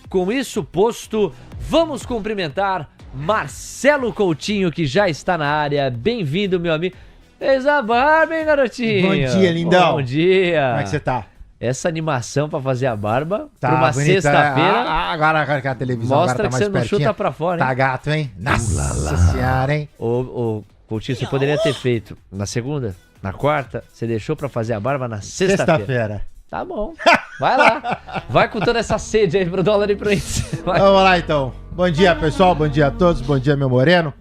com isso posto, vamos cumprimentar Marcelo Coutinho, que já está na área. Bem-vindo, meu amigo. Fez a barba, hein, garotinho? Bom dia, lindão. Bom dia. Como é que você tá? Essa animação pra fazer a barba Tá pra uma bonita, sexta-feira. Agora que a televisão Mostra agora tá que mais você não pertinha. chuta pra fora, hein? Tá gato, hein? Nossa senhora, hein? Ô, Coutinho, você poderia ter feito na segunda, na quarta, você deixou pra fazer a barba na sexta-feira. Sexta-feira. Tá bom. Vai lá. Vai com toda essa sede aí pro dólar e pro índice. Vai. Vamos lá, então. Bom dia, pessoal. Bom dia a todos. Bom dia, meu moreno.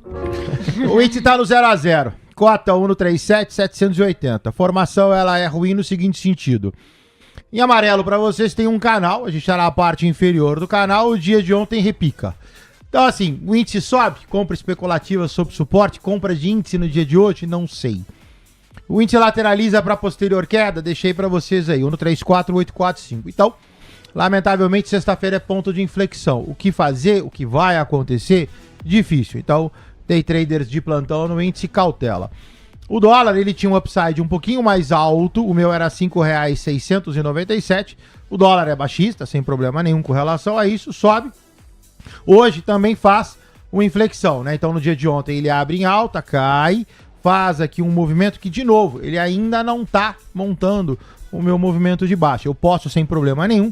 O índice tá no 0-0. Cota 1,37,780. Formação, ela é ruim no seguinte sentido. Em amarelo, para vocês, tem um canal. A gente tá na parte inferior do canal. O dia de ontem repica. Então, assim, o índice sobe. Compra especulativa sob suporte. Compra de índice no dia de hoje? Não sei. O índice lateraliza para posterior queda. Deixei para vocês aí. 1,34845. Então, lamentavelmente, sexta-feira é ponto de inflexão. O que fazer? O que vai acontecer? Difícil. Então, day traders de plantão no índice cautela. O dólar, ele tinha um upside um pouquinho mais alto, o meu era R$ 5,697. O dólar é baixista, sem problema nenhum com relação a isso, sobe. Hoje também faz uma inflexão, né? Então no dia de ontem ele abre em alta, cai, faz aqui um movimento que, de novo, ele ainda não tá montando o meu movimento de baixa. Eu posso sem problema nenhum.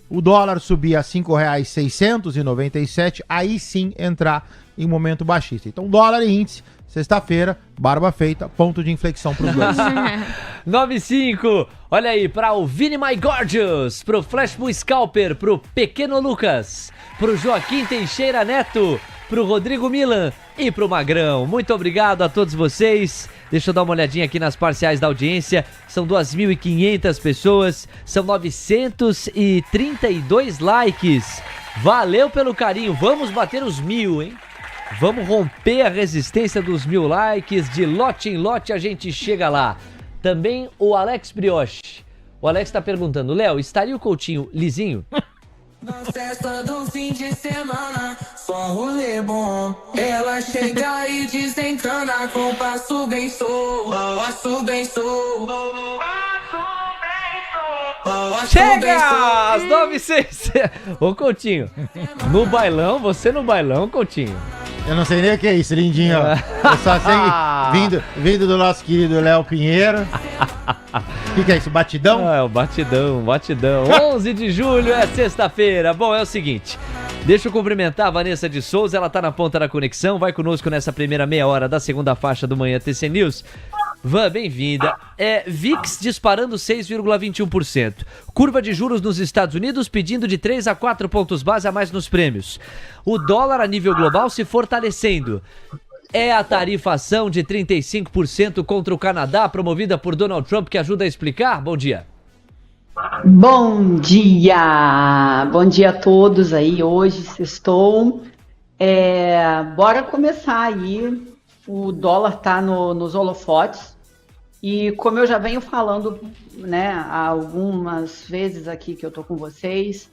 O dólar subir a R$ 5,697, aí sim entrar em momento baixista. Então dólar e índice, sexta-feira, barba feita, ponto de inflexão para os dois. 95, olha aí, para o Vini My Gorgeous, pro Flash Bull Scalper, pro Pequeno Lucas, pro Joaquim Teixeira Neto, pro Rodrigo Milan e pro Magrão. Muito obrigado a todos vocês. Deixa eu dar uma olhadinha aqui nas parciais da audiência. São 2.500 pessoas, são 932 likes. Valeu pelo carinho, vamos bater os 1.000, hein? Vamos romper a resistência dos 1.000 likes. De lote em lote a gente chega lá. Também o Alex Brioche. O Alex tá perguntando, Léo, estaria o Coutinho lisinho? Na festa do fim de semana, só rolê bom. Ela chega e desencana com passo bem sou. Passo bem sou. Chega! Às 9h06. Ô, Coutinho, no bailão, você no bailão, Coutinho? Eu não sei nem o que é isso, lindinho. Ó. Eu só sei vindo do nosso querido Léo Pinheiro. O que é isso, batidão? É o batidão. 11 de julho é sexta-feira. Bom, é o seguinte, deixa eu cumprimentar a Vanessa de Souza, ela tá na ponta da conexão, vai conosco nessa primeira meia hora da segunda faixa do Manhã TC News. Van, bem-vinda. VIX disparando 6,21%. Curva de juros nos Estados Unidos pedindo de 3 a 4 pontos base a mais nos prêmios. O dólar a nível global se fortalecendo. É a tarifação de 35% contra o Canadá promovida por Donald Trump que ajuda a explicar? Bom dia. Bom dia! Bom dia a todos aí. Hoje sextou. Bora começar aí. O dólar tá nos holofotes. E como eu já venho falando, né, algumas vezes aqui que eu tô com vocês,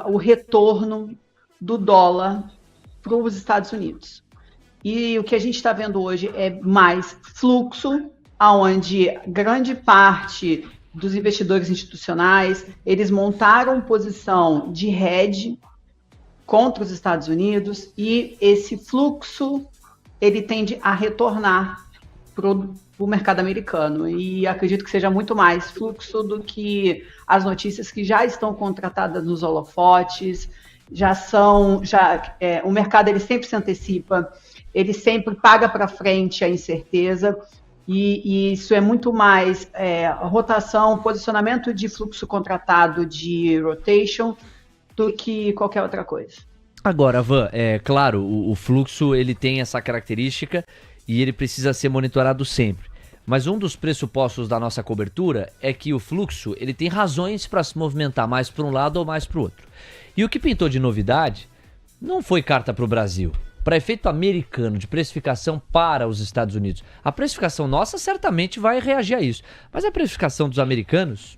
o retorno do dólar para os Estados Unidos. E o que a gente está vendo hoje é mais fluxo, onde grande parte dos investidores institucionais, eles montaram posição de hedge contra os Estados Unidos e esse fluxo ele tende a retornar para o mercado americano e acredito que seja muito mais fluxo do que as notícias que já estão contratadas nos holofotes, o mercado ele sempre se antecipa, ele sempre paga para frente a incerteza e isso é muito mais rotação, posicionamento de fluxo contratado de rotation do que qualquer outra coisa. Agora, Van, claro, o fluxo ele tem essa característica e ele precisa ser monitorado sempre. Mas um dos pressupostos da nossa cobertura é que o fluxo ele tem razões para se movimentar mais para um lado ou mais para o outro. E o que pintou de novidade não foi carta para o Brasil. Para efeito americano de precificação para os Estados Unidos, a precificação nossa certamente vai reagir a isso. Mas a precificação dos americanos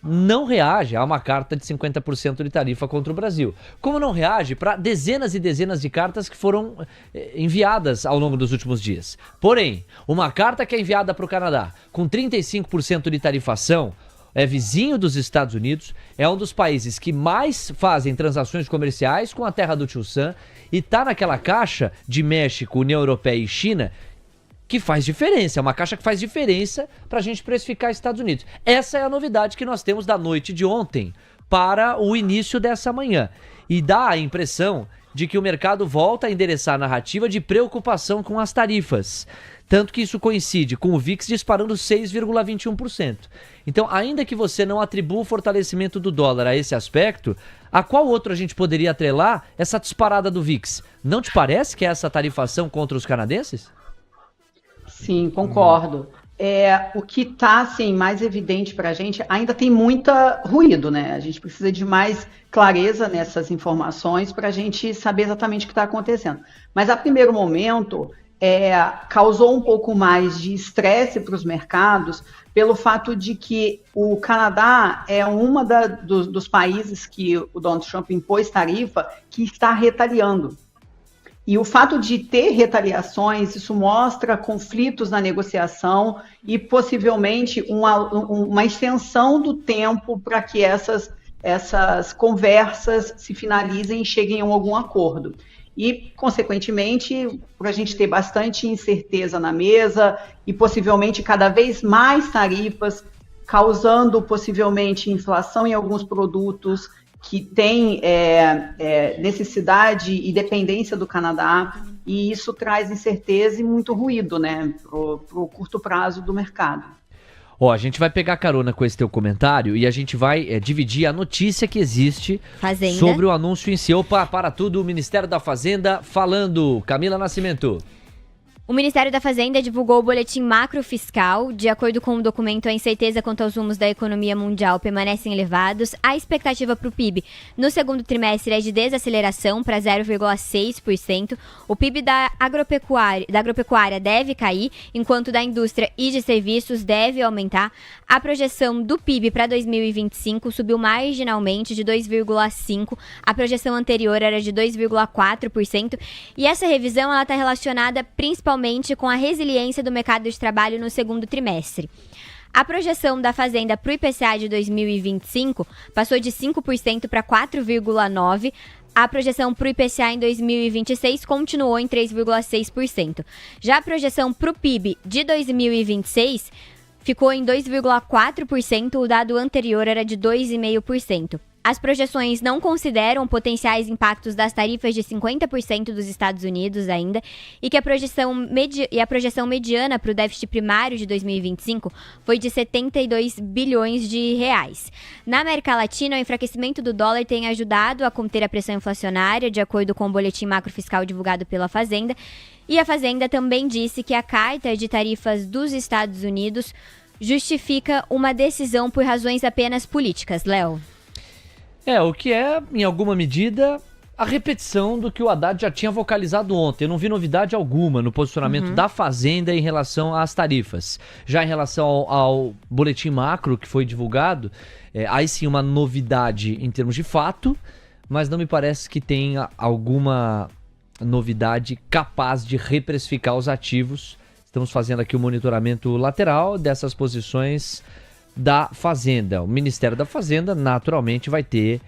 não reage a uma carta de 50% de tarifa contra o Brasil. Como não reage para dezenas e dezenas de cartas que foram enviadas ao longo dos últimos dias. Porém, uma carta que é enviada para o Canadá com 35% de tarifação é vizinho dos Estados Unidos, é um dos países que mais fazem transações comerciais com a terra do Tio Sam e tá naquela caixa de México, União Europeia e China que faz diferença, é uma caixa que faz diferença pra gente precificar Estados Unidos. Essa é a novidade que nós temos da noite de ontem para o início dessa manhã. E dá a impressão de que o mercado volta a endereçar a narrativa de preocupação com as tarifas. Tanto que isso coincide com o VIX disparando 6,21%. Então, ainda que você não atribua o fortalecimento do dólar a esse aspecto, a qual outro a gente poderia atrelar essa disparada do VIX? Não te parece que é essa tarifação contra os canadenses? Sim, concordo. O que está assim, mais evidente para a gente, ainda tem muito ruído, né? A gente precisa de mais clareza nessas informações para a gente saber exatamente o que está acontecendo. Mas, a primeiro momento, causou um pouco mais de estresse para os mercados pelo fato de que o Canadá é dos países que o Donald Trump impôs tarifa que está retaliando. E o fato de ter retaliações, isso mostra conflitos na negociação e possivelmente uma extensão do tempo para que essas conversas se finalizem e cheguem a algum acordo. E, consequentemente, por a gente ter bastante incerteza na mesa e possivelmente cada vez mais tarifas, causando possivelmente inflação em alguns produtos que tem necessidade e dependência do Canadá, e isso traz incerteza e muito ruído, né, pro curto prazo do mercado. A gente vai pegar carona com esse teu comentário e a gente vai dividir a notícia que existe sobre o anúncio em si. Para tudo, o Ministério da Fazenda falando. Camila Nascimento. O Ministério da Fazenda divulgou o boletim macrofiscal. De acordo com o documento, a incerteza quanto aos rumos da economia mundial permanecem elevados. A expectativa para o PIB no segundo trimestre é de desaceleração para 0,6%. O PIB da agropecuária deve cair, enquanto da indústria e de serviços deve aumentar. A projeção do PIB para 2025 subiu marginalmente de 2,5%. A projeção anterior era de 2,4%. E essa revisão está relacionada principalmente com a resiliência do mercado de trabalho no segundo trimestre. A projeção da Fazenda para o IPCA de 2025 passou de 5% para 4,9%. A projeção para o IPCA em 2026 continuou em 3,6%. Já a projeção para o PIB de 2026 ficou em 2,4%, o dado anterior era de 2,5%. As projeções não consideram potenciais impactos das tarifas de 50% dos Estados Unidos ainda, e que a projeção mediana para o déficit primário de 2025 foi de 72 bilhões de reais. Na América Latina, o enfraquecimento do dólar tem ajudado a conter a pressão inflacionária, de acordo com o boletim macrofiscal divulgado pela Fazenda, e a Fazenda também disse que a carta de tarifas dos Estados Unidos justifica uma decisão por razões apenas políticas. Léo? O que é, em alguma medida, a repetição do que o Haddad já tinha vocalizado ontem. Eu não vi novidade alguma no posicionamento da Fazenda em relação às tarifas. Já em relação ao boletim macro que foi divulgado, aí sim uma novidade em termos de fato, mas não me parece que tenha alguma novidade capaz de reprecificar os ativos. Estamos fazendo aqui o monitoramento lateral dessas posições da Fazenda. O Ministério da Fazenda, naturalmente, vai ter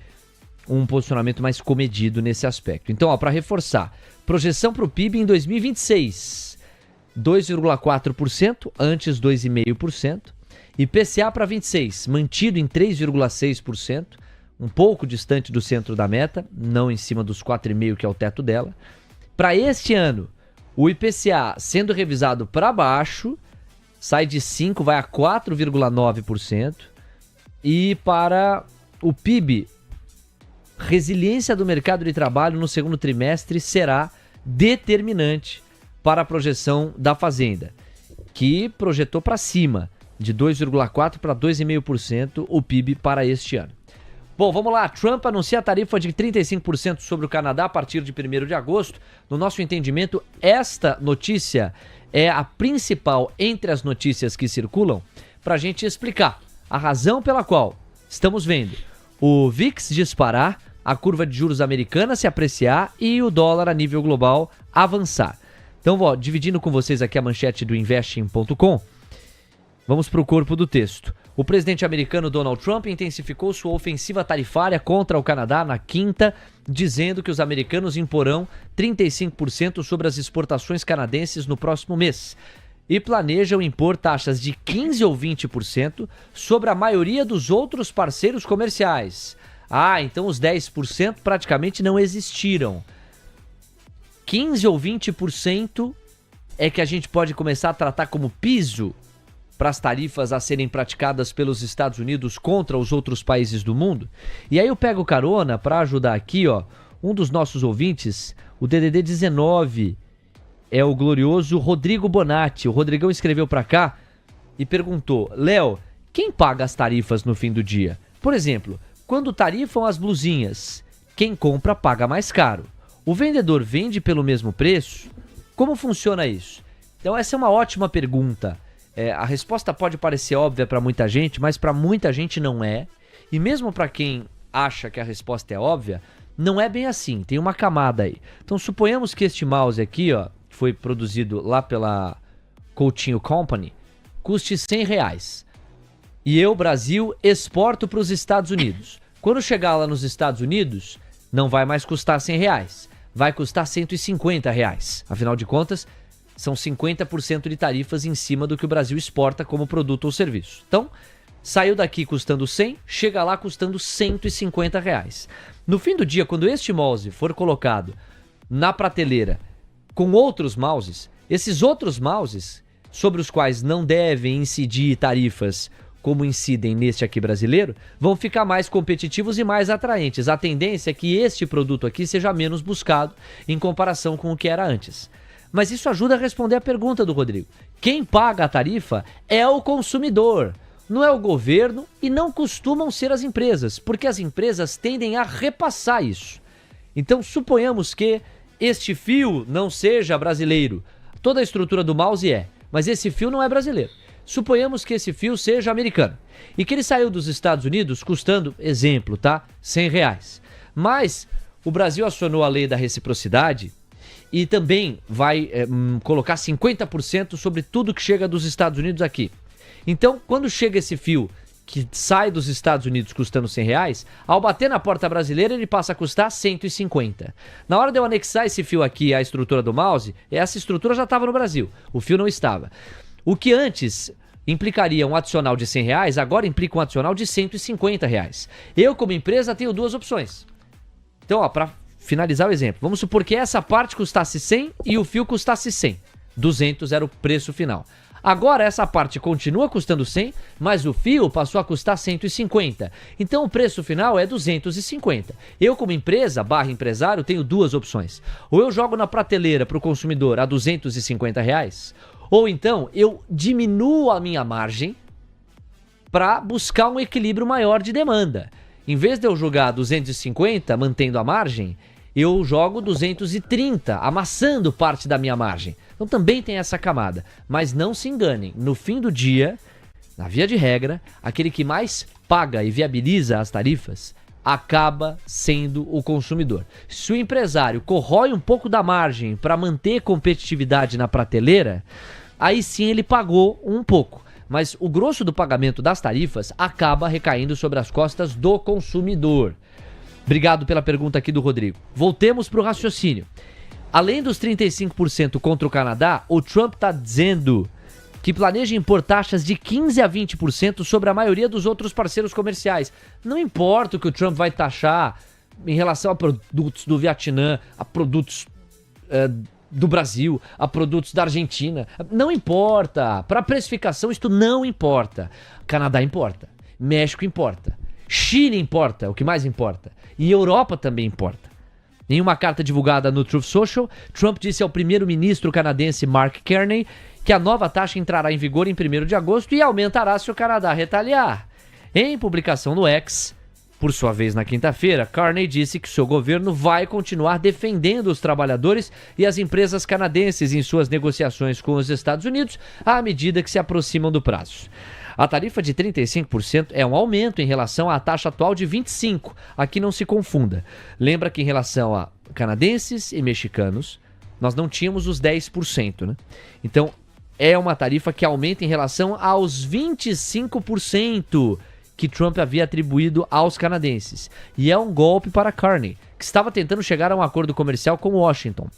um posicionamento mais comedido nesse aspecto. Então, para reforçar, projeção para o PIB em 2026, 2,4%, antes 2,5%. IPCA para 26, mantido em 3,6%, um pouco distante do centro da meta, não em cima dos 4,5%, que é o teto dela. Para este ano, o IPCA sendo revisado para baixo, sai de 5%, vai a 4,9%. E para o PIB, resiliência do mercado de trabalho no segundo trimestre será determinante para a projeção da Fazenda, que projetou para cima, de 2,4% para 2,5% o PIB para este ano. Bom, vamos lá. Trump anuncia a tarifa de 35% sobre o Canadá a partir de 1º de agosto. No nosso entendimento, esta notícia é a principal entre as notícias que circulam para a gente explicar a razão pela qual estamos vendo o VIX disparar, a curva de juros americana se apreciar e o dólar a nível global avançar. Então, dividindo com vocês aqui a manchete do Investing.com, vamos para o corpo do texto. O presidente americano Donald Trump intensificou sua ofensiva tarifária contra o Canadá na quinta, dizendo que os americanos imporão 35% sobre as exportações canadenses no próximo mês e planejam impor taxas de 15% ou 20% sobre a maioria dos outros parceiros comerciais. Então os 10% praticamente não existiram. 15% ou 20% é que a gente pode começar a tratar como piso para as tarifas a serem praticadas pelos Estados Unidos contra os outros países do mundo. E aí eu pego carona para ajudar aqui, um dos nossos ouvintes, o DDD 19, é o glorioso Rodrigo Bonatti. O Rodrigão escreveu para cá e perguntou: Léo, quem paga as tarifas no fim do dia? Por exemplo, quando tarifam as blusinhas, quem compra paga mais caro. O vendedor vende pelo mesmo preço? Como funciona isso? Então essa é uma ótima pergunta. A resposta pode parecer óbvia para muita gente, mas para muita gente não é. E mesmo para quem acha que a resposta é óbvia, não é bem assim. Tem uma camada aí. Então suponhamos que este mouse aqui, que foi produzido lá pela Coutinho Company, custe R$100. E eu, Brasil, exporto para os Estados Unidos. Quando chegar lá nos Estados Unidos, não vai mais custar R$100. Vai custar R$150. Afinal de contas, são 50% de tarifas em cima do que o Brasil exporta como produto ou serviço. Então, saiu daqui custando 100, chega lá custando R$150. No fim do dia, quando este mouse for colocado na prateleira com outros mouses, esses outros mouses, sobre os quais não devem incidir tarifas como incidem neste aqui brasileiro, vão ficar mais competitivos e mais atraentes. A tendência é que este produto aqui seja menos buscado em comparação com o que era antes. Mas isso ajuda a responder a pergunta do Rodrigo. Quem paga a tarifa é o consumidor, não é o governo e não costumam ser as empresas, porque as empresas tendem a repassar isso. Então suponhamos que este fio não seja brasileiro. Toda a estrutura do mouse é, mas esse fio não é brasileiro. Suponhamos que esse fio seja americano e que ele saiu dos Estados Unidos custando, exemplo, tá? R$100. Mas o Brasil acionou a lei da reciprocidade e também vai colocar 50% sobre tudo que chega dos Estados Unidos aqui. Então, quando chega esse fio que sai dos Estados Unidos custando R$100, ao bater na porta brasileira ele passa a custar 150. Na hora de eu anexar esse fio aqui à estrutura do mouse, essa estrutura já estava no Brasil, o fio não estava. O que antes implicaria um adicional de R$100, agora implica um adicional de R$150. Eu, como empresa, tenho duas opções. Então, para finalizar o exemplo, vamos supor que essa parte custasse 100 e o fio custasse 100. 200 era o preço final. Agora essa parte continua custando 100, mas o fio passou a custar 150. Então o preço final é 250. Eu, como empresa / empresário, tenho duas opções. Ou eu jogo na prateleira para o consumidor a R$250, ou então eu diminuo a minha margem para buscar um equilíbrio maior de demanda. Em vez de eu jogar 250, mantendo a margem, eu jogo 230, amassando parte da minha margem. Então também tem essa camada. Mas não se enganem, no fim do dia, na via de regra, aquele que mais paga e viabiliza as tarifas acaba sendo o consumidor. Se o empresário corrói um pouco da margem para manter competitividade na prateleira, aí sim ele pagou um pouco. Mas o grosso do pagamento das tarifas acaba recaindo sobre as costas do consumidor. Obrigado pela pergunta aqui do Rodrigo. Voltemos para o raciocínio. Além dos 35% contra o Canadá, o Trump está dizendo que planeja impor taxas de 15% a 20% sobre a maioria dos outros parceiros comerciais. Não importa o que o Trump vai taxar em relação a produtos do Vietnã, a produtos do Brasil, a produtos da Argentina. Não importa. Para a precificação, isto não importa. Canadá importa. México importa. Chile importa, o que mais importa. E Europa também importa. Em uma carta divulgada no Truth Social, Trump disse ao primeiro-ministro canadense Mark Carney que a nova taxa entrará em vigor em 1º de agosto e aumentará se o Canadá retaliar. Em publicação no X, por sua vez na quinta-feira, Carney disse que seu governo vai continuar defendendo os trabalhadores e as empresas canadenses em suas negociações com os Estados Unidos à medida que se aproximam do prazo. A tarifa de 35% é um aumento em relação à taxa atual de 25%. Aqui não se confunda. Lembra que em relação a canadenses e mexicanos, nós não tínhamos os 10%, né? Então, é uma tarifa que aumenta em relação aos 25% que Trump havia atribuído aos canadenses. E é um golpe para Carney, que estava tentando chegar a um acordo comercial com Washington.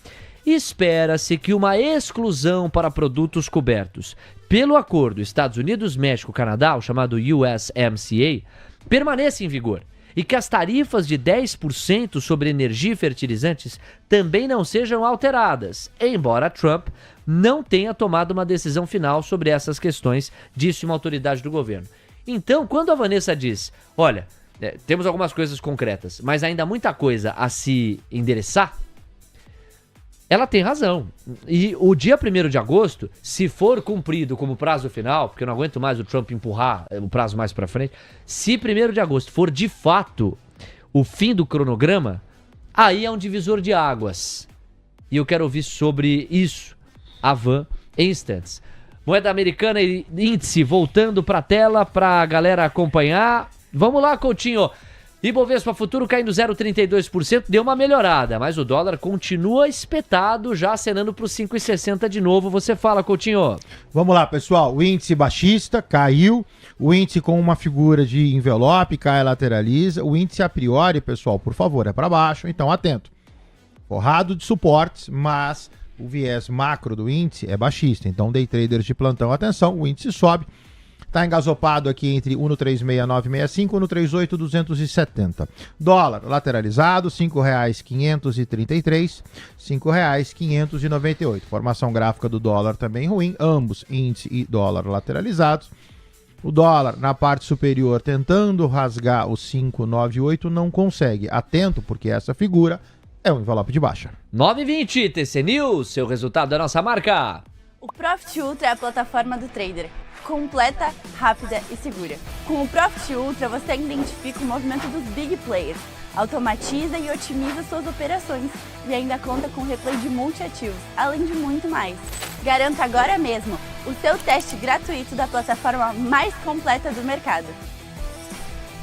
Espera-se que uma exclusão para produtos cobertos pelo acordo Estados Unidos-México-Canadá, o chamado USMCA, permaneça em vigor. E que as tarifas de 10% sobre energia e fertilizantes também não sejam alteradas, embora Trump não tenha tomado uma decisão final sobre essas questões, disse uma autoridade do governo. Então, quando a Vanessa diz, olha, temos algumas coisas concretas, mas ainda há muita coisa a se endereçar, ela tem razão. E o dia 1º de agosto, se for cumprido como prazo final, porque eu não aguento mais o Trump empurrar o prazo mais pra frente, se 1º de agosto for de fato o fim do cronograma, aí é um divisor de águas. E eu quero ouvir sobre isso a Van em instantes. Moeda americana e índice voltando pra tela pra galera acompanhar. Vamos lá, Coutinho. Ibovespa futuro caindo 0,32%, deu uma melhorada, mas o dólar continua espetado, já acenando para os 5,60 de novo. Você fala, Coutinho. Vamos lá, pessoal. O índice baixista caiu, o índice com uma figura de envelope cai, lateraliza. O índice a priori, pessoal, por favor, é para baixo, então atento. Forrado de suportes, mas o viés macro do índice é baixista. Então, day traders de plantão, atenção, o índice sobe. Está engasopado aqui entre 1,36965 e 1,38270. Dólar lateralizado, R$ 5,533, R$ 5,598. Formação gráfica do dólar também ruim, ambos índice e dólar lateralizados. O dólar na parte superior tentando rasgar o 5,98 não consegue. Atento, porque essa figura é um envelope de baixa. 9h20, TC News, seu resultado da nossa marca. O Profit Ultra é a plataforma do trader. Completa, rápida e segura. Com o Profit Ultra, você identifica o movimento dos big players, automatiza e otimiza suas operações e ainda conta com replay de multiativos, além de muito mais. Garanta agora mesmo o seu teste gratuito da plataforma mais completa do mercado.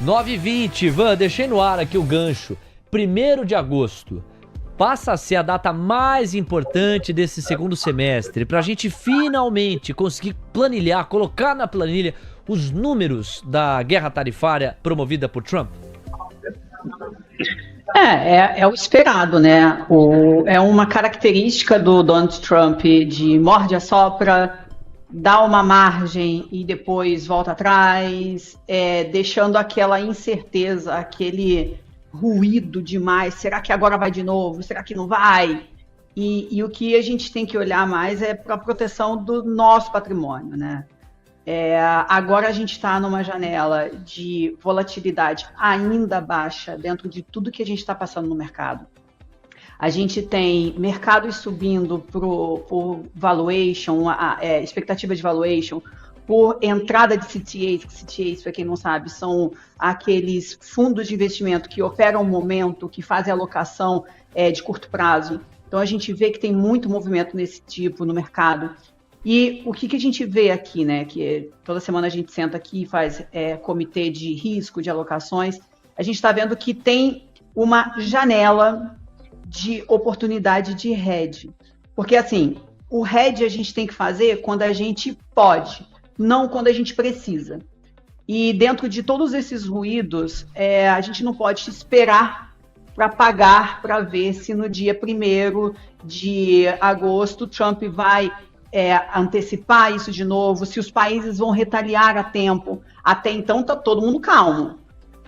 9h20, Van, deixei no ar aqui o gancho. 1º de agosto. Passa a ser a data mais importante desse segundo semestre, para a gente finalmente conseguir planilhar, colocar na planilha os números da guerra tarifária promovida por Trump? É o esperado, né? É uma característica do Donald Trump de morde a sopra, dá uma margem e depois volta atrás, deixando aquela incerteza, aquele ruído demais, será que agora vai de novo, será que não vai? E o que a gente tem que olhar mais é para a proteção do nosso patrimônio, né? Agora a gente está numa janela de volatilidade ainda baixa dentro de tudo que a gente está passando no mercado. A gente tem mercados subindo por valuation, expectativa de valuation, por entrada de CTAs, para quem não sabe, são aqueles fundos de investimento que operam momento, que fazem alocação de curto prazo. Então, a gente vê que tem muito movimento nesse tipo no mercado. E o que a gente vê aqui, né? Que toda semana a gente senta aqui e faz comitê de risco, de alocações. A gente está vendo que tem uma janela de oportunidade de hedge. Porque, assim, o hedge a gente tem que fazer quando a gente pode, não quando a gente precisa. E dentro de todos esses ruídos, a gente não pode esperar para pagar, para ver se no dia 1º de agosto Trump vai antecipar isso de novo, se os países vão retaliar a tempo. Até então está todo mundo calmo.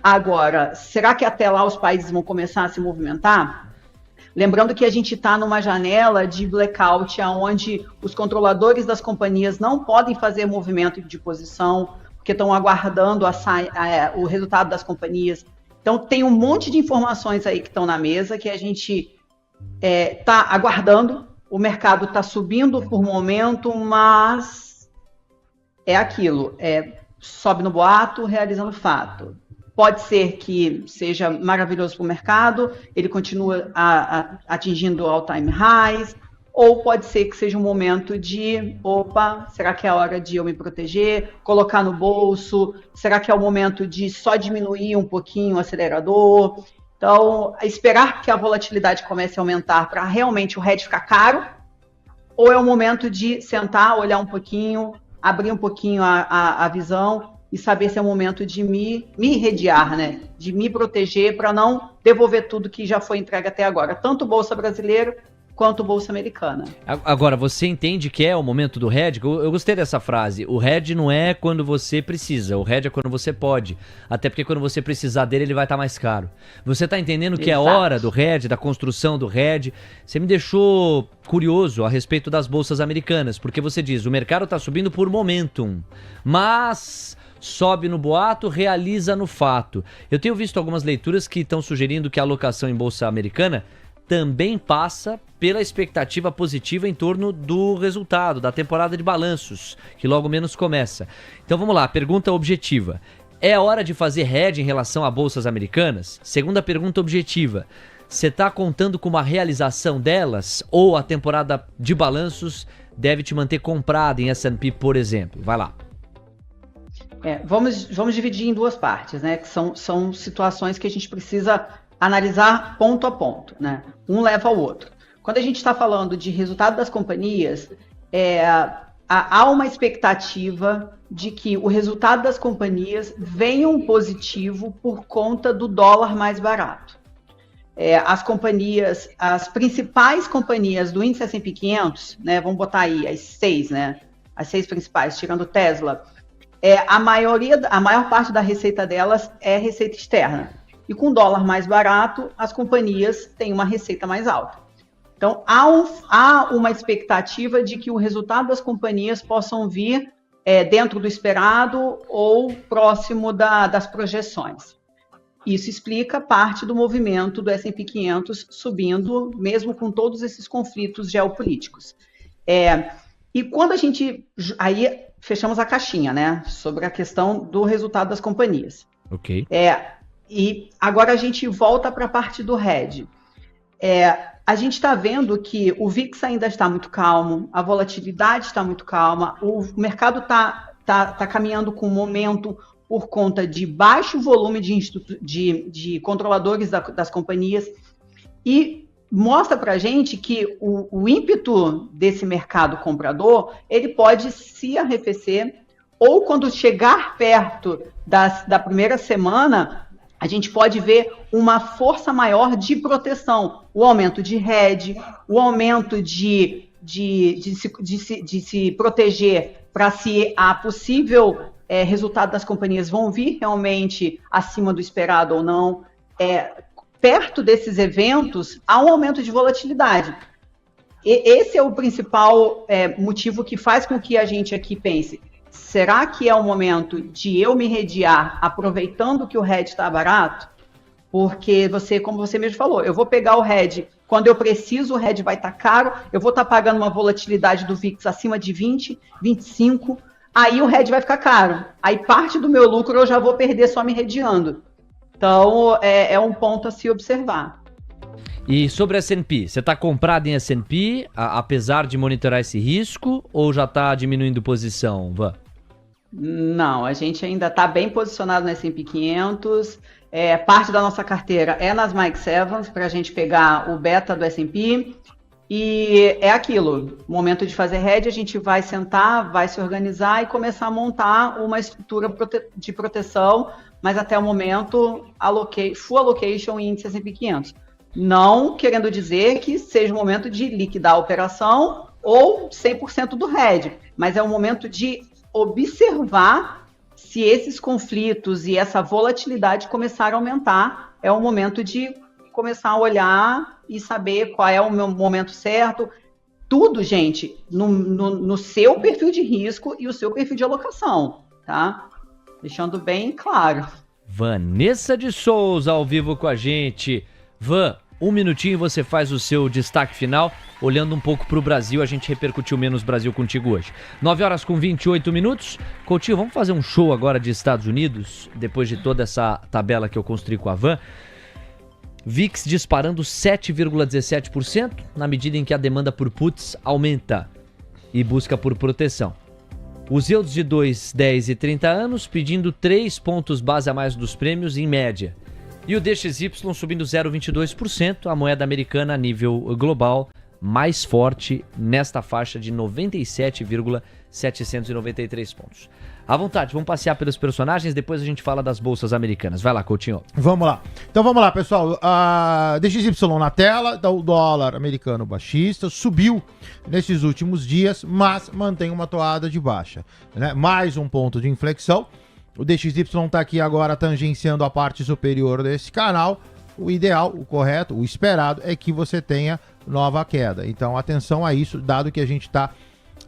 Agora, será que até lá os países vão começar a se movimentar? Lembrando que a gente está numa janela de blackout, onde os controladores das companhias não podem fazer movimento de posição, porque estão aguardando o resultado das companhias. Então, tem um monte de informações aí que estão na mesa, que a gente está aguardando. O mercado está subindo por momento, mas é aquilo, sobe no boato, realizando fato. Pode ser que seja maravilhoso para o mercado, ele continua atingindo all-time highs, ou pode ser que seja um momento de, opa, será que é a hora de eu me proteger, colocar no bolso, será que é o momento de só diminuir um pouquinho o acelerador? Então, esperar que a volatilidade comece a aumentar para realmente o hedge ficar caro, ou é o momento de sentar, olhar um pouquinho, abrir um pouquinho a visão e saber se é o momento de me irradiar, né? De me proteger para não devolver tudo que já foi entregue até agora, tanto Bolsa Brasileira quanto Bolsa Americana. Agora, você entende que é o momento do hedge? Eu gostei dessa frase. O hedge não é quando você precisa, o hedge é quando você pode. Até porque quando você precisar dele, ele vai estar mais caro. Você está entendendo que é a hora do hedge, da construção do hedge? Você me deixou curioso a respeito das bolsas americanas, porque você diz, o mercado está subindo por momentum, mas sobe no boato, realiza no fato. Eu tenho visto algumas leituras que estão sugerindo que a alocação em bolsa americana também passa pela expectativa positiva em torno do resultado, da temporada de balanços, que logo menos começa. Então vamos lá, pergunta objetiva. É hora de fazer hedge em relação a bolsas americanas? Segunda pergunta objetiva. Você está contando com uma realização delas ou a temporada de balanços deve te manter comprado em S&P, por exemplo? Vai lá. Vamos dividir em duas partes, né? Que são situações que a gente precisa analisar ponto a ponto, né? Um leva ao outro. Quando a gente está falando de resultado das companhias, há uma expectativa de que o resultado das companhias venha um positivo por conta do dólar mais barato. As principais companhias do índice S&P 500, né? Vamos botar aí as 6, né? As 6 principais, tirando Tesla, a maior parte da receita delas é receita externa. E com dólar mais barato, as companhias têm uma receita mais alta. Então, há uma expectativa de que o resultado das companhias possam vir dentro do esperado ou próximo das projeções. Isso explica parte do movimento do S&P 500 subindo, mesmo com todos esses conflitos geopolíticos. E quando a gente... Aí fechamos a caixinha, né? Sobre a questão do resultado das companhias. Ok. E agora a gente volta para a parte do hedge. A gente está vendo que o VIX ainda está muito calmo, a volatilidade está muito calma, o mercado está caminhando com momento por conta de baixo volume de controladores das companhias e mostra para a gente que o ímpeto desse mercado comprador ele pode se arrefecer ou quando chegar perto da primeira semana a gente pode ver uma força maior de proteção, o aumento de hedge, o aumento de se proteger para se a possível resultado das companhias vão vir realmente acima do esperado ou não. Perto desses eventos, há um aumento de volatilidade. Esse é o principal motivo que faz com que a gente aqui pense, será que é o momento de eu me hedgear aproveitando que o hedge está barato? Porque como você mesmo falou, eu vou pegar o hedge, quando eu preciso o hedge vai estar caro, eu vou estar pagando uma volatilidade do VIX acima de 20, 25, aí o hedge vai ficar caro. Aí parte do meu lucro eu já vou perder só me hedgeando. Então, é um ponto a se observar. E sobre S&P, você está comprado em S&P, apesar de monitorar esse risco, ou já está diminuindo posição, Van? Não, a gente ainda está bem posicionado no S&P 500, parte da nossa carteira é nas Mag 7, para a gente pegar o beta do S&P, e é aquilo, momento de fazer hedge, a gente vai sentar, vai se organizar e começar a montar uma estrutura de proteção, mas até o momento, full allocation em índice S&P 500. Não querendo dizer que seja o momento de liquidar a operação ou 100% do hedge, mas é o momento de observar se esses conflitos e essa volatilidade começarem a aumentar. É o momento de começar a olhar e saber qual é o meu momento certo. Tudo, gente, no seu perfil de risco e o seu perfil de alocação, tá? Deixando bem claro. Vanessa de Souza ao vivo com a gente. Van, um minutinho você faz o seu destaque final, olhando um pouco para o Brasil, a gente repercutiu menos Brasil contigo hoje. 9h28. Coutinho, vamos fazer um show agora de Estados Unidos, depois de toda essa tabela que eu construí com a Van. VIX disparando 7,17%, na medida em que a demanda por puts aumenta e busca por proteção. Os yields de 2, 10 e 30 anos pedindo 3 pontos base a mais dos prêmios em média. E o DXY subindo 0,22%, a moeda americana a nível global mais forte nesta faixa de 97,793 pontos. À vontade, vamos passear pelos personagens, depois a gente fala das bolsas americanas. Vai lá, Coutinho. Vamos lá. Então vamos lá, pessoal. DXY na tela, o dólar americano baixista, subiu nesses últimos dias, mas mantém uma toada de baixa, né? Mais um ponto de inflexão. O DXY está aqui agora tangenciando a parte superior desse canal. O ideal, o correto, o esperado é que você tenha nova queda. Então atenção a isso, dado que a gente está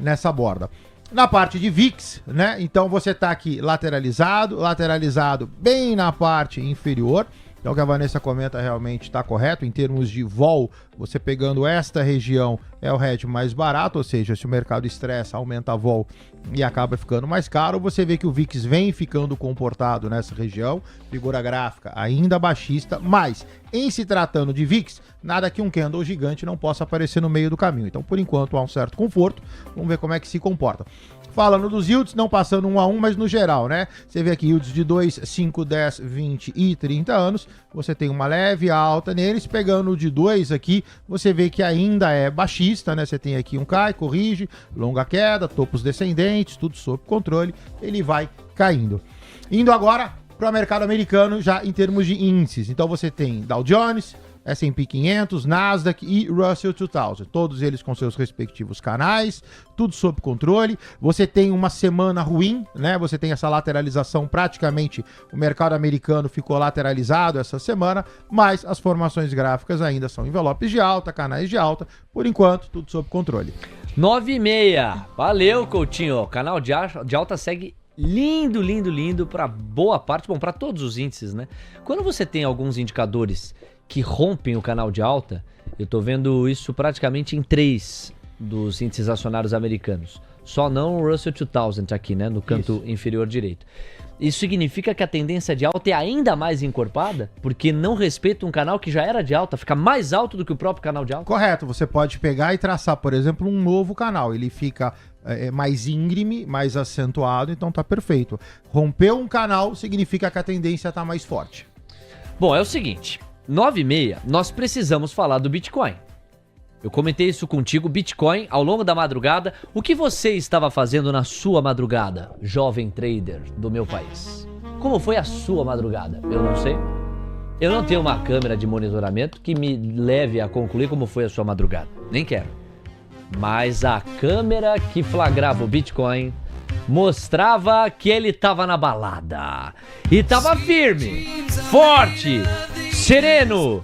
nessa borda. Na parte de VIX, né? Então você está aqui lateralizado bem na parte inferior. Então o que a Vanessa comenta realmente está correto. Em termos de vol, você pegando esta região é o hedge mais barato, ou seja, se o mercado estressa, aumenta a vol e acaba ficando mais caro. Você vê que o VIX vem ficando comportado nessa região, figura gráfica ainda baixista, mas em se tratando de VIX, nada que um candle gigante não possa aparecer no meio do caminho. Então, por enquanto, há um certo conforto. Vamos ver como é que se comporta. Falando dos yields, não passando 1 a 1, mas no geral, né? Você vê aqui yields de 2, 5, 10, 20 e 30 anos. Você tem uma leve alta neles. Pegando o de 2 aqui, você vê que ainda é baixista, né? Você tem aqui um cai, corrige, longa queda, topos descendentes, tudo sob controle. Ele vai caindo. Indo agora para o mercado americano, já em termos de índices. Então você tem Dow Jones, S&P 500, Nasdaq e Russell 2000, todos eles com seus respectivos canais, tudo sob controle. Você tem uma semana ruim, né? Você tem essa lateralização, praticamente o mercado americano ficou lateralizado essa semana, mas as formações gráficas ainda são envelopes de alta, canais de alta, por enquanto tudo sob controle. 9,6. Valeu, Coutinho. O canal de alta segue lindo, lindo, lindo para boa parte, bom, para todos os índices, né? Quando você tem alguns indicadores que rompem o canal de alta, eu tô vendo isso praticamente em 3 dos índices acionários americanos. Só não o Russell 2000 aqui, né, no canto inferior direito. Isso significa que a tendência de alta é ainda mais encorpada, porque não respeita um canal que já era de alta, fica mais alto do que o próprio canal de alta? Correto, você pode pegar e traçar, por exemplo, um novo canal. Ele fica mais íngreme, mais acentuado, então tá perfeito. Rompeu um canal significa que a tendência tá mais forte. Bom, é o seguinte, 9,6, nós precisamos falar do Bitcoin. Eu comentei isso contigo, Bitcoin, ao longo da madrugada. O que você estava fazendo na sua madrugada, jovem trader do meu país? Como foi a sua madrugada? Eu não sei. Eu não tenho uma câmera de monitoramento que me leve a concluir como foi a sua madrugada. Nem quero. Mas a câmera que flagrava o Bitcoin mostrava que ele estava na balada. E estava firme, forte, sereno.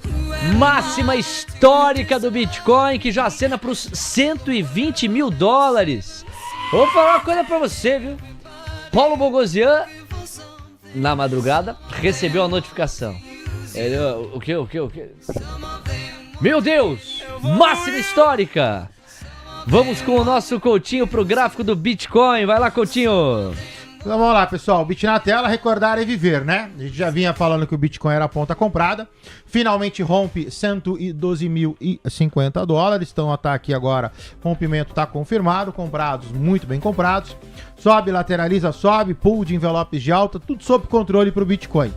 Máxima histórica do Bitcoin, que já acena para os 120 mil dólares. Vou falar uma coisa pra você, viu? Paulo Bogosian, na madrugada, recebeu a notificação. Ele, o quê? Meu Deus! Máxima histórica! Vamos com o nosso Coutinho pro gráfico do Bitcoin. Vai lá, Coutinho! Então vamos lá, pessoal. Bit na tela, recordar e viver, né? A gente já vinha falando que o Bitcoin era a ponta comprada. Finalmente rompe 112.050 dólares. Então tá aqui agora, rompimento tá confirmado. Comprados, muito bem comprados. Sobe, lateraliza, sobe. Pool de envelopes de alta, tudo sob controle pro Bitcoin.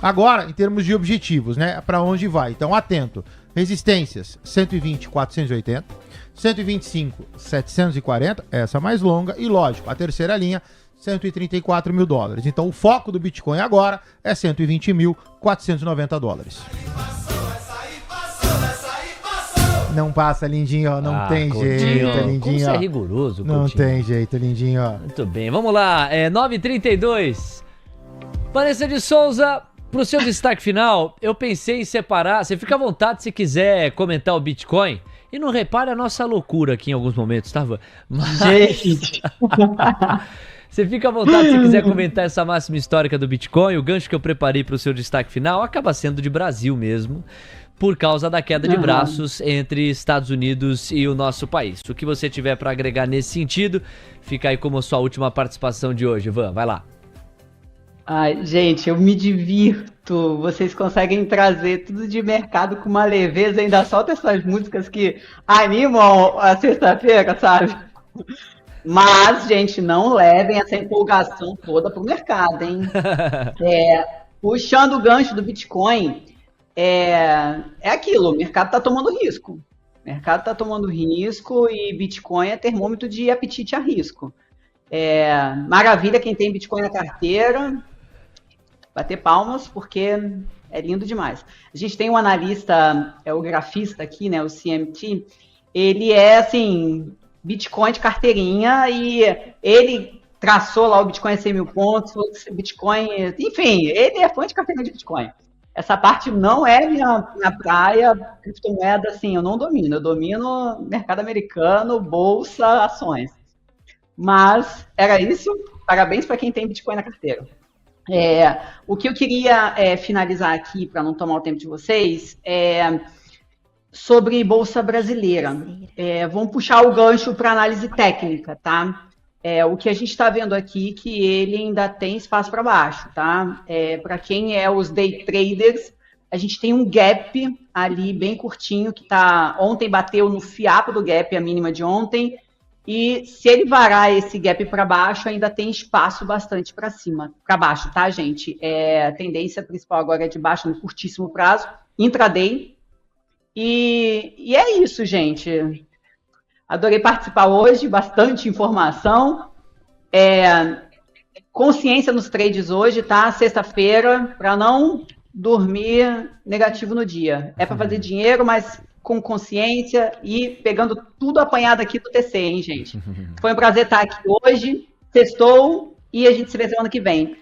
Agora, em termos de objetivos, né? Para onde vai? Então atento. Resistências, 120.480. 125.740, essa mais longa. E lógico, a terceira linha, 134 mil dólares. Então o foco do Bitcoin agora é 120.490 dólares. Não passa, lindinho, ó. Não tem Coutinho, jeito, lindinho. Como você é rigoroso, Coutinho. Não tem jeito, lindinho, ó. Muito bem, vamos lá. 9h32. Vanessa de Souza, pro seu destaque final, eu pensei em separar. Você fica à vontade se quiser comentar o Bitcoin. E não repare a nossa loucura aqui em alguns momentos, tá? Mas... Gente. Você fica à vontade se quiser comentar essa máxima histórica do Bitcoin. O gancho que eu preparei para o seu destaque final acaba sendo de Brasil mesmo, por causa da queda de braços entre Estados Unidos e o nosso país. O que você tiver para agregar nesse sentido, fica aí como sua última participação de hoje. Ivan, vai lá. Ai, gente, eu me divirto. Vocês conseguem trazer tudo de mercado com uma leveza, ainda solta essas músicas que animam a sexta-feira, sabe? Mas, gente, não levem essa empolgação toda pro mercado, hein? Puxando o gancho do Bitcoin, é aquilo, o mercado tá tomando risco. O mercado está tomando risco e Bitcoin é termômetro de apetite a risco. Maravilha quem tem Bitcoin na carteira, bater palmas, porque é lindo demais. A gente tem um analista, o grafista aqui, né, o CMT, ele é, assim, Bitcoin de carteirinha e ele traçou lá o Bitcoin a 100 mil pontos, Bitcoin, enfim, ele é fã de carteirinha de Bitcoin. Essa parte não é minha praia, criptomoeda, assim, eu não domino. Eu domino mercado americano, bolsa, ações. Mas era isso. Parabéns para quem tem Bitcoin na carteira. O que eu queria finalizar aqui, para não tomar o tempo de vocês, é sobre bolsa brasileira. Vamos puxar o gancho para análise técnica, tá? O que a gente está vendo aqui que ele ainda tem espaço para baixo, tá? Para quem é os day traders, a gente tem um gap ali bem curtinho que ontem bateu no fiapo do gap, a mínima de ontem, e se ele varar esse gap para baixo, ainda tem espaço bastante para cima, para baixo, tá, gente? A tendência principal agora é de baixo no curtíssimo prazo, intraday, e é isso, gente. Adorei participar hoje, bastante informação. Consciência nos trades hoje, tá? Sexta-feira, para não dormir negativo no dia. É para fazer dinheiro, mas com consciência e pegando tudo apanhado aqui do TC, hein, gente? Foi um prazer estar aqui hoje. Sextou e a gente se vê semana que vem.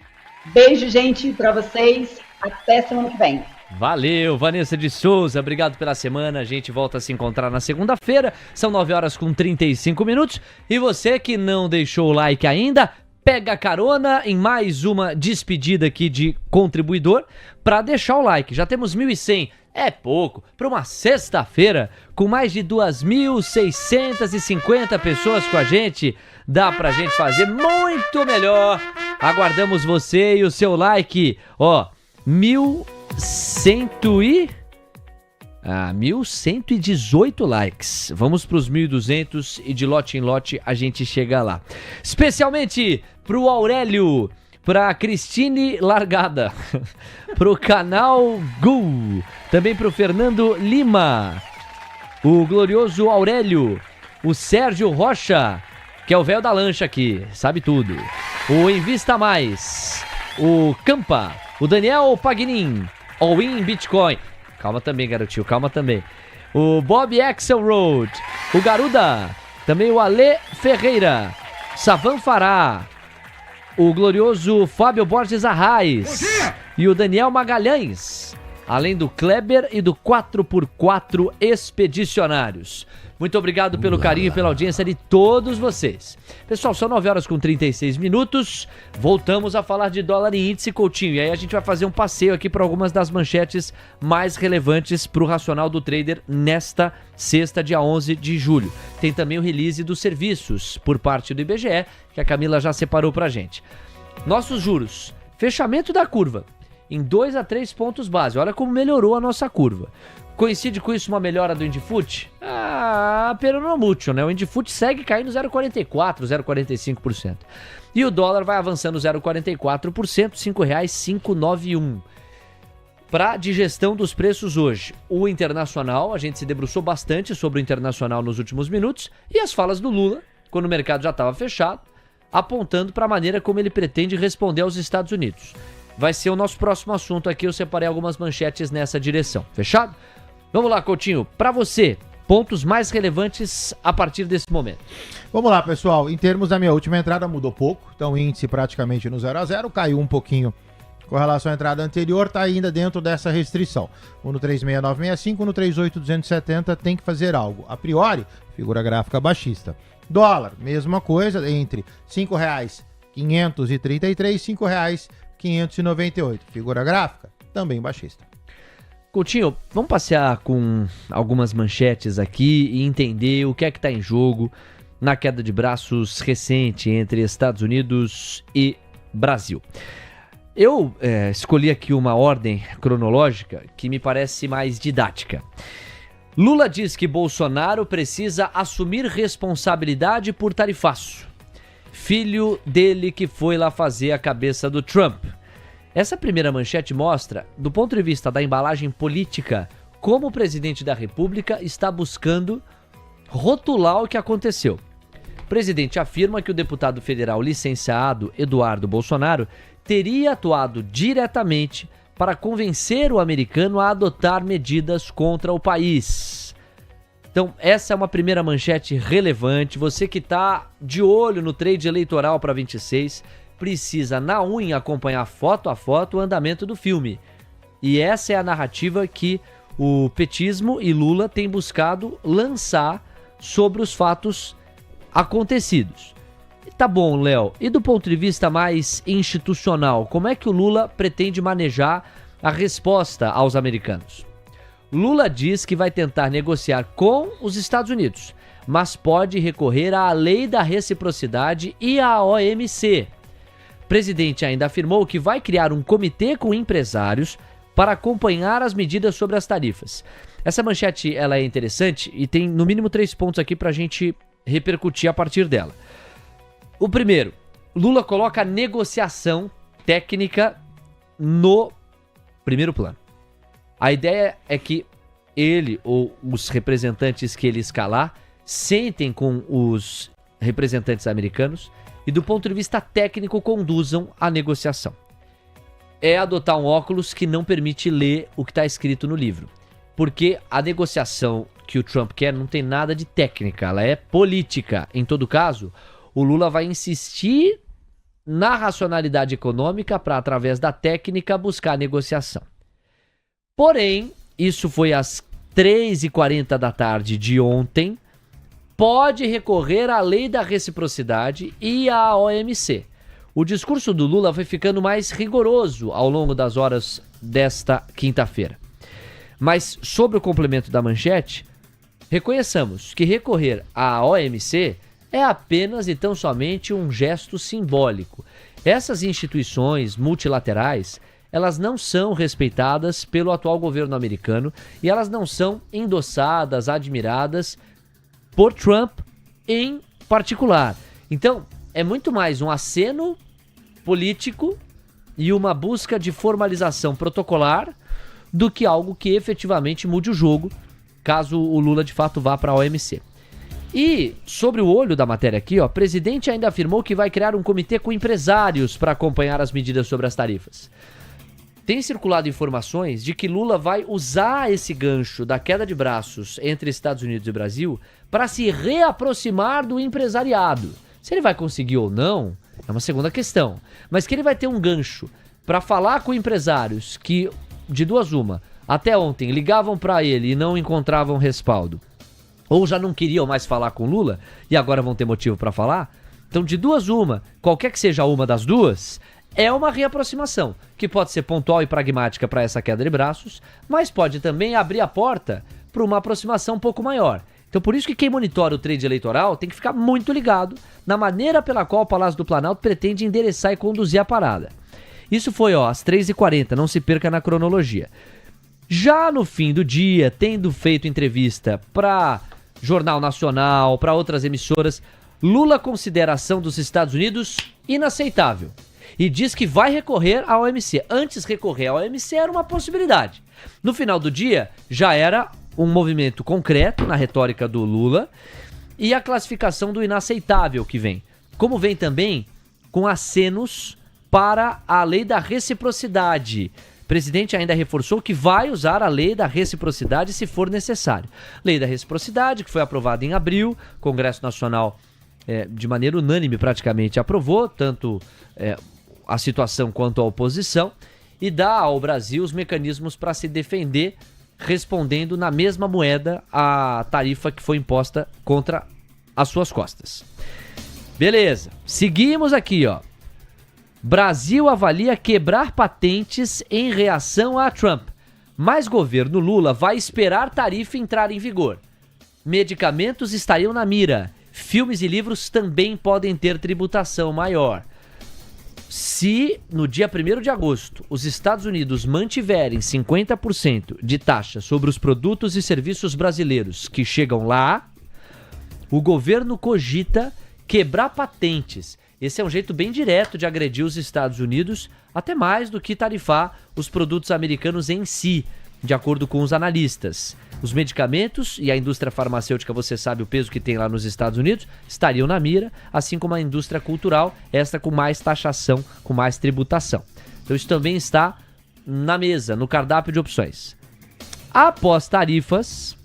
Beijo, gente, para vocês. Até semana que vem. Valeu, Vanessa de Souza, obrigado pela semana, a gente volta a se encontrar na segunda-feira, são 9h35, e você que não deixou o like ainda, pega a carona em mais uma despedida aqui de contribuidor para deixar o like, já temos 1.100, é pouco, para uma sexta-feira com mais de 2.650 pessoas com a gente, dá pra gente fazer muito melhor, aguardamos você e o seu like, 1.118 likes. Vamos para os 1.200 e de lote em lote a gente chega lá. Especialmente pro Aurélio, pra Cristine Largada, pro canal Gul, também pro Fernando Lima, o glorioso Aurélio, o Sérgio Rocha, que é o velho da lancha aqui, sabe tudo, o Invista Mais, o Campa, o Daniel Pagnin, All In Bitcoin. Calma também, garotinho, calma também. O Bob Axelrod, o Garuda, também o Ale Ferreira, Savan Fará, o glorioso Fábio Borges Arraes e o Daniel Magalhães, além do Kleber e do 4x4 Expedicionários. Muito obrigado pelo carinho e pela audiência de todos vocês. Pessoal, são 9h36. Voltamos a falar de dólar e índice, Coutinho. E aí a gente vai fazer um passeio aqui para algumas das manchetes mais relevantes para o Racional do Trader nesta sexta, dia 11 de julho. Tem também o release dos serviços por parte do IBGE, que a Camila já separou para a gente. Nossos juros. Fechamento da curva em 2 a 3 pontos base. Olha como melhorou a nossa curva. Coincide com isso uma melhora do Indifut? Pero não mútil, né? O Indifut segue caindo 0,44%, 0,45%. E o dólar vai avançando 0,44%, R$ 5,591. Para digestão dos preços hoje, o internacional, a gente se debruçou bastante sobre o internacional nos últimos minutos, e as falas do Lula, quando o mercado já estava fechado, apontando para a maneira como ele pretende responder aos Estados Unidos. Vai ser o nosso próximo assunto aqui, eu separei algumas manchetes nessa direção. Fechado? Vamos lá, Coutinho, para você, pontos mais relevantes a partir desse momento. Vamos lá, pessoal, em termos da minha última entrada mudou pouco, então o índice praticamente no 0 a 0, caiu um pouquinho com relação à entrada anterior, está ainda dentro dessa restrição. O no 36965, no 38270 tem que fazer algo. A priori, figura gráfica baixista. Dólar, mesma coisa, entre R$ 5,533 e R$ 5,598. Figura gráfica, também baixista. Coutinho, vamos passear com algumas manchetes aqui e entender o que é que está em jogo na queda de braços recente entre Estados Unidos e Brasil. Eu escolhi aqui uma ordem cronológica que me parece mais didática. Lula diz que Bolsonaro precisa assumir responsabilidade por tarifaço. Filho dele que foi lá fazer a cabeça do Trump. Essa primeira manchete mostra, do ponto de vista da embalagem política, como o presidente da República está buscando rotular o que aconteceu. O presidente afirma que o deputado federal licenciado Eduardo Bolsonaro teria atuado diretamente para convencer o americano a adotar medidas contra o país. Então, essa é uma primeira manchete relevante. Você que está de olho no trade eleitoral para 26, precisa, na unha, acompanhar foto a foto o andamento do filme. E essa é a narrativa que o petismo e Lula têm buscado lançar sobre os fatos acontecidos. Tá bom, Léo. E do ponto de vista mais institucional, como é que o Lula pretende manejar a resposta aos americanos? Lula diz que vai tentar negociar com os Estados Unidos, mas pode recorrer à lei da reciprocidade e à OMC. O presidente ainda afirmou que vai criar um comitê com empresários para acompanhar as medidas sobre as tarifas. Essa manchete ela é interessante e tem no mínimo 3 pontos aqui para a gente repercutir a partir dela. O primeiro, Lula coloca a negociação técnica no primeiro plano. A ideia é que ele ou os representantes que ele escalar sentem com os representantes americanos e do ponto de vista técnico conduzam a negociação. É adotar um óculos que não permite ler o que está escrito no livro. Porque a negociação que o Trump quer não tem nada de técnica, ela é política. Em todo caso, o Lula vai insistir na racionalidade econômica para, através da técnica, buscar a negociação. Porém, isso foi às 3h40 da tarde de ontem, pode recorrer à lei da reciprocidade e à OMC. O discurso do Lula foi ficando mais rigoroso ao longo das horas desta quinta-feira. Mas, sobre o complemento da manchete, reconheçamos que recorrer à OMC é apenas e tão somente um gesto simbólico. Essas instituições multilaterais, elas não são respeitadas pelo atual governo americano e elas não são endossadas, admiradas por Trump em particular. Então, é muito mais um aceno político e uma busca de formalização protocolar do que algo que efetivamente mude o jogo, caso o Lula de fato vá para a OMC. E, sobre o olho da matéria aqui, o presidente ainda afirmou que vai criar um comitê com empresários para acompanhar as medidas sobre as tarifas. Tem circulado informações de que Lula vai usar esse gancho da queda de braços entre Estados Unidos e Brasil para se reaproximar do empresariado. Se ele vai conseguir ou não, é uma segunda questão. Mas que ele vai ter um gancho para falar com empresários que, de duas uma, até ontem ligavam para ele e não encontravam respaldo, ou já não queriam mais falar com Lula e agora vão ter motivo para falar. Então, de duas uma, qualquer que seja uma das duas, é uma reaproximação, que pode ser pontual e pragmática para essa queda de braços, mas pode também abrir a porta para uma aproximação um pouco maior. Então, por isso que quem monitora o trade eleitoral tem que ficar muito ligado na maneira pela qual o Palácio do Planalto pretende endereçar e conduzir a parada. Isso foi, às 3h40, não se perca na cronologia. Já no fim do dia, tendo feito entrevista para Jornal Nacional, para outras emissoras, Lula considera a ação dos Estados Unidos inaceitável e diz que vai recorrer à OMC. Antes, recorrer à OMC era uma possibilidade. No final do dia, já era um movimento concreto na retórica do Lula e a classificação do inaceitável que vem. Como vem também com acenos para a lei da reciprocidade. O presidente ainda reforçou que vai usar a lei da reciprocidade se for necessário. Lei da reciprocidade, que foi aprovada em abril, o Congresso Nacional, de maneira unânime praticamente, aprovou tanto a situação quanto a oposição e dá ao Brasil os mecanismos para se defender, respondendo na mesma moeda a tarifa que foi imposta contra as suas costas. Beleza, seguimos aqui, Brasil avalia quebrar patentes em reação a Trump, mas governo Lula vai esperar tarifa entrar em vigor. Medicamentos estariam na mira, filmes e livros também podem ter tributação maior. Se no dia 1º de agosto os Estados Unidos mantiverem 50% de taxa sobre os produtos e serviços brasileiros que chegam lá, o governo cogita quebrar patentes. Esse é um jeito bem direto de agredir os Estados Unidos, até mais do que tarifar os produtos americanos em si. de acordo com os analistas. Os medicamentos e a indústria farmacêutica, você sabe o peso que tem lá nos Estados Unidos, estariam na mira, assim como a indústria cultural, esta com mais taxação, com mais tributação. Então isso também está na mesa, no cardápio de opções. Após tarifas,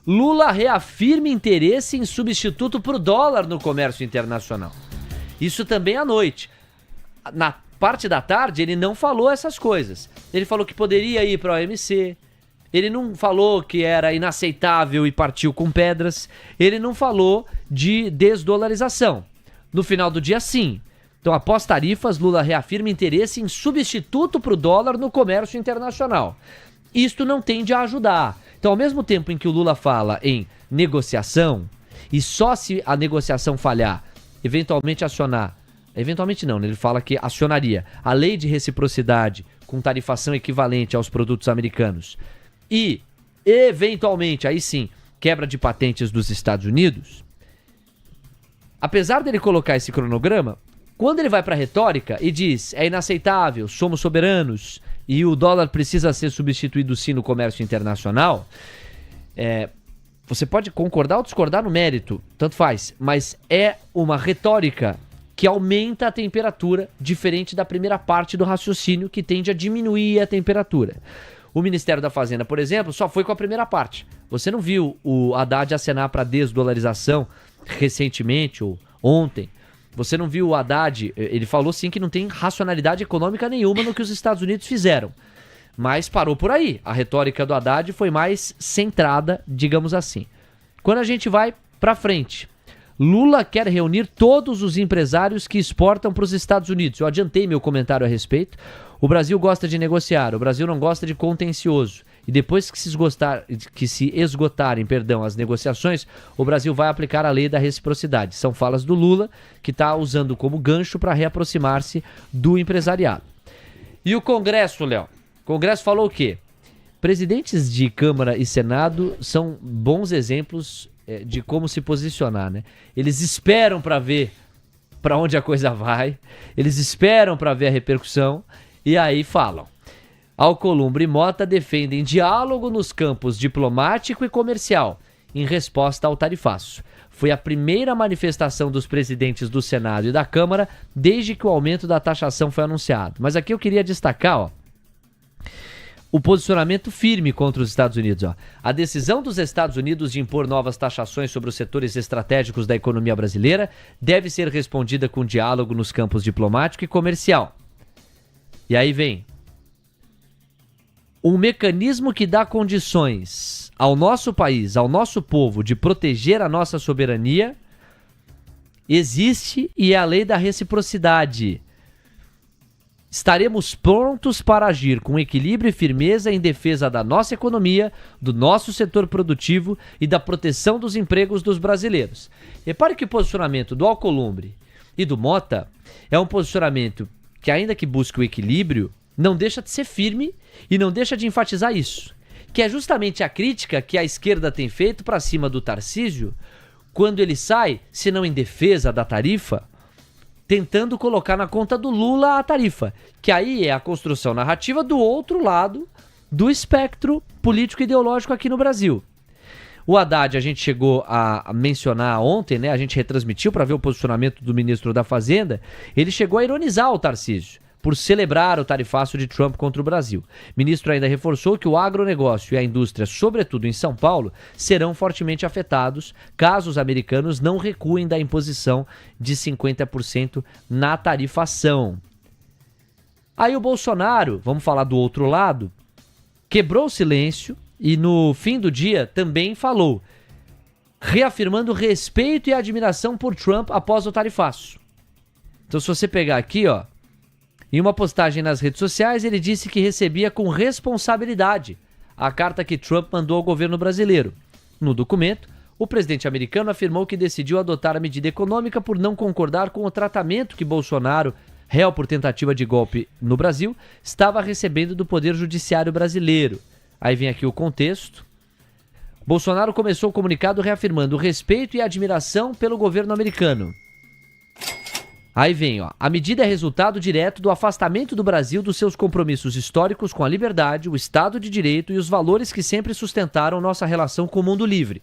Lula reafirma interesse em substituto para o dólar no comércio internacional. Isso também à noite. Na parte da tarde, ele não falou essas coisas. Ele falou que poderia ir para a OMC. Ele não falou que era inaceitável e partiu com pedras. Ele não falou de desdolarização. No final do dia, sim. Então, após tarifas, Lula reafirma interesse em substituto para o dólar no comércio internacional. Isto não tende a ajudar. Então, ao mesmo tempo em que o Lula fala em negociação, e só se a negociação falhar, eventualmente acionar, eventualmente não, ele fala que acionaria a lei de reciprocidade com tarifação equivalente aos produtos americanos e, eventualmente, aí sim, quebra de patentes dos Estados Unidos, apesar dele colocar esse cronograma, quando ele vai para a retórica e diz é inaceitável, somos soberanos e o dólar precisa ser substituído sim no comércio internacional, você pode concordar ou discordar no mérito, tanto faz, mas é uma retórica que aumenta a temperatura, diferente da primeira parte do raciocínio, que tende a diminuir a temperatura. O Ministério da Fazenda, por exemplo, só foi com a primeira parte. Você não viu o Haddad acenar para desdolarização recentemente ou ontem. Você não viu o Haddad, ele falou sim que não tem racionalidade econômica nenhuma no que os Estados Unidos fizeram. Mas parou por aí. A retórica do Haddad foi mais centrada, digamos assim. Quando a gente vai para frente, Lula quer reunir todos os empresários que exportam para os Estados Unidos. Eu adiantei meu comentário a respeito. O Brasil gosta de negociar, o Brasil não gosta de contencioso. E depois que se esgotarem as negociações, o Brasil vai aplicar a lei da reciprocidade. São falas do Lula, que está usando como gancho para reaproximar-se do empresariado. E o Congresso, Léo? O Congresso falou o quê? Presidentes de Câmara e Senado são bons exemplos de como se posicionar, né? Eles esperam para ver para onde a coisa vai, eles esperam para ver a repercussão e aí falam. Alcolumbre e Mota defendem diálogo nos campos diplomático e comercial, em resposta ao tarifaço. Foi a primeira manifestação dos presidentes do Senado e da Câmara desde que o aumento da taxação foi anunciado. Mas aqui eu queria destacar, o posicionamento firme contra os Estados Unidos. A decisão dos Estados Unidos de impor novas taxações sobre os setores estratégicos da economia brasileira deve ser respondida com diálogo nos campos diplomático e comercial. E aí vem um mecanismo que dá condições ao nosso país, ao nosso povo, de proteger a nossa soberania, existe e é a lei da reciprocidade. Estaremos prontos para agir com equilíbrio e firmeza em defesa da nossa economia, do nosso setor produtivo e da proteção dos empregos dos brasileiros. Repare que o posicionamento do Alcolumbre e do Mota é um posicionamento que, ainda que busque o equilíbrio, não deixa de ser firme e não deixa de enfatizar isso, que é justamente a crítica que a esquerda tem feito para cima do Tarcísio, quando ele sai, se não em defesa da tarifa, tentando colocar na conta do Lula a tarifa, que aí é a construção narrativa do outro lado do espectro político-ideológico aqui no Brasil. O Haddad, a gente chegou a mencionar ontem, né? A gente retransmitiu para ver o posicionamento do ministro da Fazenda. Ele chegou a ironizar o Tarcísio por celebrar o tarifaço de Trump contra o Brasil. O ministro ainda reforçou que o agronegócio e a indústria, sobretudo em São Paulo, serão fortemente afetados caso os americanos não recuem da imposição de 50% na tarifação. Aí o Bolsonaro, vamos falar do outro lado, quebrou o silêncio e no fim do dia também falou, reafirmando respeito e admiração por Trump após o tarifaço. Então, se você pegar aqui, em uma postagem nas redes sociais, ele disse que recebia com responsabilidade a carta que Trump mandou ao governo brasileiro. No documento, o presidente americano afirmou que decidiu adotar a medida econômica por não concordar com o tratamento que Bolsonaro, réu por tentativa de golpe no Brasil, estava recebendo do Poder Judiciário brasileiro. Aí vem aqui o contexto. Bolsonaro começou o comunicado reafirmando o respeito e a admiração pelo governo americano. Aí vem, ó. A medida é resultado direto do afastamento do Brasil dos seus compromissos históricos com a liberdade, o Estado de Direito e os valores que sempre sustentaram nossa relação com o mundo livre.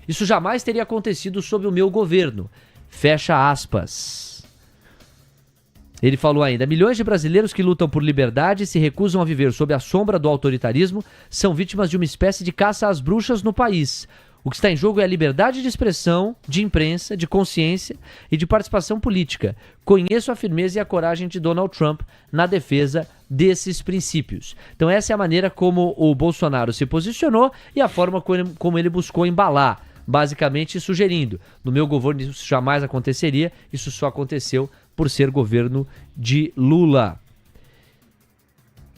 Isso jamais teria acontecido sob o meu governo. Fecha aspas. Ele falou ainda, milhões de brasileiros que lutam por liberdade e se recusam a viver sob a sombra do autoritarismo são vítimas de uma espécie de caça às bruxas no país. O que está em jogo é a liberdade de expressão, de imprensa, de consciência e de participação política. Conheço a firmeza e a coragem de Donald Trump na defesa desses princípios. Então essa é a maneira como o Bolsonaro se posicionou e a forma como ele buscou embalar, basicamente sugerindo, no meu governo isso jamais aconteceria, isso só aconteceu por ser governo de Lula.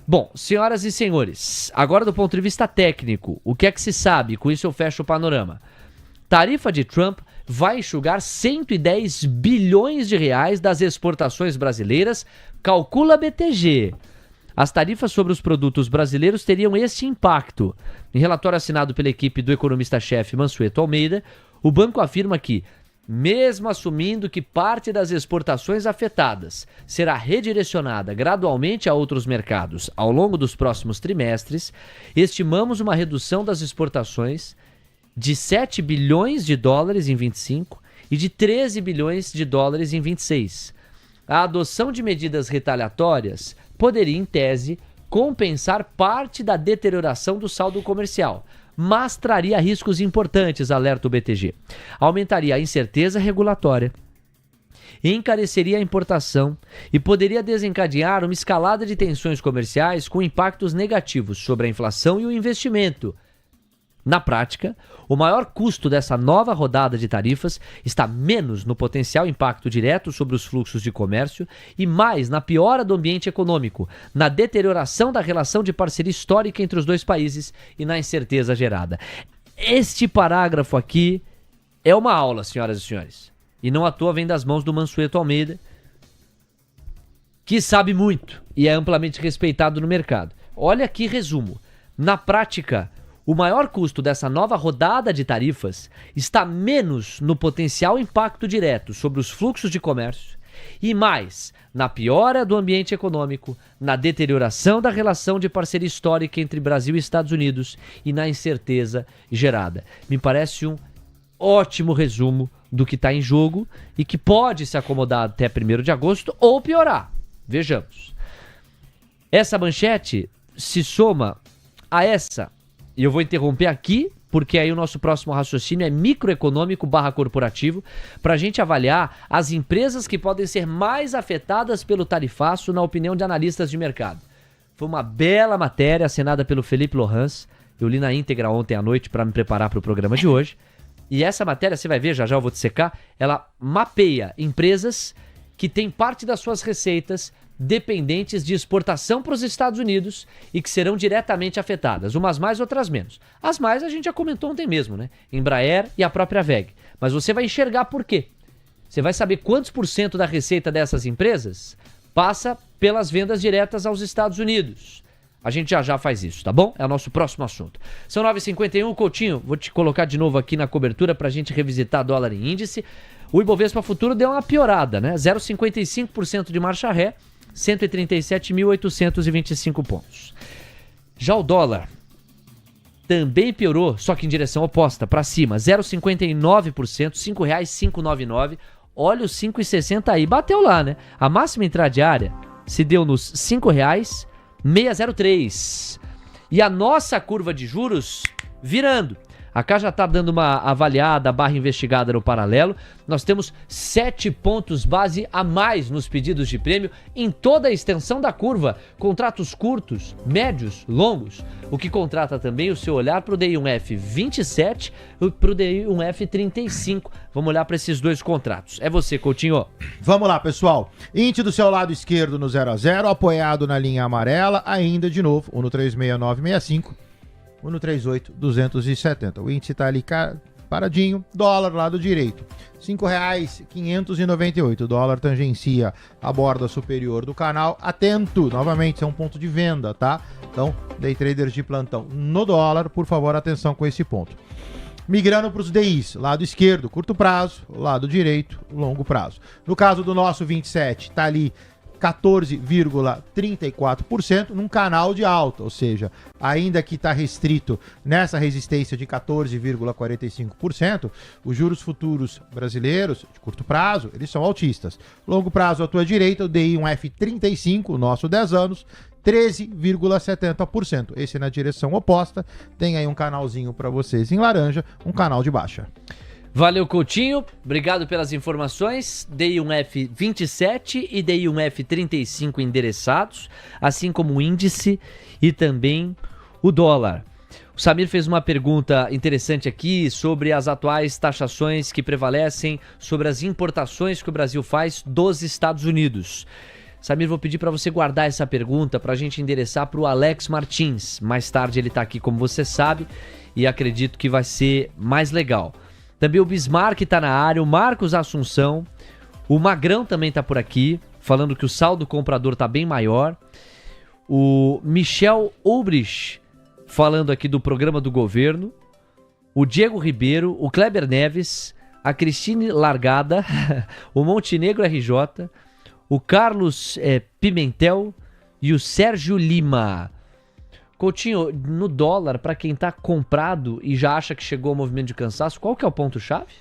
Bom, senhoras e senhores, agora do ponto de vista técnico, o que é que se sabe? Com isso eu fecho o panorama. Tarifa de Trump vai enxugar 110 bilhões de reais das exportações brasileiras, calcula a BTG. As tarifas sobre os produtos brasileiros teriam este impacto. Em relatório assinado pela equipe do economista-chefe Mansueto Almeida, o banco afirma que, mesmo assumindo que parte das exportações afetadas será redirecionada gradualmente a outros mercados ao longo dos próximos trimestres, estimamos uma redução das exportações de 7 bilhões de dólares em 25 e de 13 bilhões de dólares em 26. A adoção de medidas retaliatórias poderia, em tese, compensar parte da deterioração do saldo comercial, mas traria riscos importantes, alerta o BTG. Aumentaria a incerteza regulatória, encareceria a importação e poderia desencadear uma escalada de tensões comerciais com impactos negativos sobre a inflação e o investimento. Na prática, o maior custo dessa nova rodada de tarifas está menos no potencial impacto direto sobre os fluxos de comércio e mais na piora do ambiente econômico, na deterioração da relação de parceria histórica entre os dois países e na incerteza gerada. Este parágrafo aqui é uma aula, senhoras e senhores, e não à toa vem das mãos do Mansueto Almeida, que sabe muito e é amplamente respeitado no mercado. Olha aqui resumo. Na prática, o maior custo dessa nova rodada de tarifas está menos no potencial impacto direto sobre os fluxos de comércio e mais na piora do ambiente econômico, na deterioração da relação de parceria histórica entre Brasil e Estados Unidos e na incerteza gerada. Me parece um ótimo resumo do que está em jogo e que pode se acomodar até 1º de agosto ou piorar. Vejamos. Essa manchete se soma a essa. E eu vou interromper aqui, porque aí o nosso próximo raciocínio é microeconômico/corporativo, para a gente avaliar as empresas que podem ser mais afetadas pelo tarifaço, na opinião de analistas de mercado. Foi uma bela matéria assinada pelo Felipe Lohans, eu li na íntegra ontem à noite para me preparar para o programa de hoje, e essa matéria, você vai ver, já já eu vou te secar, ela mapeia empresas que têm parte das suas receitas dependentes de exportação para os Estados Unidos e que serão diretamente afetadas, umas mais, outras menos. As mais a gente já comentou ontem mesmo, né? Embraer e a própria WEG. Mas você vai enxergar por quê. Você vai saber quantos % da receita dessas empresas passa pelas vendas diretas aos Estados Unidos. A gente já faz isso, tá bom? É o nosso próximo assunto. São 9h51, Coutinho, vou te colocar de novo aqui na cobertura para a gente revisitar dólar em índice. O Ibovespa Futuro deu uma piorada, né? 0,55% de marcha ré, 137.825 pontos. Já o dólar também piorou, só que em direção oposta, para cima, 0,59%, R$ 5,599. Olha os 5,60 aí, bateu lá, né? A máxima intradiária se deu nos R$ 5,603. E a nossa curva de juros virando. A Cá já está dando uma avaliada /investigada no paralelo. Nós temos 7 pontos base a mais nos pedidos de prêmio em toda a extensão da curva. Contratos curtos, médios, longos. O que contrata também o seu olhar para o DI1F 27 e para o DI1F 35. Vamos olhar para esses dois contratos. É você, Coutinho. Vamos lá, pessoal. Índice do seu lado esquerdo no 0 a 0, apoiado na linha amarela, ainda de novo, 1,36965. 1,38,270. O índice está ali paradinho. Dólar lado direito, R$ 5,598. O dólar tangencia a borda superior do canal. Atento, novamente, é um ponto de venda, tá? Então, day traders de plantão no dólar, por favor, atenção com esse ponto. Migrando para os DIs, lado esquerdo, curto prazo, lado direito, longo prazo. No caso do nosso 27, tá ali 14,34% num canal de alta, ou seja, ainda que está restrito nessa resistência de 14,45%, os juros futuros brasileiros, de curto prazo, eles são altistas. Longo prazo, à tua direita, o DI 1F35, o nosso 10 anos, 13,70%. Esse é na direção oposta. Tem aí um canalzinho para vocês em laranja, um canal de baixa. Valeu, Coutinho. Obrigado pelas informações. DI1F 27 e DI1F 35 endereçados, assim como o índice e também o dólar. O Samir fez uma pergunta interessante aqui sobre as atuais taxações que prevalecem sobre as importações que o Brasil faz dos Estados Unidos. Samir, vou pedir para você guardar essa pergunta para a gente endereçar para o Alex Martins. Mais tarde ele está aqui, como você sabe, e acredito que vai ser mais legal. Também o Bismarck está na área, o Marcos Assunção, o Magrão também está por aqui, falando que o saldo comprador está bem maior. O Michel Ulbrich, falando aqui do programa do governo. O Diego Ribeiro, o Kleber Neves, a Cristine Largada, o Montenegro RJ, o Carlos Pimentel e o Sérgio Lima. Coutinho, no dólar, para quem tá comprado e já acha que chegou ao movimento de cansaço, qual que é o ponto-chave?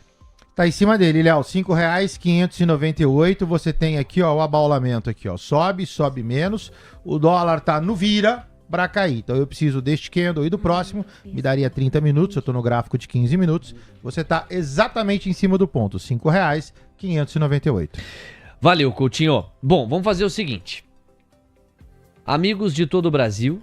Tá em cima dele, Léo, R$ 5,598, você tem aqui, ó, o abaulamento aqui, ó, sobe menos, o dólar tá no vira para cair, então eu preciso deste candle e do próximo, me daria 30 minutos, eu tô no gráfico de 15 minutos, você tá exatamente em cima do ponto, R$ 5,598. Valeu, Coutinho. Bom, vamos fazer o seguinte, amigos de todo o Brasil,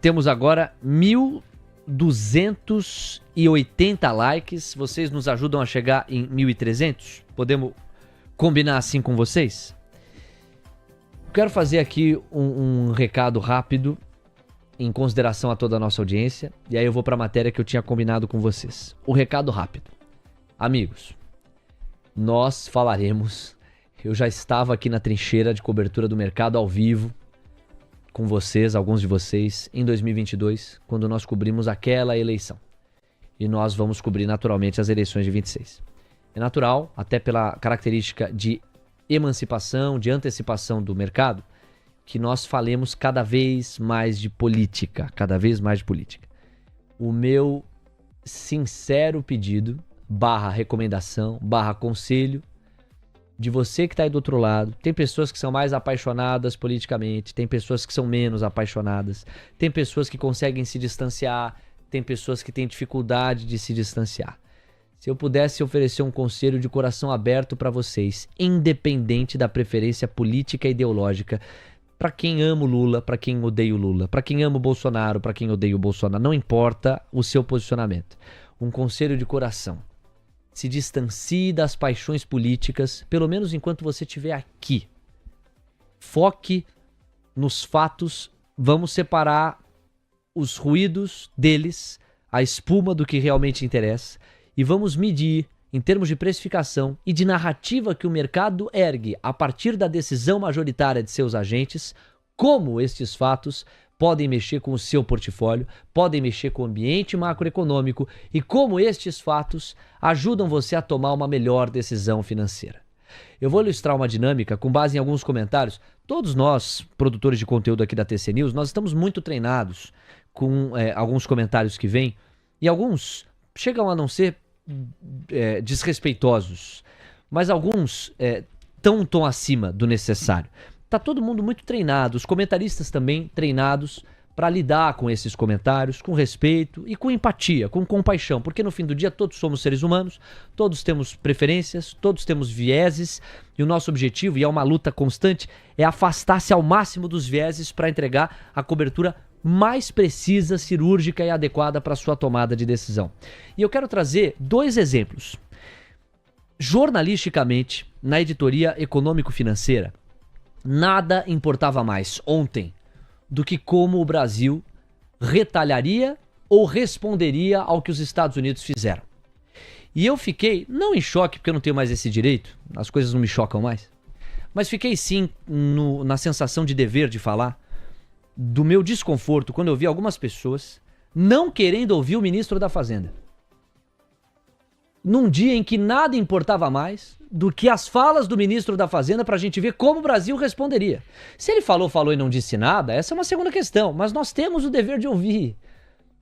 temos agora 1.280 likes. Vocês nos ajudam a chegar em 1.300? Podemos combinar assim com vocês? Quero fazer aqui um recado rápido em consideração a toda a nossa audiência. E aí eu vou para a matéria que eu tinha combinado com vocês. O recado rápido. Amigos, nós falaremos. Eu já estava aqui na trincheira de cobertura do mercado ao vivo com vocês, alguns de vocês, em 2022, quando nós cobrimos aquela eleição. E nós vamos cobrir naturalmente as eleições de 26. É natural, até pela característica de emancipação, de antecipação do mercado, que nós falemos cada vez mais de política, cada vez mais de política. O meu sincero pedido, /recomendação, /conselho, de você que está aí do outro lado, tem pessoas que são mais apaixonadas politicamente, tem pessoas que são menos apaixonadas, tem pessoas que conseguem se distanciar, tem pessoas que têm dificuldade de se distanciar. Se eu pudesse oferecer um conselho de coração aberto para vocês, independente da preferência política e ideológica, para quem ama o Lula, para quem odeia o Lula, para quem ama o Bolsonaro, para quem odeia o Bolsonaro, não importa o seu posicionamento. Um conselho de coração. Se distancie das paixões políticas, pelo menos enquanto você estiver aqui. Foque nos fatos, vamos separar os ruídos deles, a espuma do que realmente interessa, e vamos medir, em termos de precificação e de narrativa que o mercado ergue a partir da decisão majoritária de seus agentes, como estes fatos podem mexer com o seu portfólio, podem mexer com o ambiente macroeconômico e como estes fatos ajudam você a tomar uma melhor decisão financeira. Eu vou ilustrar uma dinâmica com base em alguns comentários. Todos nós, produtores de conteúdo aqui da TC News, nós estamos muito treinados com alguns comentários que vêm e alguns chegam a não ser desrespeitosos, mas alguns estão um tom acima do necessário. Tá todo mundo muito treinado, os comentaristas também treinados para lidar com esses comentários, com respeito e com empatia, com compaixão, porque no fim do dia todos somos seres humanos, todos temos preferências, todos temos vieses e o nosso objetivo, e é uma luta constante, é afastar-se ao máximo dos vieses para entregar a cobertura mais precisa, cirúrgica e adequada para a sua tomada de decisão. E eu quero trazer 2 exemplos. Jornalisticamente, na editoria econômico-financeira, nada importava mais ontem do que como o Brasil retalharia ou responderia ao que os Estados Unidos fizeram. E eu fiquei, não em choque, porque eu não tenho mais esse direito, as coisas não me chocam mais, mas fiquei sim na sensação de dever de falar do meu desconforto quando eu vi algumas pessoas não querendo ouvir o ministro da Fazenda. num dia em que nada importava mais do que as falas do ministro da Fazenda pra gente ver como o Brasil responderia. Se ele falou e não disse nada, essa é uma segunda questão, mas nós temos o dever de ouvir.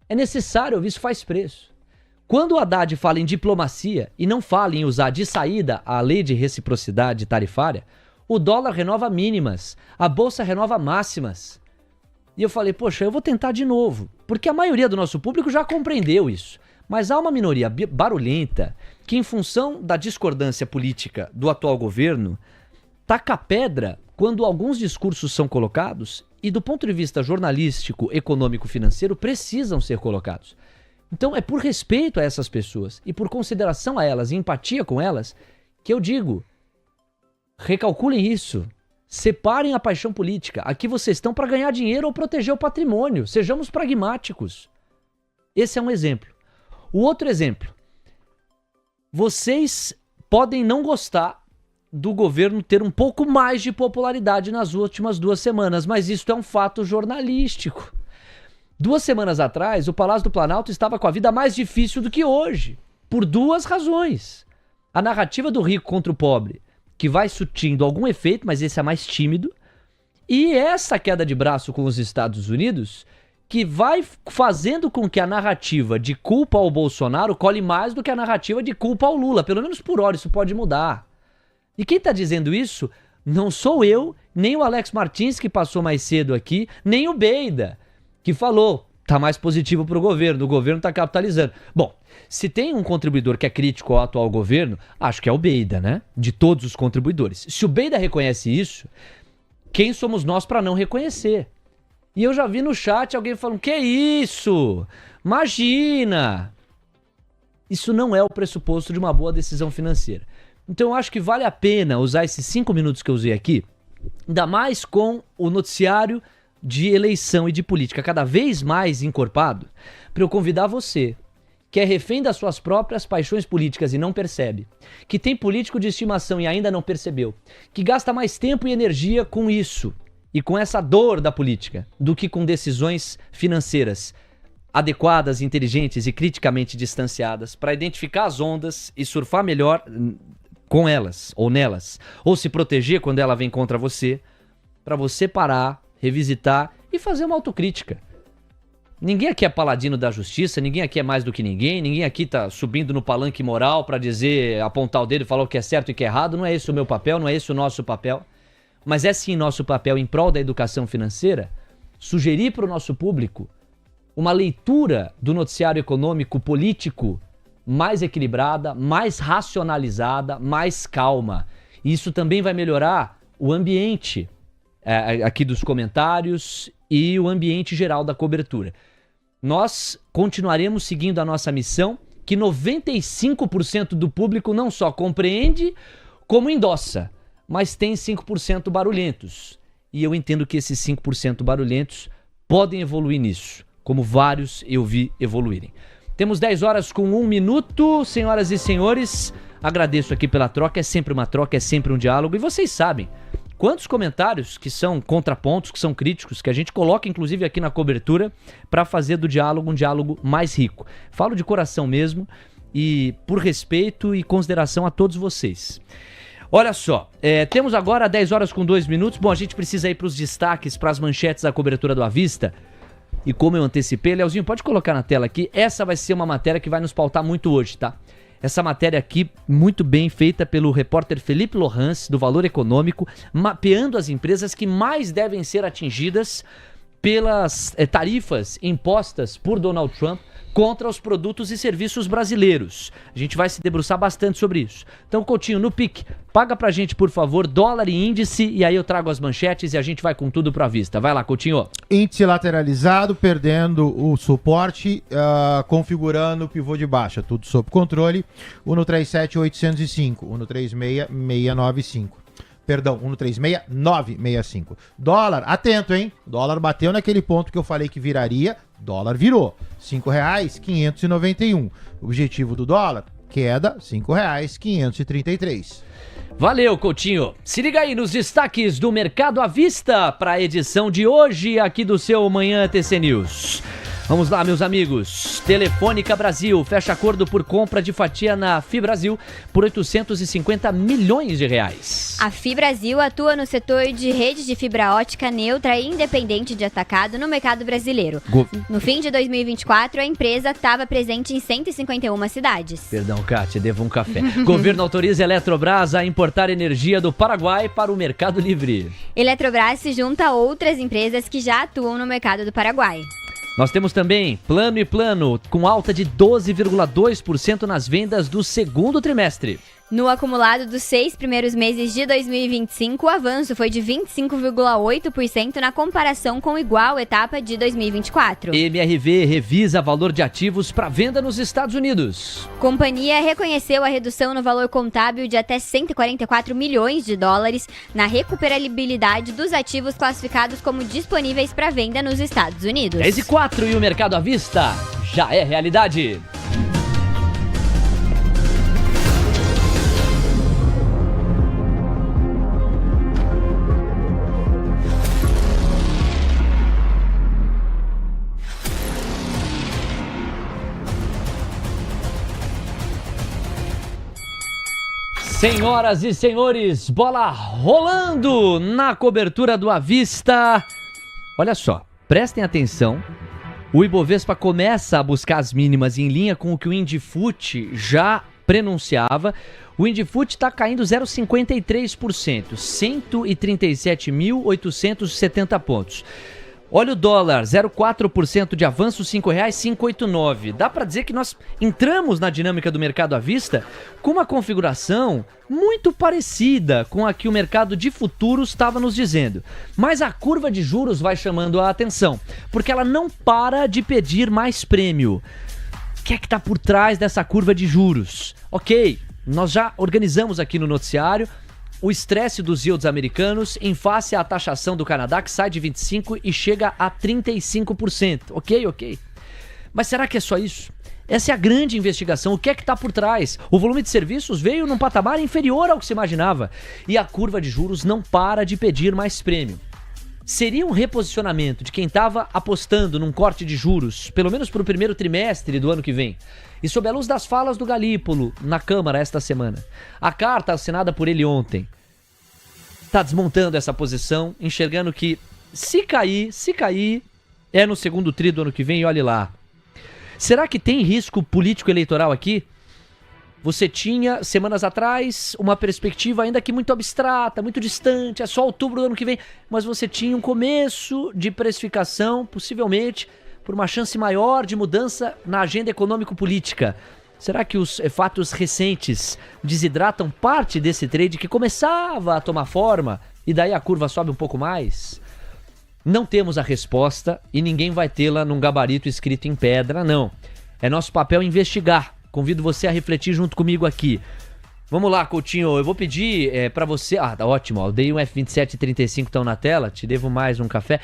É necessário ouvir, isso faz preço. Quando o Haddad fala em diplomacia e não fala em usar de saída a lei de reciprocidade tarifária, o dólar renova mínimas, a bolsa renova máximas. E eu falei, poxa, eu vou tentar de novo, porque a maioria do nosso público já compreendeu isso. Mas há uma minoria barulhenta que, em função da discordância política do atual governo, taca pedra quando alguns discursos são colocados e, do ponto de vista jornalístico, econômico, financeiro, precisam ser colocados. Então, é por respeito a essas pessoas e por consideração a elas e empatia com elas que eu digo, recalculem isso. Separem a paixão política. Aqui vocês estão para ganhar dinheiro ou proteger o patrimônio. Sejamos pragmáticos. Esse é um exemplo. O outro exemplo. Vocês podem não gostar do governo ter um pouco mais de popularidade nas últimas 2 semanas, mas isso é um fato jornalístico. 2 semanas atrás, o Palácio do Planalto estava com a vida mais difícil do que hoje. Por 2 razões. A narrativa do rico contra o pobre, que vai surtindo algum efeito, mas esse é mais tímido. E essa queda de braço com os Estados Unidos, que vai fazendo com que a narrativa de culpa ao Bolsonaro colhe mais do que a narrativa de culpa ao Lula. Pelo menos por hora, isso pode mudar. E quem está dizendo isso não sou eu, nem o Alex Martins, que passou mais cedo aqui, nem o Beida, que falou, tá mais positivo para o governo está capitalizando. Bom, se tem um contribuidor que é crítico ao atual governo, acho que é o Beida, né? De todos os contribuidores. Se o Beida reconhece isso, quem somos nós para não reconhecer? E eu já vi no chat alguém falando, que isso? Imagina! Isso não é o pressuposto de uma boa decisão financeira. Então eu acho que vale a pena usar esses 5 minutos que eu usei aqui, ainda mais com o noticiário de eleição e de política cada vez mais encorpado, para eu convidar você, que é refém das suas próprias paixões políticas e não percebe, que tem político de estimação e ainda não percebeu, que gasta mais tempo e energia com isso e com essa dor da política do que com decisões financeiras adequadas, inteligentes e criticamente distanciadas para identificar as ondas e surfar melhor com elas ou nelas, ou se proteger quando ela vem contra você, para você parar, revisitar e fazer uma autocrítica. Ninguém aqui é paladino da justiça, ninguém aqui é mais do que ninguém aqui tá subindo no palanque moral para dizer, apontar o dedo e falar o que é certo e o que é errado. Não é esse o meu papel, não é esse o nosso papel. Mas é sim nosso papel em prol da educação financeira sugerir para o nosso público uma leitura do noticiário econômico político mais equilibrada, mais racionalizada, mais calma. Isso também vai melhorar o ambiente aqui dos comentários e o ambiente geral da cobertura. Nós continuaremos seguindo a nossa missão, que 95% do público não só compreende, como endossa, mas tem 5% barulhentos. E eu entendo que esses 5% barulhentos podem evoluir nisso, como vários eu vi evoluírem. Temos 10 horas com 1 minuto, senhoras e senhores. Agradeço aqui pela troca, é sempre uma troca, é sempre um diálogo. E vocês sabem quantos comentários que são contrapontos, que são críticos, que a gente coloca inclusive aqui na cobertura para fazer do diálogo um diálogo mais rico. Falo de coração mesmo e por respeito e consideração a todos vocês. Olha só, temos agora 10 horas com 2 minutos. Bom, a gente precisa ir para os destaques, para as manchetes da cobertura do À Vista. E como eu antecipei, Leozinho, pode colocar na tela aqui, essa vai ser uma matéria que vai nos pautar muito hoje, tá? Essa matéria aqui, muito bem feita pelo repórter Felipe Lohans, do Valor Econômico, mapeando as empresas que mais devem ser atingidas pelas tarifas impostas por Donald Trump contra os produtos e serviços brasileiros. A gente vai se debruçar bastante sobre isso. Então, Coutinho, no PIC, paga pra gente, por favor, dólar e índice, e aí eu trago as manchetes e a gente vai com tudo pra vista. Vai lá, Coutinho. Índice lateralizado, perdendo o suporte, configurando o pivô de baixa. Tudo sob controle. 137,805. 136,695. Perdão, 136,965. Dólar, atento, hein? Dólar bateu naquele ponto que eu falei que viraria. Dólar virou. R$ 5,591. Objetivo do dólar, queda, R$ 5,533. Valeu, Coutinho. Se liga aí nos destaques do Mercado à Vista para a edição de hoje aqui do seu Manhã TC News. Vamos lá, meus amigos. Telefônica Brasil fecha acordo por compra de fatia na FiBrasil por 850 milhões de reais. A FiBrasil atua no setor de rede de fibra ótica neutra e independente de atacado no mercado brasileiro. No fim de 2024, a empresa estava presente em 151 cidades. Perdão, Kátia, devo um café. Governo autoriza a Eletrobras a importar energia do Paraguai para o Mercado Livre. Eletrobras se junta a outras empresas que já atuam no mercado do Paraguai. Nós temos também Plano & Plano, com alta de 12,2% nas vendas do segundo trimestre. No acumulado dos 6 primeiros meses de 2025, o avanço foi de 25,8% na comparação com igual etapa de 2024. MRV revisa valor de ativos para venda nos Estados Unidos. Companhia reconheceu a redução no valor contábil de até 144 milhões de dólares na recuperabilidade dos ativos classificados como disponíveis para venda nos Estados Unidos. 10h04 e o mercado à vista já é realidade. Senhoras e senhores, bola rolando na cobertura do À Vista. Olha só, prestem atenção. O Ibovespa começa a buscar as mínimas em linha com o que o Indifut já prenunciava. O Indifut está caindo 0,53%, 137.870 pontos. Olha o dólar, 0,4% de avanço, R$ 5,589. Dá para dizer que nós entramos na dinâmica do mercado à vista com uma configuração muito parecida com a que o mercado de futuros estava nos dizendo. Mas a curva de juros vai chamando a atenção, porque ela não para de pedir mais prêmio. O que é que está por trás dessa curva de juros? Ok, nós já organizamos aqui no noticiário o estresse dos yields americanos em face à taxação do Canadá, que sai de 25% e chega a 35%. Ok. Mas será que é só isso? Essa é a grande investigação. O que é que está por trás? O volume de serviços veio num patamar inferior ao que se imaginava. E a curva de juros não para de pedir mais prêmio. Seria um reposicionamento de quem estava apostando num corte de juros, pelo menos para o primeiro trimestre do ano que vem. E sob a luz das falas do Galípolo na Câmara esta semana, a carta assinada por ele ontem está desmontando essa posição, enxergando que se cair, é no segundo tri do ano que vem e olhe lá. Será que tem risco político eleitoral aqui? Você tinha, semanas atrás, uma perspectiva ainda que muito abstrata, muito distante, é só outubro do ano que vem, mas você tinha um começo de precificação, possivelmente, por uma chance maior de mudança na agenda econômico-política. Será que os fatos recentes desidratam parte desse trade que começava a tomar forma e daí a curva sobe um pouco mais? Não temos a resposta e ninguém vai tê-la num gabarito escrito em pedra, não. É nosso papel investigar. Convido você a refletir junto comigo aqui. Vamos lá, Coutinho, eu vou pedir pra você... Ah, tá ótimo, ó, eu dei um F27,35 estão na tela, te devo mais um café.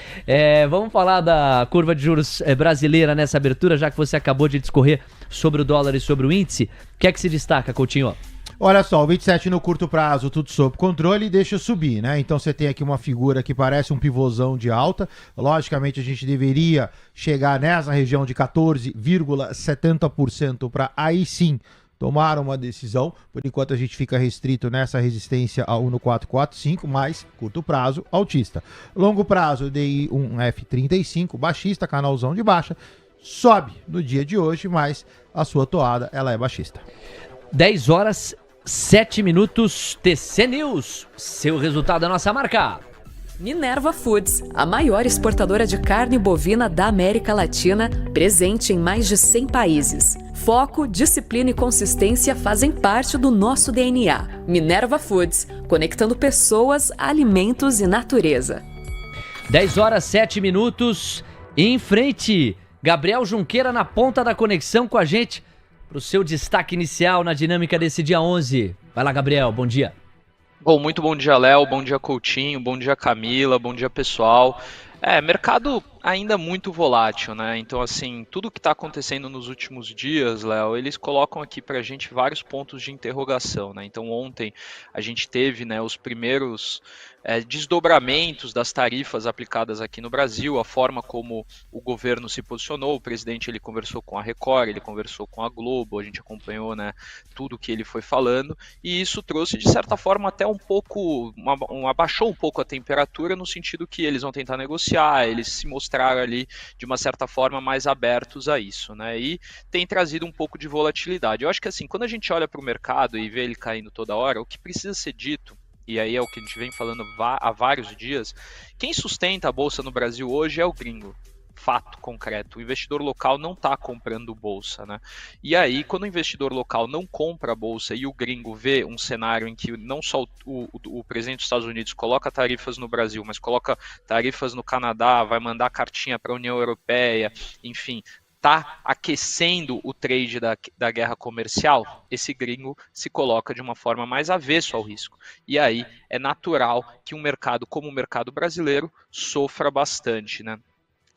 Vamos falar da curva de juros brasileira nessa abertura, já que você acabou de discorrer sobre o dólar e sobre o índice. O que é que se destaca, Coutinho? Olha só, o 27 no curto prazo, tudo sob controle e deixa subir, né? Então você tem aqui uma figura que parece um pivôzão de alta. Logicamente a gente deveria chegar nessa região de 14,70% para aí sim tomar uma decisão. Por enquanto a gente fica restrito nessa resistência a 1,445, mas curto prazo, altista. Longo prazo, eu dei um F35, baixista, canalzão de baixa. Sobe no dia de hoje, mas a sua toada, ela é baixista. 10h07, TC News, seu resultado da nossa marca. Minerva Foods, a maior exportadora de carne bovina da América Latina, presente em mais de 100 países. Foco, disciplina e consistência fazem parte do nosso DNA. Minerva Foods, conectando pessoas, alimentos e natureza. 10h07, em frente, Gabriel Junqueira na ponta da conexão com a gente para o seu destaque inicial na dinâmica desse dia 11. Vai lá, Gabriel, bom dia. Bom, muito bom dia, Léo, bom dia, Coutinho, bom dia, Camila, bom dia, pessoal. Mercado ainda muito volátil, né? Então, assim, tudo que está acontecendo nos últimos dias, Léo, eles colocam aqui para a gente vários pontos de interrogação, né? Então, ontem a gente teve, né, os primeiros desdobramentos das tarifas aplicadas aqui no Brasil, a forma como o governo se posicionou. O presidente ele conversou com a Record, ele conversou com a Globo, a gente acompanhou, né, tudo que ele foi falando, e isso trouxe, de certa forma, até um pouco, abaixou um pouco a temperatura, no sentido que eles vão tentar negociar, eles se mostraram ali, de uma certa forma, mais abertos a isso, né, e tem trazido um pouco de volatilidade. Eu acho que, assim, quando a gente olha para o mercado e vê ele caindo toda hora, o que precisa ser dito, e aí é o que a gente vem falando há vários dias, quem sustenta a Bolsa no Brasil hoje é o gringo. Fato concreto, o investidor local não está comprando bolsa, né? E aí, quando o investidor local não compra a bolsa e o gringo vê um cenário em que não só o presidente dos Estados Unidos coloca tarifas no Brasil, mas coloca tarifas no Canadá, vai mandar cartinha para a União Europeia, enfim, está aquecendo o trade da guerra comercial, esse gringo se coloca de uma forma mais avesso ao risco. E aí é natural que um mercado como o mercado brasileiro sofra bastante, né?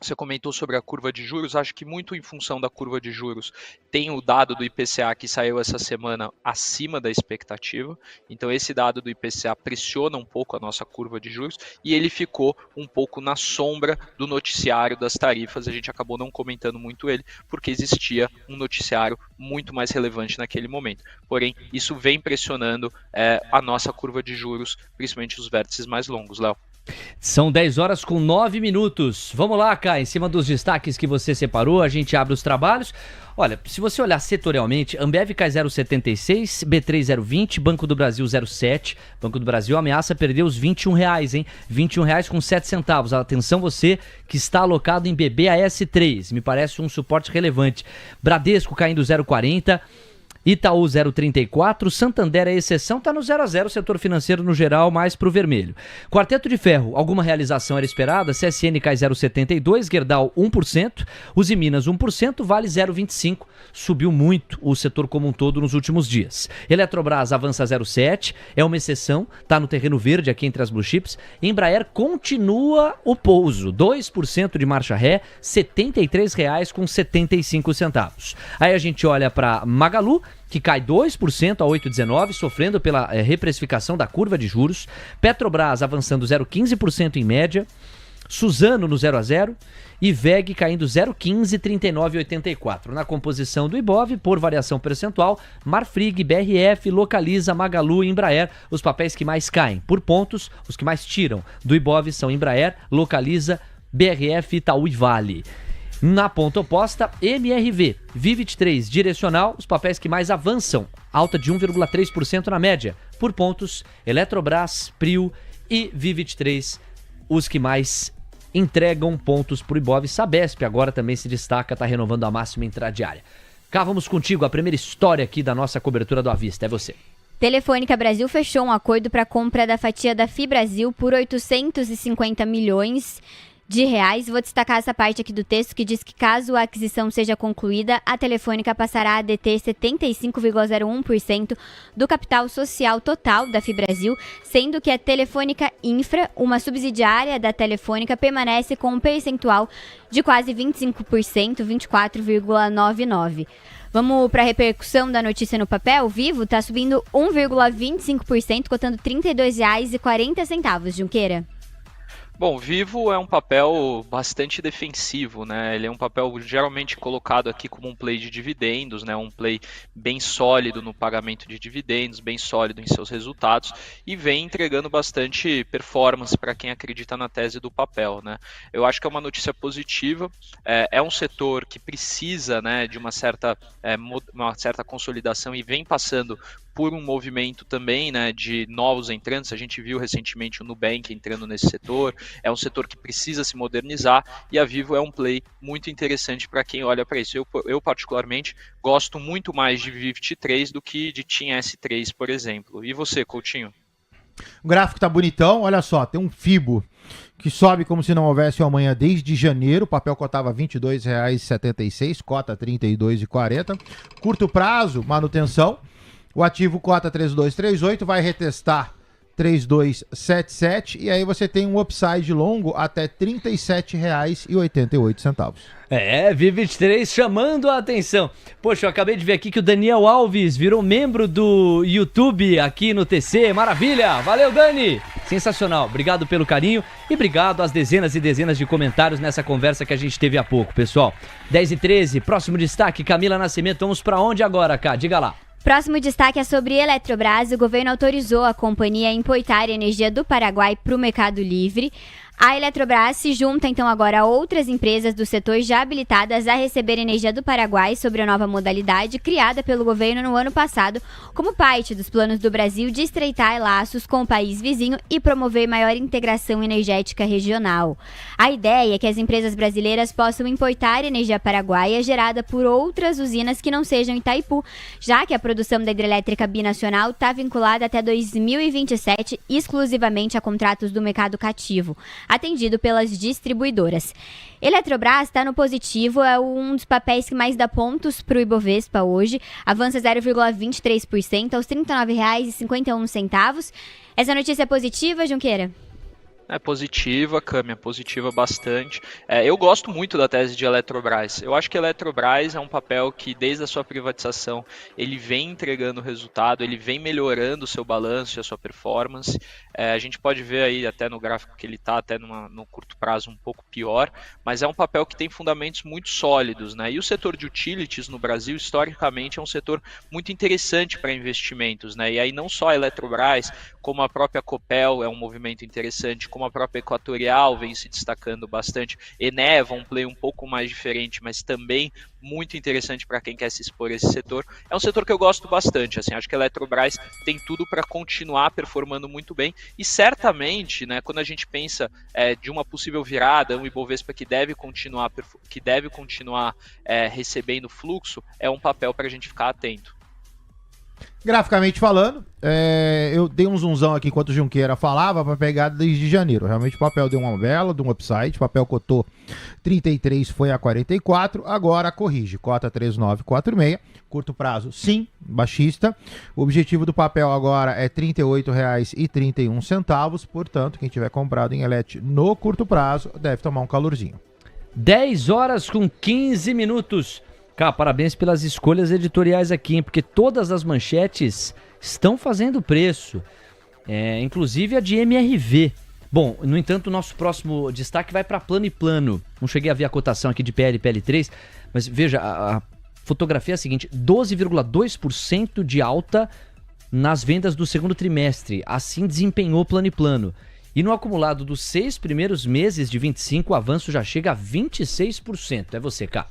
Você comentou sobre a curva de juros, acho que muito em função da curva de juros tem o dado do IPCA que saiu essa semana acima da expectativa, então esse dado do IPCA pressiona um pouco a nossa curva de juros e ele ficou um pouco na sombra do noticiário das tarifas, a gente acabou não comentando muito ele, porque existia um noticiário muito mais relevante naquele momento, porém isso vem pressionando a nossa curva de juros, principalmente os vértices mais longos, Léo. São 10 horas com 9 minutos. Vamos lá, Cá, em cima dos destaques que você separou, a gente abre os trabalhos. Olha, se você olhar setorialmente, Ambev cai 0,76, B3 0,20, Banco do Brasil 0,7. Banco do Brasil ameaça perder os R$21, hein? R$21 com 7 centavos. Atenção você que está alocado em BBAS3, me parece um suporte relevante. Bradesco caindo 0,40. Itaú 0,34, Santander é exceção, está no 0 a 0, setor financeiro no geral mais para o vermelho. Quarteto de Ferro, alguma realização era esperada, CSN cai 0,72, Gerdau 1%, Usiminas 1%, Vale 0,25, subiu muito o setor como um todo nos últimos dias. Eletrobras avança 0,7, é uma exceção, está no terreno verde aqui entre as blue chips. Embraer continua o pouso, 2% de marcha ré, R$ 73,75. Aí a gente olha para Magalu, que cai 2% a 8,19, sofrendo pela reprecificação da curva de juros. Petrobras avançando 0,15% em média. Suzano no 0 a 0 e VEG caindo 0,15, 39,84. Na composição do Ibov, por variação percentual, Marfrig, BRF, Localiza, Magalu e Embraer, os papéis que mais caem. Por pontos, os que mais tiram do Ibov são Embraer, Localiza, BRF, Itaú e Vale. Na ponta oposta, MRV, Vi23, direcional, os papéis que mais avançam, alta de 1,3% na média. Por pontos, Eletrobras, Prio e Vi23, os que mais entregam pontos para o Ibov. Sabesp agora também se destaca, está renovando a máxima intradiária. Cá, vamos contigo, a primeira história aqui da nossa cobertura do À Vista, é você. Telefônica Brasil fechou um acordo para a compra da fatia da FiBrasil por 850 milhões de reais. Vou destacar essa parte aqui do texto que diz que caso a aquisição seja concluída, a Telefônica passará a deter 75,01% do capital social total da FiBrasil, sendo que a Telefônica Infra, uma subsidiária da Telefônica, permanece com um percentual de quase 25%, 24,99%. Vamos para a repercussão da notícia no papel? Vivo está subindo 1,25%, cotando R$ 32,40, Junqueira. Bom, Vivo é um papel bastante defensivo, né? Ele é um papel geralmente colocado aqui como um play de dividendos, né? Um play bem sólido no pagamento de dividendos, bem sólido em seus resultados e vem entregando bastante performance para quem acredita na tese do papel, né? Eu acho que é uma notícia positiva, é um setor que precisa, né, de uma certa consolidação e vem passando por um movimento também, né, de novos entrantes. A gente viu recentemente o Nubank entrando nesse setor, é um setor que precisa se modernizar e a Vivo é um play muito interessante para quem olha para isso. Eu particularmente gosto muito mais de Vi23 do que de TIM S3, por exemplo. E você, Coutinho? O gráfico tá bonitão, olha só, tem um FIBO que sobe como se não houvesse um amanhã desde janeiro, o papel cotava R$ 22,76, cota R$ 32,40. Curto prazo, manutenção. O ativo cota 3238, vai retestar 3277, e aí você tem um upside longo até R$ 37,88. Vi23 chamando a atenção. Poxa, eu acabei de ver aqui que o Daniel Alves virou membro do YouTube aqui no TC. Maravilha! Valeu, Dani! Sensacional. Obrigado pelo carinho e obrigado às dezenas e dezenas de comentários nessa conversa que a gente teve há pouco, pessoal. 10h13, próximo destaque, Camila Nascimento. Vamos pra onde agora, Cá? Diga lá. Próximo destaque é sobre Eletrobras. O governo autorizou a companhia a importar energia do Paraguai para o Mercado Livre. A Eletrobras se junta então agora a outras empresas do setor já habilitadas a receber energia do Paraguai sobre a nova modalidade criada pelo governo no ano passado, como parte dos planos do Brasil de estreitar laços com o país vizinho e promover maior integração energética regional. A ideia é que as empresas brasileiras possam importar energia paraguaia gerada por outras usinas que não sejam Itaipu, já que a produção da hidrelétrica binacional está vinculada até 2027 exclusivamente a contratos do mercado cativo, atendido pelas distribuidoras. Eletrobras está no positivo, é um dos papéis que mais dá pontos para o Ibovespa hoje, avança 0,23% aos R$ 39,51. Essa notícia é positiva, Junqueira? É positiva, Cami, é positiva bastante. Eu gosto muito da tese de Eletrobras. Eu acho que a Eletrobras é um papel que, desde a sua privatização, ele vem entregando resultado, ele vem melhorando o seu balanço e a sua performance. A gente pode ver aí até no gráfico que ele está, até no curto prazo, um pouco pior, mas é um papel que tem fundamentos muito sólidos, né? E o setor de utilities no Brasil, historicamente, é um setor muito interessante para investimentos, né? E aí não só a Eletrobras, como a própria Copel é um movimento interessante, como a própria Equatorial vem se destacando bastante. Eneva, um play um pouco mais diferente, mas também muito interessante para quem quer se expor a esse setor. É um setor que eu gosto bastante, assim, acho que a Eletrobras tem tudo para continuar performando muito bem e certamente, né, quando a gente pensa de uma possível virada, um Ibovespa que deve continuar recebendo fluxo, é um papel para a gente ficar atento. Graficamente falando, eu dei um zoomzão aqui enquanto o Junqueira falava para pegar desde janeiro. Realmente o papel deu uma bela, de um upside, o papel cotou 33, foi a 44, agora corrige, cota 3946, curto prazo sim, baixista. O objetivo do papel agora é R$ 38,31, portanto, quem tiver comprado em Elet no curto prazo deve tomar um calorzinho. 10h15. Cá, parabéns pelas escolhas editoriais aqui, hein? Porque todas as manchetes estão fazendo preço, inclusive a de MRV. Bom, no entanto, o nosso próximo destaque vai para Plano e Plano. Não cheguei a ver a cotação aqui de PL e PL3, mas veja, a fotografia é a seguinte: 12,2% de alta nas vendas do segundo trimestre. Assim desempenhou Plano e Plano. E no acumulado dos 6 primeiros meses de 25, o avanço já chega a 26%. É você, Cá.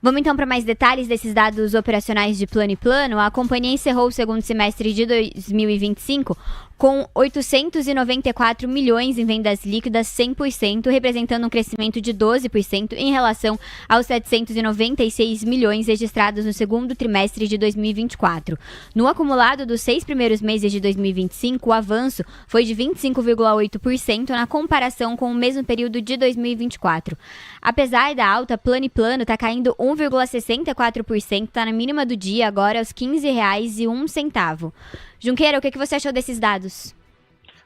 Vamos então para mais detalhes desses dados operacionais de Plano e Plano. A companhia encerrou o segundo semestre de 2025 com 894 milhões em vendas líquidas 100%, representando um crescimento de 12% em relação aos 796 milhões registrados no segundo trimestre de 2024. No acumulado dos 6 primeiros meses de 2025, o avanço foi de 25,8% na comparação com o mesmo período de 2024. Apesar da alta, Plano e Plano está caindo 1,64%, está na mínima do dia, agora aos R$ 15,01. Junqueira, o que você achou desses dados?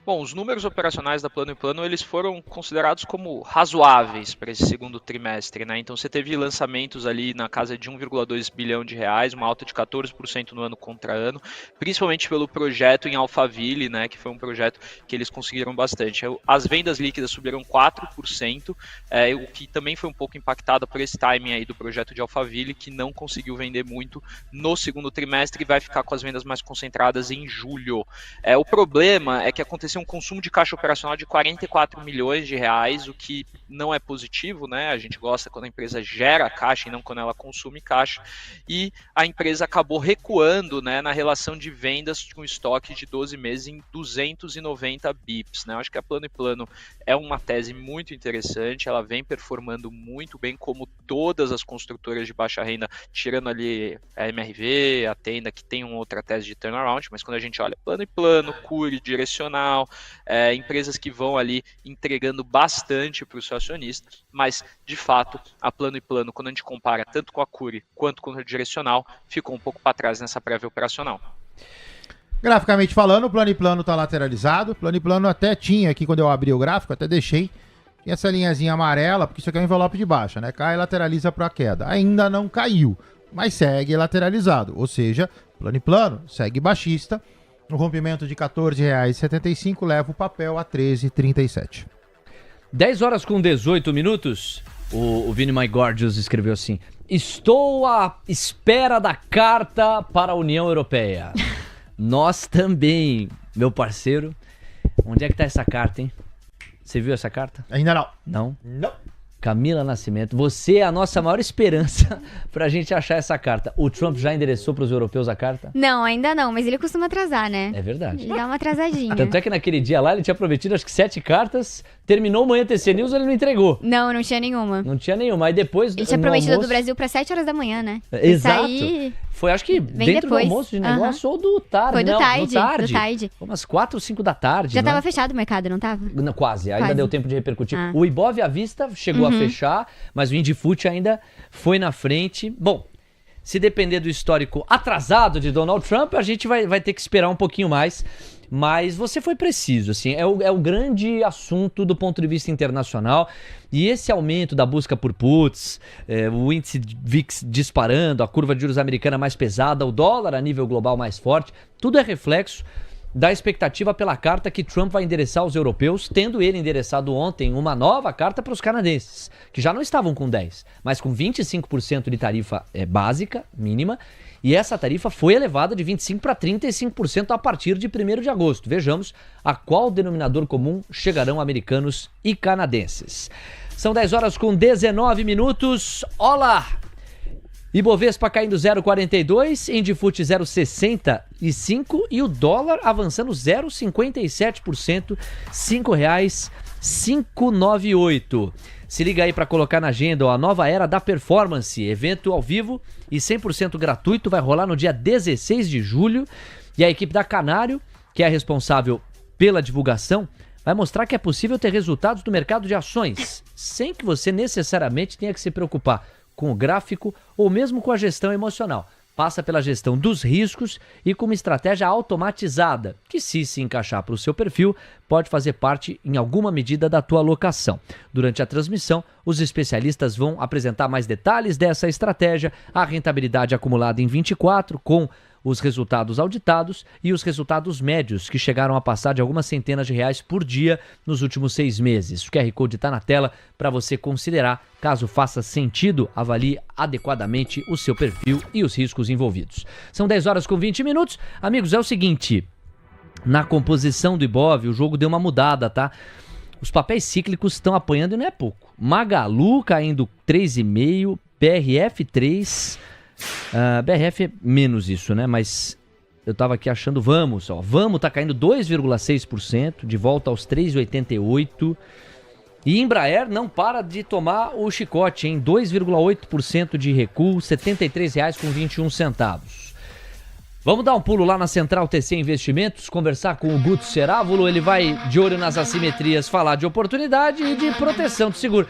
Bom, os números operacionais da Plano e Plano, eles foram considerados como razoáveis para esse segundo trimestre, né? Então você teve lançamentos ali na casa de 1,2 bilhão de reais, uma alta de 14% no ano contra ano, principalmente pelo projeto em Alphaville, né? Que foi um projeto que eles conseguiram bastante. As vendas líquidas subiram 4%, o que também foi um pouco impactado por esse timing aí do projeto de Alphaville, que não conseguiu vender muito no segundo trimestre e vai ficar com as vendas mais concentradas em julho. O problema é que aconteceu um consumo de caixa operacional de 44 milhões de reais, o que não é positivo, né? A gente gosta quando a empresa gera caixa e não quando ela consome caixa, e a empresa acabou recuando, né, na relação de vendas com estoque de 12 meses em 290 bips, né? Eu acho que a Plano e Plano é uma tese muito interessante, ela vem performando muito bem, como todas as construtoras de baixa renda, tirando ali a MRV, a Tenda, que tem uma outra tese de turnaround, mas quando a gente olha Plano e Plano, Cury, Direcional, empresas que vão ali entregando bastante para o seu acionista, mas de fato a Plano e Plano, quando a gente compara tanto com a Cury quanto com a Direcional, ficou um pouco para trás nessa prévia operacional. Graficamente falando, o plano e plano está lateralizado. O plano e plano até tinha aqui, quando eu abri o gráfico, até deixei. Tinha essa linhazinha amarela, porque isso aqui é o envelope de baixa, né? Cai e lateraliza para a queda. Ainda não caiu, mas segue lateralizado. Ou seja, plano e plano segue baixista. O rompimento de R$ 14,75 leva o papel a 13,37. 10 horas com 18 minutos. O Vini My Gorgeous escreveu assim: estou à espera da carta para a União Europeia. Nós também, meu parceiro. Onde é que tá essa carta, hein? Você viu essa carta? Ainda não. Não? Não. Camila Nascimento, você é a nossa maior esperança pra gente achar essa carta. O Trump já endereçou pros europeus a carta? Não, ainda não, mas ele costuma atrasar, né? É verdade. Ele dá uma atrasadinha. Tanto é que naquele dia lá ele tinha prometido acho que 7 cartas, terminou o Manhã TC News, ele não entregou. Não tinha nenhuma. Não tinha nenhuma, aí depois... Ele tinha prometido do Brasil pra 7 horas da manhã, né? Exato. Sair... Foi acho que dentro depois. do almoço de negócio ou do tarde. Foi do não, tarde, do tarde. do tarde. Umas 4 ou 5 da tarde. Já né? tava fechado o mercado, não tava? Não, quase, ainda deu tempo de repercutir. Ah. O Ibov à vista chegou a fechar, mas o Indifut ainda foi na frente. Bom, se depender do histórico atrasado de Donald Trump, a gente vai ter que esperar um pouquinho mais. Mas você foi preciso, assim, é o grande assunto do ponto de vista internacional. E esse aumento da busca por puts, o índice VIX disparando, a curva de juros americana mais pesada, o dólar a nível global mais forte, tudo é reflexo da expectativa pela carta que Trump vai endereçar aos europeus, tendo ele endereçado ontem uma nova carta para os canadenses, que já não estavam com 10%, mas com 25% de tarifa básica, mínima, e essa tarifa foi elevada de 25% para 35% a partir de 1º de agosto. Vejamos a qual denominador comum chegarão americanos e canadenses. São 10 horas com 19 minutos. Olá! Ibovespa caindo 0,42, Indifut 0,65 e o dólar avançando 0,57%, R$ 5,598. Se liga aí para colocar na agenda ó, a nova era da performance, evento ao vivo e 100% gratuito, vai rolar no dia 16 de julho. E a equipe da Canário, que é a responsável pela divulgação, vai mostrar que é possível ter resultados do mercado de ações, sem que você necessariamente tenha que se preocupar com o gráfico ou mesmo com a gestão emocional. Passa pela gestão dos riscos e com uma estratégia automatizada, que se encaixar para o seu perfil, pode fazer parte em alguma medida da tua alocação. Durante a transmissão, os especialistas vão apresentar mais detalhes dessa estratégia, a rentabilidade acumulada em 24, com os resultados auditados e os resultados médios, que chegaram a passar de algumas centenas de reais por dia nos últimos 6 meses. O QR Code está na tela para você considerar. Caso faça sentido, avalie adequadamente o seu perfil e os riscos envolvidos. São 10 horas com 20 minutos. Amigos, é o seguinte, na composição do Ibov, o jogo deu uma mudada, tá? Os papéis cíclicos estão apanhando e não é pouco. Magalu caindo 3,5%, BRF 3%, BRF é menos isso, né? Mas eu tava aqui achando Vamos, ó. Vamos tá caindo 2,6%, de volta aos 3,88%. E Embraer não para de tomar o chicote, em 2,8% de recuo, R$ 73,21. Vamos dar um pulo lá na Central TC Investimentos, conversar com o Guto Cerávulo, ele vai de olho nas assimetrias, falar de oportunidade e de proteção de seguro.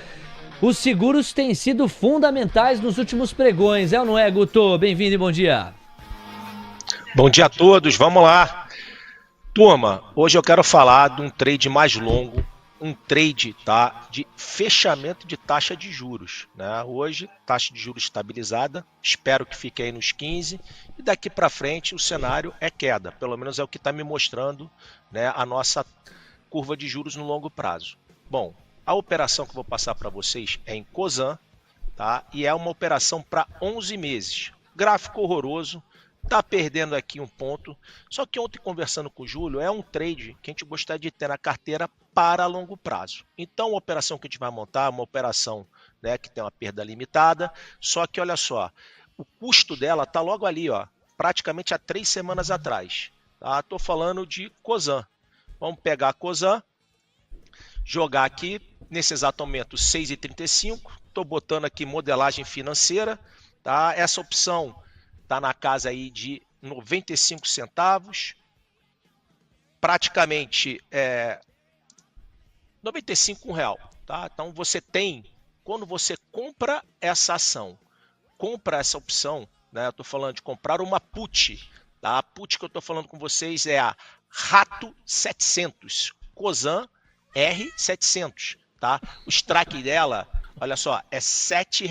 Os seguros têm sido fundamentais nos últimos pregões, é ou não é, Guto? Bem-vindo e bom dia. Bom dia a todos, vamos lá. Turma, hoje eu quero falar de um trade mais longo, um trade, tá, de fechamento de taxa de juros, né? Hoje, taxa de juros estabilizada, espero que fique aí nos 15, e daqui para frente o cenário é queda, pelo menos é o que está me mostrando, né, a nossa curva de juros no longo prazo. Bom, a operação que eu vou passar para vocês é em Cosan, tá? E é uma operação para 11 meses. Gráfico horroroso, tá perdendo aqui um ponto. Só que ontem, conversando com o Júlio, é um trade que a gente gostaria de ter na carteira para longo prazo. Então, a operação que a gente vai montar é uma operação, né, que tem uma perda limitada. Só que, olha só, o custo dela tá logo ali, ó, praticamente há 3 semanas atrás. Tá? Tô falando de Cosan. Vamos pegar a Cosan, jogar aqui, nesse exato momento, 6,35. Estou botando aqui modelagem financeira. Tá? Essa opção está na casa aí de 95 centavos. Praticamente 95 real. Tá? Então você tem, quando você compra essa ação, compra essa opção, né? Eu estou falando de comprar uma put, Tá? A put que eu estou falando com vocês é a Rato 700, Cosan R700. Tá? O strike dela, olha só, é R$ 7.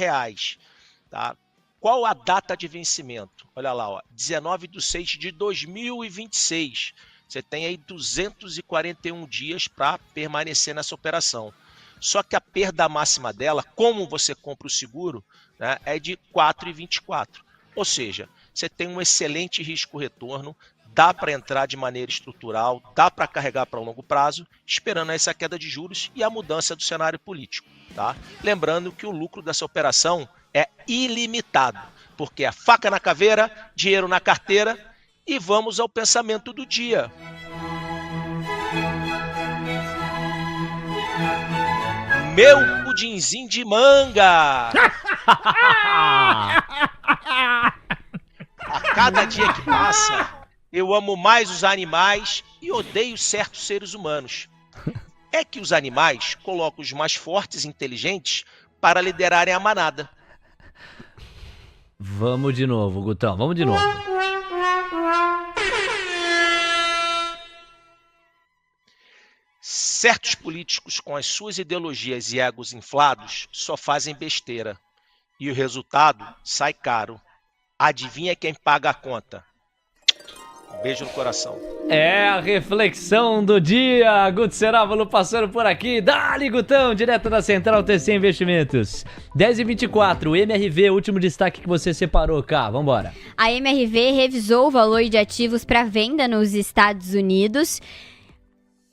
Tá? Qual a data de vencimento? Olha lá, ó, 19/6/2026. Você tem aí 241 dias para permanecer nessa operação. Só que a perda máxima dela, como você compra o seguro, né, é de 4,24. Ou seja, você tem um excelente risco-retorno, dá para entrar de maneira estrutural, dá para carregar para longo prazo, esperando essa queda de juros e a mudança do cenário político. Tá? Lembrando que o lucro dessa operação é ilimitado, porque é faca na caveira, dinheiro na carteira, e vamos ao pensamento do dia. Meu pudinzinho de manga! A cada dia que passa, eu amo mais os animais e odeio certos seres humanos. É que os animais colocam os mais fortes e inteligentes para liderarem a manada. Vamos de novo, Gutão, vamos de novo. Certos políticos com as suas ideologias e egos inflados só fazem besteira. E o resultado sai caro. Adivinha quem paga a conta? Beijo no coração. É a reflexão do dia. Guto Cerávulo passando por aqui. Dali, Gutão, direto da Central TC Investimentos. 10h24, MRV, último destaque que você separou, cá. Vambora. A MRV revisou o valor de ativos para venda nos Estados Unidos.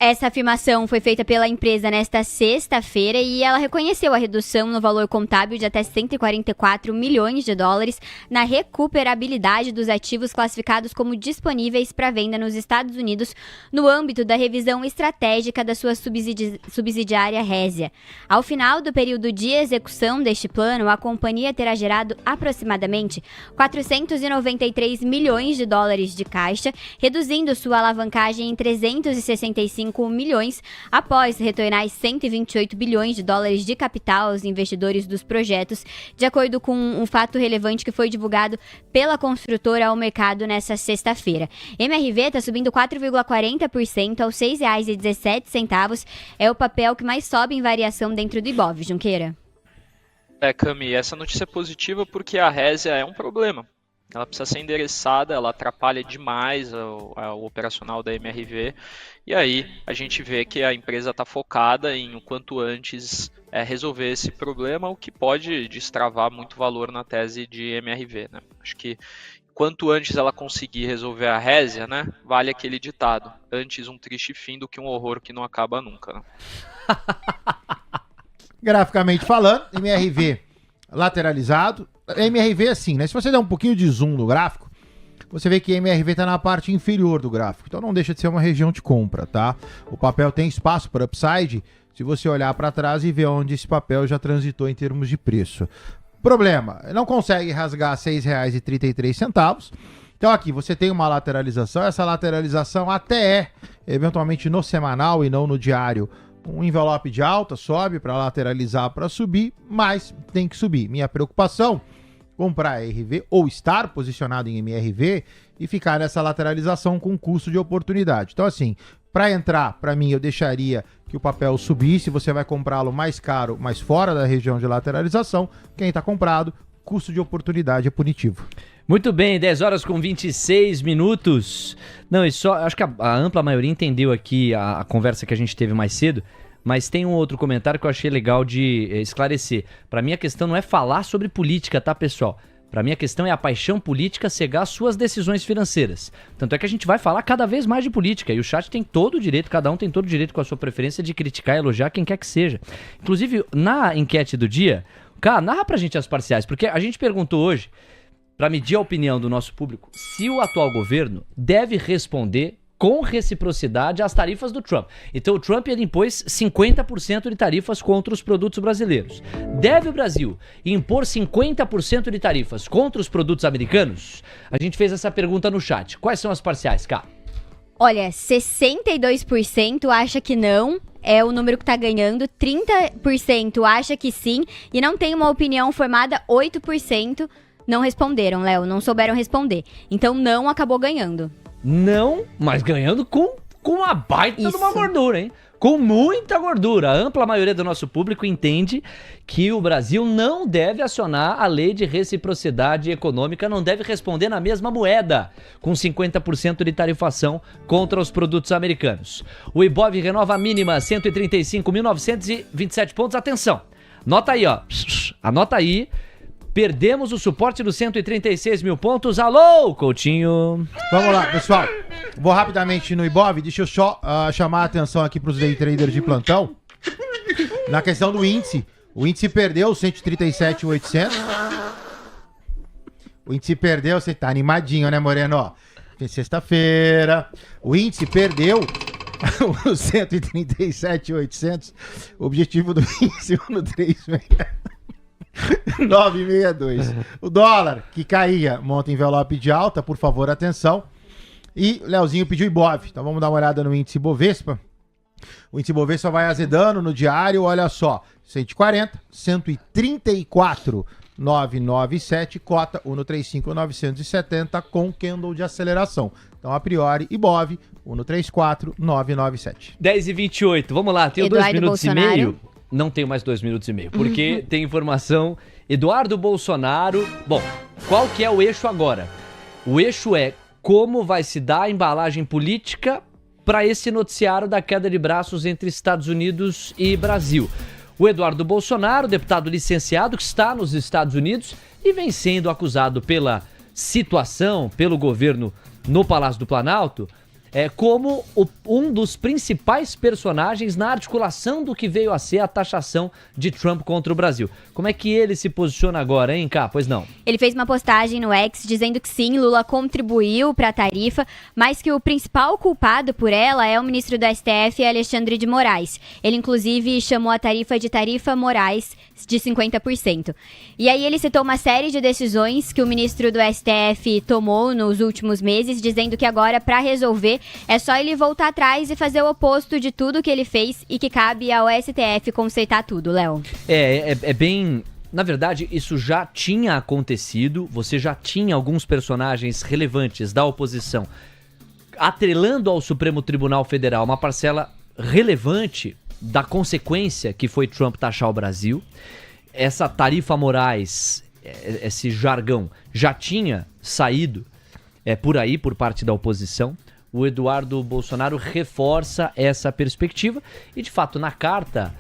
Essa afirmação foi feita pela empresa nesta sexta-feira e ela reconheceu a redução no valor contábil de até 144 milhões de dólares na recuperabilidade dos ativos classificados como disponíveis para venda nos Estados Unidos no âmbito da revisão estratégica da sua subsidiária Resia. Ao final do período de execução deste plano, a companhia terá gerado aproximadamente 493 milhões de dólares de caixa, reduzindo sua alavancagem em 365 milhões, após retornar 128 bilhões de dólares de capital aos investidores dos projetos, de acordo com um fato relevante que foi divulgado pela construtora ao mercado nesta sexta-feira. MRV está subindo 4,40% aos R$ 6,17. É o papel que mais sobe em variação dentro do Ibov, Junqueira. Cami, essa notícia é positiva porque a Resia é um problema. Ela precisa ser endereçada, ela atrapalha demais o operacional da MRV. E aí a gente vê que a empresa está focada em o quanto antes resolver esse problema, o que pode destravar muito valor na tese de MRV. Né? Acho que quanto antes ela conseguir resolver a Resia, né, vale aquele ditado. Antes um triste fim do que um horror que não acaba nunca. Né? Graficamente falando, MRV lateralizado. MRV assim, né? Se você der um pouquinho de zoom no gráfico, você vê que a MRV está na parte inferior do gráfico. Então não deixa de ser uma região de compra, tá? O papel tem espaço para upside se você olhar para trás e ver onde esse papel já transitou em termos de preço. Problema, não consegue rasgar R$ 6,33. Então aqui você tem uma lateralização. Essa lateralização até é, eventualmente no semanal e não no diário, um envelope de alta, sobe para lateralizar para subir, mas tem que subir. Minha preocupação, comprar RV ou estar posicionado em MRV e ficar nessa lateralização com custo de oportunidade. Então assim, para entrar, para mim, eu deixaria que o papel subisse, você vai comprá-lo mais caro, mais fora da região de lateralização. Quem está comprado, custo de oportunidade é punitivo. Muito bem, 10h26. Não, e só, acho que a ampla maioria entendeu aqui a conversa que a gente teve mais cedo, mas tem um outro comentário que eu achei legal de esclarecer. Para mim a questão não é falar sobre política, tá, pessoal? Para mim a questão é a paixão política cegar suas decisões financeiras. Tanto é que a gente vai falar cada vez mais de política e o chat tem todo o direito, cada um tem todo o direito com a sua preferência de criticar e elogiar quem quer que seja. Inclusive, na enquete do dia, cara, narra pra gente as parciais, porque a gente perguntou hoje, para medir a opinião do nosso público, se o atual governo deve responder com reciprocidade às tarifas do Trump. Então o Trump ele impôs 50% de tarifas contra os produtos brasileiros. Deve o Brasil impor 50% de tarifas contra os produtos americanos? A gente fez essa pergunta no chat. Quais são as parciais, Cá? Olha, 62% acha que não, é o número que tá ganhando, 30% acha que sim, e não tem uma opinião formada, 8%. não responderam, Léo, não souberam responder. Então não acabou ganhando. Não, mas ganhando com uma baita de uma gordura, hein? Com muita gordura. A ampla maioria do nosso público entende que o Brasil não deve acionar a lei de reciprocidade econômica, não deve responder na mesma moeda, com 50% de tarifação contra os produtos americanos. O Ibov renova a mínima 135.927 pontos. Atenção, nota aí, ó. Anota aí. Perdemos o suporte dos 136 mil pontos. Alô, Coutinho. Vamos lá, pessoal. Vou rapidamente no Ibov. Deixa eu só chamar a atenção aqui para os day traders de plantão. Na questão do índice. O índice perdeu 137.800. O índice perdeu. Você tá animadinho, né, Moreno? Sexta-feira. O índice perdeu os 137.800. O objetivo do índice 962. O dólar que caía, monta envelope de alta, por favor, atenção. E o Leozinho pediu Ibov. Então vamos dar uma olhada no índice Bovespa. O índice Bovespa vai azedando no diário, olha só, 140, 134, 997, cota 135,970 com candle de aceleração. Então, a priori, Ibov, 134, 997. 10h28, vamos lá, tenho Eduardo 2 minutos Bolsonaro. e meio. Não tenho mais 2 minutos e meio, porque tem informação. Eduardo Bolsonaro. Bom, qual que é o eixo agora? O eixo é como vai se dar a embalagem política para esse noticiário da queda de braços entre Estados Unidos e Brasil. O Eduardo Bolsonaro, deputado licenciado, que está nos Estados Unidos e vem sendo acusado pela situação, pelo governo no Palácio do Planalto, como um dos principais personagens na articulação do que veio a ser a taxação de Trump contra o Brasil. Como é que ele se posiciona agora, hein, Cá? Pois não. Ele fez uma postagem no X dizendo que sim, Lula contribuiu para a tarifa, mas que o principal culpado por ela é o ministro do STF, Alexandre de Moraes. Ele, inclusive, chamou a tarifa de tarifa Moraes de 50%. E aí ele citou uma série de decisões que o ministro do STF tomou nos últimos meses, dizendo que agora, para resolver, é só ele voltar atrás e fazer o oposto de tudo que ele fez e que cabe ao STF consertar tudo, Léo. É bem... Na verdade, isso já tinha acontecido, você já tinha alguns personagens relevantes da oposição atrelando ao Supremo Tribunal Federal uma parcela relevante da consequência que foi Trump taxar o Brasil. Essa tarifa Moraes, esse jargão, já tinha saído por aí, por parte da oposição. O Eduardo Bolsonaro reforça essa perspectiva e, de fato, na carta,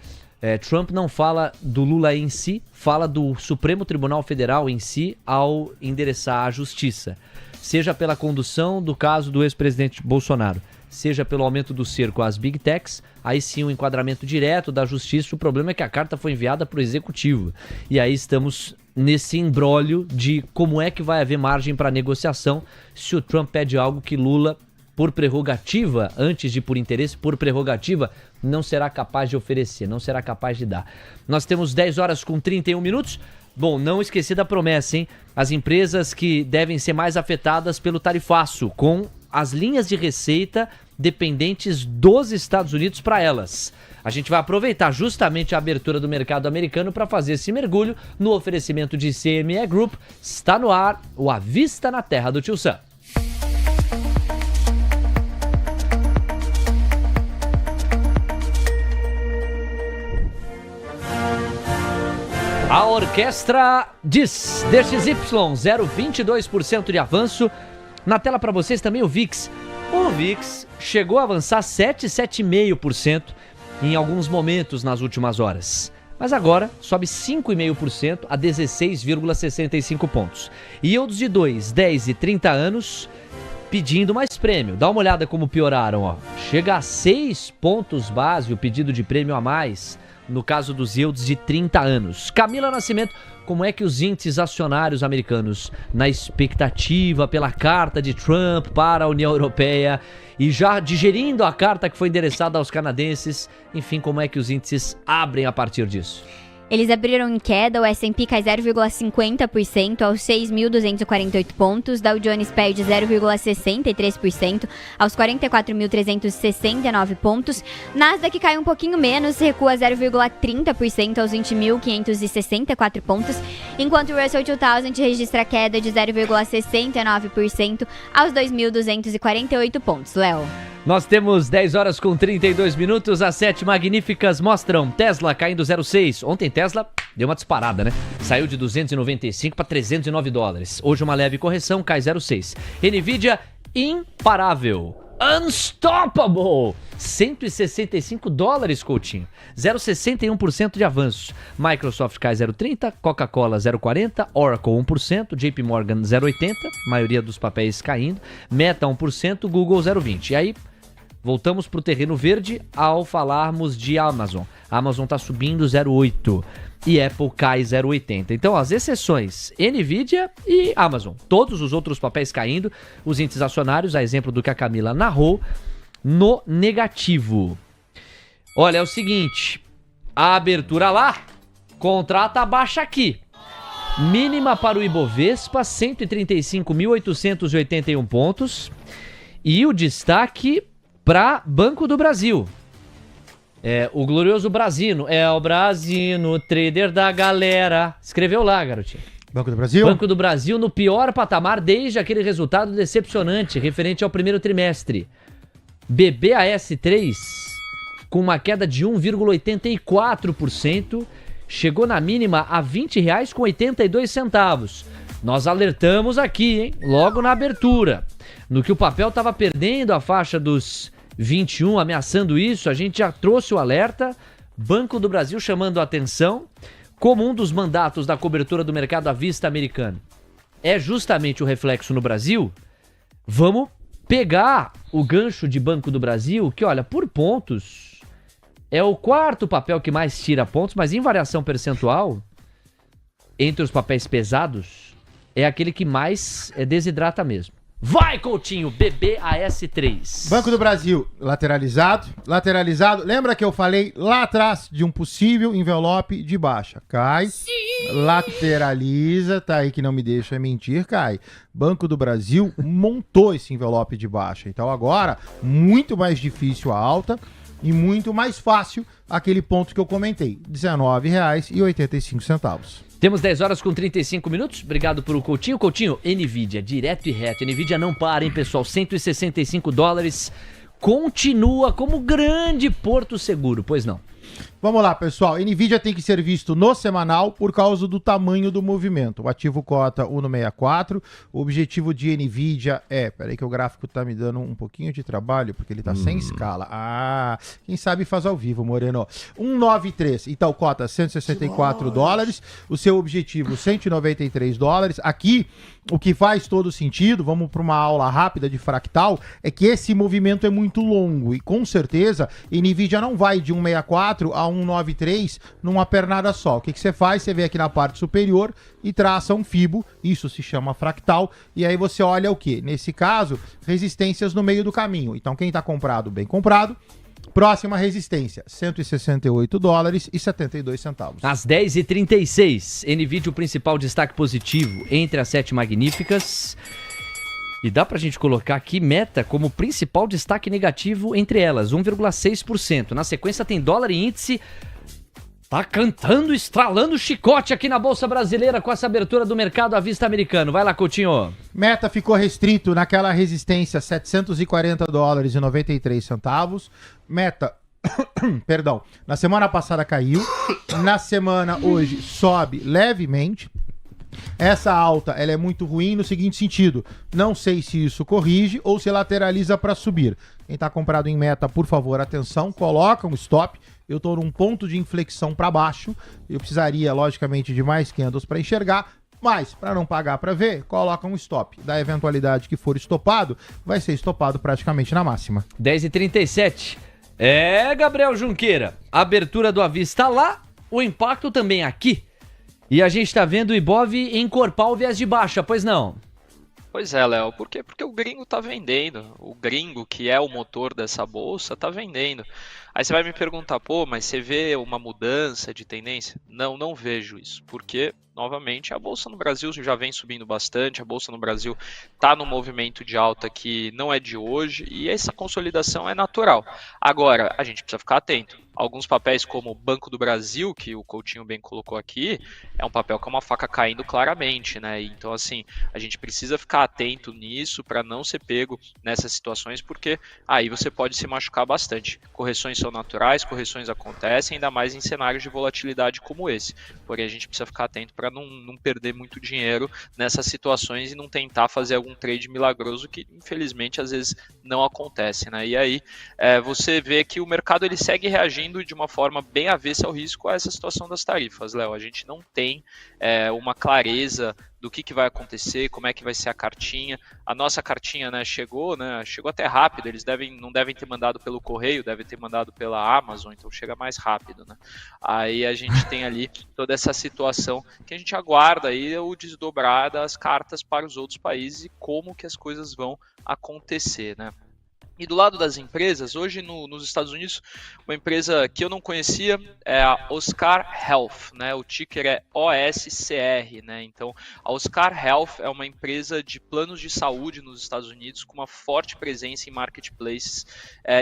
Trump não fala do Lula em si, fala do Supremo Tribunal Federal em si ao endereçar a justiça. Seja pela condução do caso do ex-presidente Bolsonaro, seja pelo aumento do cerco às Big Techs, aí sim um enquadramento direto da justiça. O problema é que a carta foi enviada para o executivo. E aí estamos nesse imbróglio de como é que vai haver margem para negociação se o Trump pede algo que Lula, por prerrogativa, antes de por interesse, por prerrogativa, não será capaz de oferecer, não será capaz de dar. Nós temos 10 horas com 31 minutos. Bom, não esqueci da promessa, hein? As empresas que devem ser mais afetadas pelo tarifaço, com as linhas de receita dependentes dos Estados Unidos para elas. A gente vai aproveitar justamente a abertura do mercado americano para fazer esse mergulho no oferecimento de CME Group. Está no ar o A Vista na Terra do Tio Sam. A orquestra diz DXY, 0,22% de avanço. Na tela para vocês também o VIX. O VIX chegou a avançar 7,5% em alguns momentos nas últimas horas. Mas agora sobe 5,5% a 16,65 pontos. Yields de 2, 10 e 30 anos pedindo mais prêmio. Dá uma olhada como pioraram, ó. Chega a 6 pontos base o pedido de prêmio a mais no caso dos yields de 30 anos. Camila Nascimento, como é que os índices acionários americanos, na expectativa pela carta de Trump para a União Europeia e já digerindo a carta que foi endereçada aos canadenses, enfim, como é que os índices abrem a partir disso? Eles abriram em queda, o S&P cai 0,50% aos 6.248 pontos, Dow Jones perde 0,63% aos 44.369 pontos, Nasdaq cai um pouquinho menos, recua 0,30% aos 20.564 pontos, enquanto o Russell 2000 registra queda de 0,69% aos 2.248 pontos. Léo. Nós temos 10 horas com 32 minutos, as 7 magníficas mostram Tesla caindo 0,6. Ontem Tesla deu uma disparada, né? Saiu de 295 para 309 dólares. Hoje uma leve correção, cai 0,6. Nvidia imparável, unstoppable, 165 dólares, Coutinho. 0,61% de avanço. Microsoft cai 0,30, Coca-Cola 0,40, Oracle 1%, JP Morgan 0,80, maioria dos papéis caindo, Meta 1%, Google 0,20. E aí, voltamos para o terreno verde ao falarmos de Amazon. A Amazon está subindo 0,8 e Apple cai 0,80. Então, as exceções, Nvidia e Amazon. Todos os outros papéis caindo, os índices acionários, a exemplo do que a Camila narrou, no negativo. Olha, é o seguinte, a abertura lá, contrata baixa aqui. Mínima para o Ibovespa, 135.881 pontos. E o destaque para Banco do Brasil. O glorioso Brasino. É o Brasino, trader da galera. Escreveu lá, garotinho. Banco do Brasil? Banco do Brasil no pior patamar desde aquele resultado decepcionante, referente ao primeiro trimestre. BBAS3, com uma queda de 1,84%, chegou na mínima a R$ 20,82. Nós alertamos aqui, hein? Logo na abertura. No que o papel estava perdendo a faixa dos 21, ameaçando isso, a gente já trouxe o alerta. Banco do Brasil chamando a atenção, como um dos mandatos da cobertura do mercado à vista americano é justamente o reflexo no Brasil. Vamos pegar o gancho de Banco do Brasil, que olha, por pontos, é o quarto papel que mais tira pontos, mas em variação percentual, entre os papéis pesados, é aquele que mais desidrata mesmo. Vai, Coutinho, BBAS3. Banco do Brasil, lateralizado. Lembra que eu falei lá atrás de um possível envelope de baixa? Cai, sim. Lateraliza, tá aí que não me deixa mentir, cai. Banco do Brasil montou esse envelope de baixa. Então agora, muito mais difícil a alta e muito mais fácil aquele ponto que eu comentei, R$19,85. Temos 10 horas com 35 minutos. Obrigado por o Coutinho. Coutinho, Nvidia, direto e reto. Nvidia não para, hein, pessoal? 165 dólares. Continua como grande porto seguro, pois não? Vamos lá, pessoal. Nvidia tem que ser visto no semanal por causa do tamanho do movimento. O ativo cota 1,64. O objetivo de Nvidia é... Peraí que o gráfico tá me dando um pouquinho de trabalho, porque ele tá sem escala. Ah, quem sabe faz ao vivo, Moreno. 1,93. Então, cota 164 dólares. O seu objetivo, 193 dólares. Aqui, o que faz todo sentido, vamos para uma aula rápida de fractal, é que esse movimento é muito longo. E, com certeza, Nvidia não vai de 1,64 a 1,93 numa pernada só. O que você faz? Você vem aqui na parte superior e traça um fibo, isso se chama fractal, e aí você olha o que? Nesse caso, resistências no meio do caminho. Então quem está comprado, bem comprado. Próxima resistência, 168 dólares e 72 centavos. Às 10h36, Nvidia, o principal destaque positivo entre as 7 magníficas. E dá pra gente colocar aqui Meta como principal destaque negativo entre elas, 1,6%. Na sequência tem dólar e índice. Tá cantando, estralando o chicote aqui na Bolsa Brasileira com essa abertura do mercado à vista americano. Vai lá, Coutinho. Meta ficou restrito naquela resistência 740 dólares e 93 centavos. Meta, perdão, na semana passada caiu. Na semana hoje sobe levemente. Essa alta ela é muito ruim no seguinte sentido, não sei se isso corrige ou se lateraliza para subir. Quem está comprado em Meta, por favor, atenção, coloca um stop. Eu estou num ponto de inflexão para baixo, eu precisaria logicamente de mais candles para enxergar, mas para não pagar para ver, coloca um stop. Da eventualidade que for estopado, vai ser estopado praticamente na máxima. 10h37. Gabriel Junqueira, a abertura do Avista lá, o impacto também aqui. E a gente tá vendo o Ibov encorpar o viés de baixa, pois não? Pois é, Léo, por quê? Porque o gringo tá vendendo. O gringo, que é o motor dessa bolsa, tá vendendo. Aí você vai me perguntar, pô, mas você vê uma mudança de tendência? Não, não vejo isso. Porque, novamente, a bolsa no Brasil já vem subindo bastante, a bolsa no Brasil tá num movimento de alta que não é de hoje e essa consolidação é natural. Agora, a gente precisa ficar atento. Alguns papéis como o Banco do Brasil, que o Coutinho bem colocou aqui, é um papel que é uma faca caindo claramente, né? Então, assim, a gente precisa ficar atento nisso para não ser pego nessas situações, porque aí você pode se machucar bastante. Correções são naturais, correções acontecem, ainda mais em cenários de volatilidade como esse. Porém, a gente precisa ficar atento para não perder muito dinheiro nessas situações e não tentar fazer algum trade milagroso que, infelizmente, às vezes não acontece, né? E aí, você vê que o mercado ele segue reagindo de uma forma bem avessa ao risco a essa situação das tarifas, Léo. A gente não tem uma clareza do que vai acontecer, como é que vai ser a cartinha. A nossa cartinha, chegou até rápido, eles não devem ter mandado pelo correio, devem ter mandado pela Amazon, então chega mais rápido, né? Aí a gente tem ali toda essa situação que a gente aguarda aí o desdobrar das cartas para os outros países e como que as coisas vão acontecer, né? E do lado das empresas, hoje nos Estados Unidos, uma empresa que eu não conhecia é a Oscar Health, né? O ticker é OSCR, né? Então, a Oscar Health é uma empresa de planos de saúde nos Estados Unidos com uma forte presença em marketplaces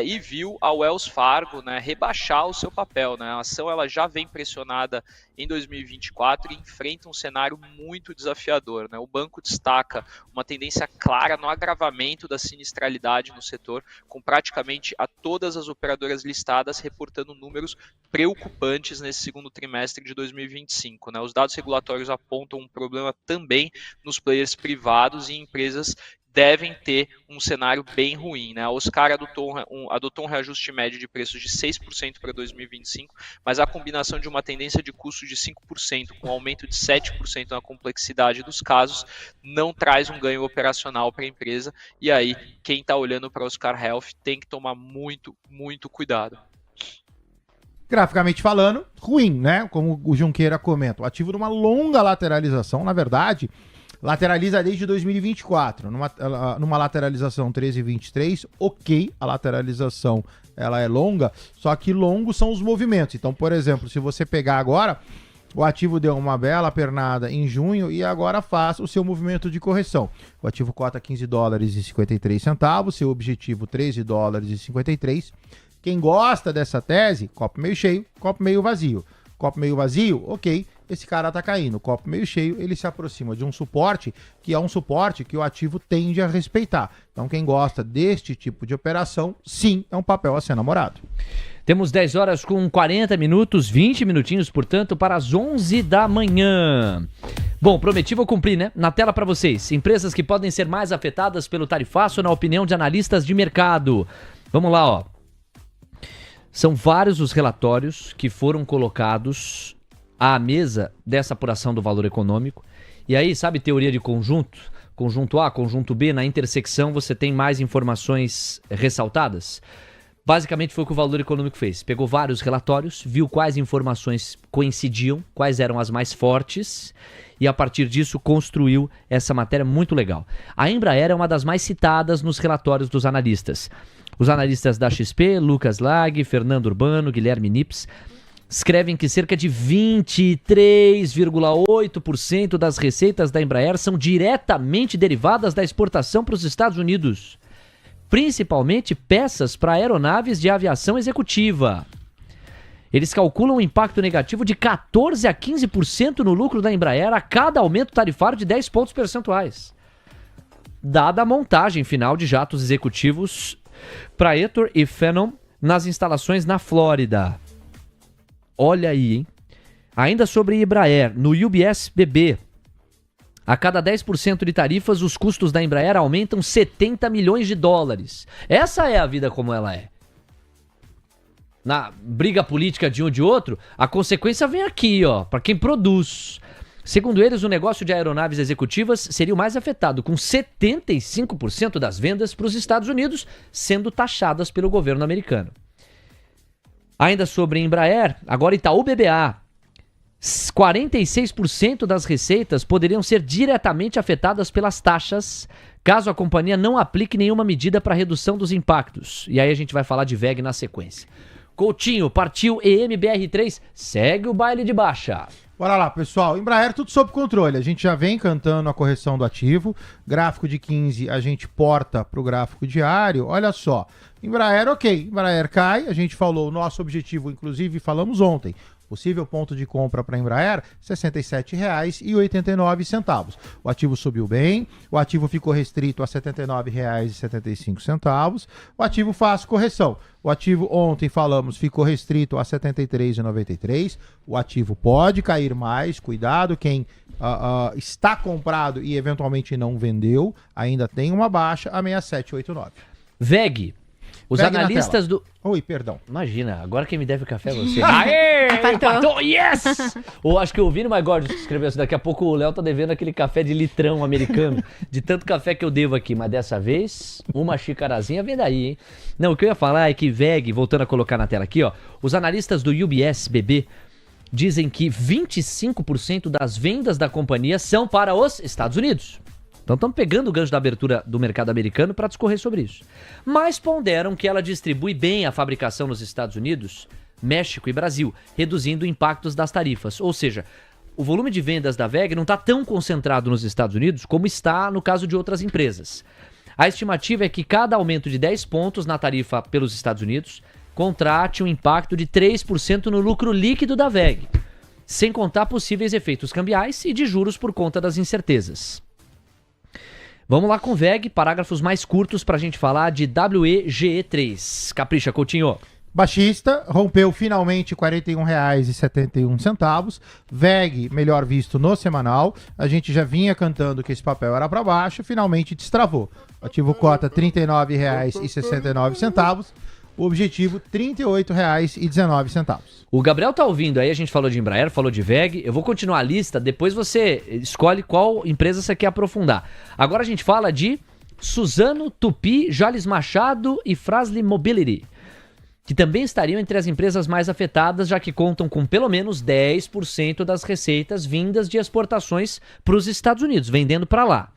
e viu a Wells Fargo, né, rebaixar o seu papel, né? A ação ela já vem pressionada em 2024 e enfrenta um cenário muito desafiador, né? O banco destaca uma tendência clara no agravamento da sinistralidade no setor, com praticamente a todas as operadoras listadas reportando números preocupantes nesse segundo trimestre de 2025. Né? Os dados regulatórios apontam um problema também nos players privados e empresas devem ter um cenário bem ruim, né? A Oscar adotou um reajuste médio de preços de 6% para 2025, mas a combinação de uma tendência de custo de 5% com um aumento de 7% na complexidade dos casos não traz um ganho operacional para a empresa, e aí quem está olhando para a Oscar Health tem que tomar muito, muito cuidado. Graficamente falando, ruim, né? Como o Junqueira comenta, o ativo numa longa lateralização, na verdade, lateraliza desde 2024, numa lateralização 13,23, ok, a lateralização ela é longa, só que longos são os movimentos. Então, por exemplo, se você pegar agora, o ativo deu uma bela pernada em junho e agora faz o seu movimento de correção. O ativo cota $15,53, seu objetivo $13,53. Quem gosta dessa tese, copo meio cheio, copo meio vazio. Copo meio vazio, ok, esse cara tá caindo. Copo meio cheio, ele se aproxima de um suporte, que é um suporte que o ativo tende a respeitar. Então quem gosta deste tipo de operação, sim, é um papel a ser namorado. Temos 10 horas com 40 minutos, 20 minutinhos, portanto, para as 11 da manhã. Bom, prometi, vou cumprir, né? Na tela para vocês, empresas que podem ser mais afetadas pelo tarifaço na opinião de analistas de mercado. Vamos lá, ó. São vários os relatórios que foram colocados à mesa dessa apuração do valor econômico. E aí, sabe, teoria de conjunto? Conjunto A, conjunto B, na intersecção você tem mais informações ressaltadas? Basicamente foi o que o Valor Econômico fez. Pegou vários relatórios, viu quais informações coincidiam, quais eram as mais fortes, e a partir disso construiu essa matéria muito legal. A Embraer é uma das mais citadas nos relatórios dos analistas. Os analistas da XP, Lucas Lag, Fernando Urbano, Guilherme Nips, escrevem que cerca de 23,8% das receitas da Embraer são diretamente derivadas da exportação para os Estados Unidos, principalmente peças para aeronaves de aviação executiva. Eles calculam um impacto negativo de 14% a 15% no lucro da Embraer a cada aumento tarifário de 10 pontos percentuais, dada a montagem final de jatos executivos Praetor e Phenom nas instalações na Flórida. Olha aí, hein? Ainda sobre Embraer, no UBS BB, a cada 10% de tarifas, os custos da Embraer aumentam $70 milhões. Essa é a vida como ela é. Na briga política de um ou de outro, a consequência vem aqui, ó, para quem produz. Segundo eles, o negócio de aeronaves executivas seria o mais afetado, com 75% das vendas para os Estados Unidos sendo taxadas pelo governo americano. Ainda sobre Embraer, agora Itaú BBA. 46% das receitas poderiam ser diretamente afetadas pelas taxas, caso a companhia não aplique nenhuma medida para redução dos impactos. E aí a gente vai falar de VEG na sequência. Coutinho, partiu EMBR3, segue o baile de baixa. Bora lá, pessoal. Embraer, tudo sob controle. A gente já vem cantando a correção do ativo. Gráfico de 15, a gente porta para o gráfico diário. Olha só. Embraer, ok. Embraer cai. A gente falou o nosso objetivo, inclusive falamos ontem. Possível ponto de compra para a Embraer, R$ 67,89. O ativo subiu bem, o ativo ficou restrito a R$ 79,75. O ativo faz correção. O ativo, ontem falamos, ficou restrito a R$ 73,93. O ativo pode cair mais, cuidado, quem está comprado e eventualmente não vendeu, ainda tem uma baixa a 67,89. VEG. Os VEG analistas do... Oi, perdão. Imagina, agora quem me deve café é você. Aê! Empatou! Yes! Ou acho que o Vini Maigordi escreveu assim, daqui a pouco o Léo tá devendo aquele café de litrão americano, de tanto café que eu devo aqui, mas dessa vez, uma xicarazinha vem daí, hein? Não, o que eu ia falar é que VEG, voltando a colocar na tela aqui, ó, os analistas do UBS BB dizem que 25% das vendas da companhia são para os Estados Unidos. Então estamos pegando o gancho da abertura do mercado americano para discorrer sobre isso. Mas ponderam que ela distribui bem a fabricação nos Estados Unidos, México e Brasil, reduzindo impactos das tarifas. Ou seja, o volume de vendas da VEG não está tão concentrado nos Estados Unidos como está no caso de outras empresas. A estimativa é que cada aumento de 10 pontos na tarifa pelos Estados Unidos contrate um impacto de 3% no lucro líquido da VEG, sem contar possíveis efeitos cambiais e de juros por conta das incertezas. Vamos lá com VEG, parágrafos mais curtos para a gente falar de WEGE3. Capricha, Coutinho. Baixista, rompeu finalmente R$ 41,71. VEG, melhor visto no semanal. A gente já vinha cantando que esse papel era para baixo, finalmente destravou. Ativo cota R$ 39,69. O objetivo, R$ 38,19. O Gabriel tá ouvindo aí, a gente falou de Embraer, falou de VEG. Eu vou continuar a lista, depois você escolhe qual empresa você quer aprofundar. Agora a gente fala de Suzano, Tupi, Jales Machado e Fras-le Mobility, que também estariam entre as empresas mais afetadas, já que contam com pelo menos 10% das receitas vindas de exportações para os Estados Unidos, vendendo para lá.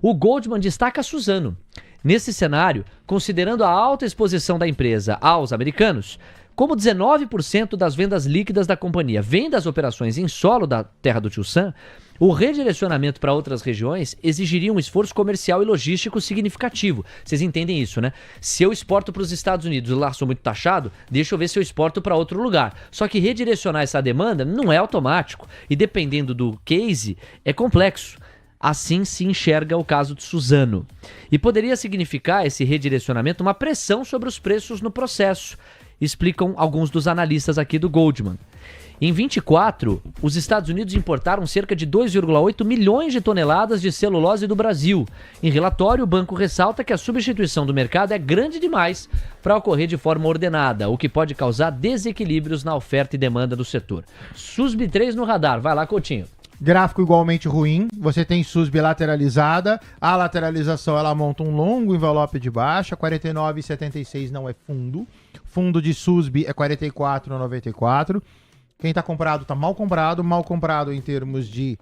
O Goldman destaca a Suzano. Nesse cenário, considerando a alta exposição da empresa aos americanos, como 19% das vendas líquidas da companhia vêm das operações em solo da terra do Tio Sam, o redirecionamento para outras regiões exigiria um esforço comercial e logístico significativo. Vocês entendem isso, né? Se eu exporto para os Estados Unidos e lá sou muito taxado, deixa eu ver se eu exporto para outro lugar. Só que redirecionar essa demanda não é automático e, dependendo do case, é complexo. Assim se enxerga o caso de Suzano. E poderia significar esse redirecionamento uma pressão sobre os preços no processo, explicam alguns dos analistas aqui do Goldman. Em 24, os Estados Unidos importaram cerca de 2,8 milhões de toneladas de celulose do Brasil. Em relatório, o banco ressalta que a substituição do mercado é grande demais para ocorrer de forma ordenada, o que pode causar desequilíbrios na oferta e demanda do setor. SUSB 3 no radar. Vai lá, Coutinho. Gráfico igualmente ruim, você tem SUSB lateralizada, a lateralização ela monta um longo envelope de baixa, 49,76 não é fundo, fundo de SUSB é 44,94, quem está comprado está mal comprado em termos de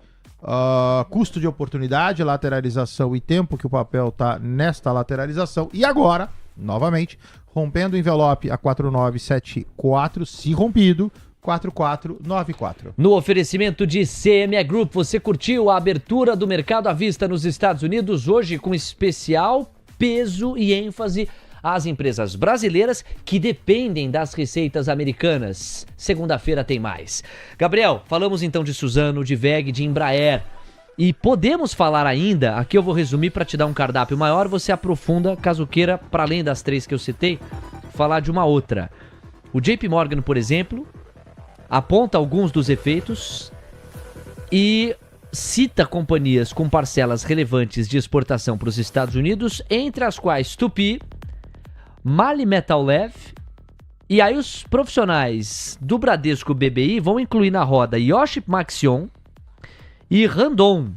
custo de oportunidade, lateralização e tempo que o papel está nesta lateralização, e agora, novamente, rompendo o envelope a 4974, se rompido, 4494. No oferecimento de CME Group, você curtiu a abertura do mercado à vista nos Estados Unidos, hoje com especial peso e ênfase às empresas brasileiras que dependem das receitas americanas. Segunda-feira tem mais. Gabriel, falamos então de Suzano, de VEG, de Embraer. E podemos falar ainda, aqui eu vou resumir para te dar um cardápio maior, você aprofunda, caso queira, para além das três que eu citei, falar de uma outra. O JP Morgan, por exemplo, aponta alguns dos efeitos e cita companhias com parcelas relevantes de exportação para os Estados Unidos, entre as quais Tupi, Mali Metal Lev, e aí os profissionais do Bradesco BBI vão incluir na roda Yoship Maxion e Randon.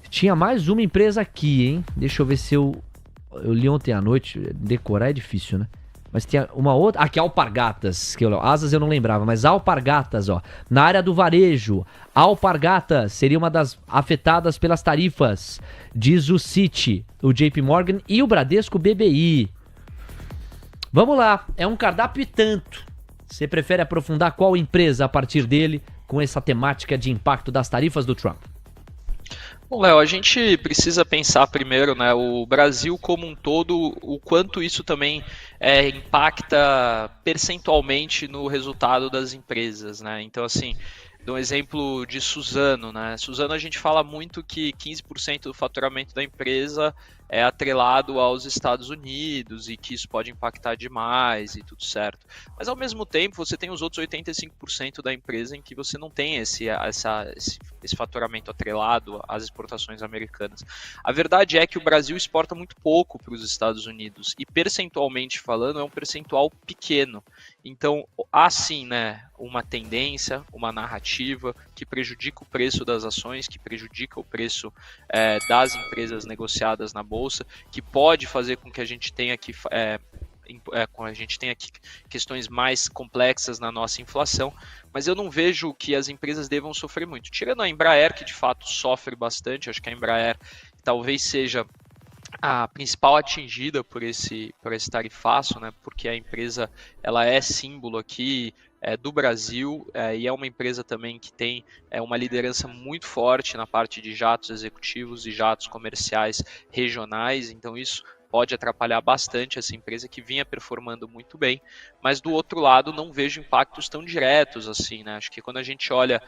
Tinha mais uma empresa aqui, hein? Deixa eu ver se eu li ontem à noite, decorar é difícil, né? Mas tinha uma outra... Aqui, Alpargatas. Asas eu não lembrava, mas Alpargatas, ó. Na área do varejo, Alpargatas seria uma das afetadas pelas tarifas, diz o Citi, o JP Morgan e o Bradesco BBI. Vamos lá, é um cardápio e tanto. Você prefere aprofundar qual empresa a partir dele com essa temática de impacto das tarifas do Trump? Bom, Léo, a gente precisa pensar primeiro, né, o Brasil como um todo, o quanto isso também impacta percentualmente no resultado das empresas, né? Então, assim, dou um exemplo de Suzano, né? Suzano, a gente fala muito que 15% do faturamento da empresa é atrelado aos Estados Unidos e que isso pode impactar demais e tudo certo. Mas, ao mesmo tempo, você tem os outros 85% da empresa em que você não tem esse faturamento atrelado às exportações americanas. A verdade é que o Brasil exporta muito pouco para os Estados Unidos e, percentualmente falando, é um percentual pequeno. Então, há sim, né, uma tendência, uma narrativa que prejudica o preço das ações, que prejudica o preço das empresas negociadas na Bolsa, que pode fazer com que a gente tenha aqui questões mais complexas na nossa inflação, mas eu não vejo que as empresas devam sofrer muito. Tirando a Embraer, que de fato sofre bastante, acho que a Embraer talvez seja a principal atingida por esse tarifaço, né? Porque a empresa ela é símbolo aqui do Brasil e é uma empresa também que tem uma liderança muito forte na parte de jatos executivos e jatos comerciais regionais, então isso pode atrapalhar bastante essa empresa que vinha performando muito bem, mas do outro lado não vejo impactos tão diretos assim, né? Acho que quando a gente olha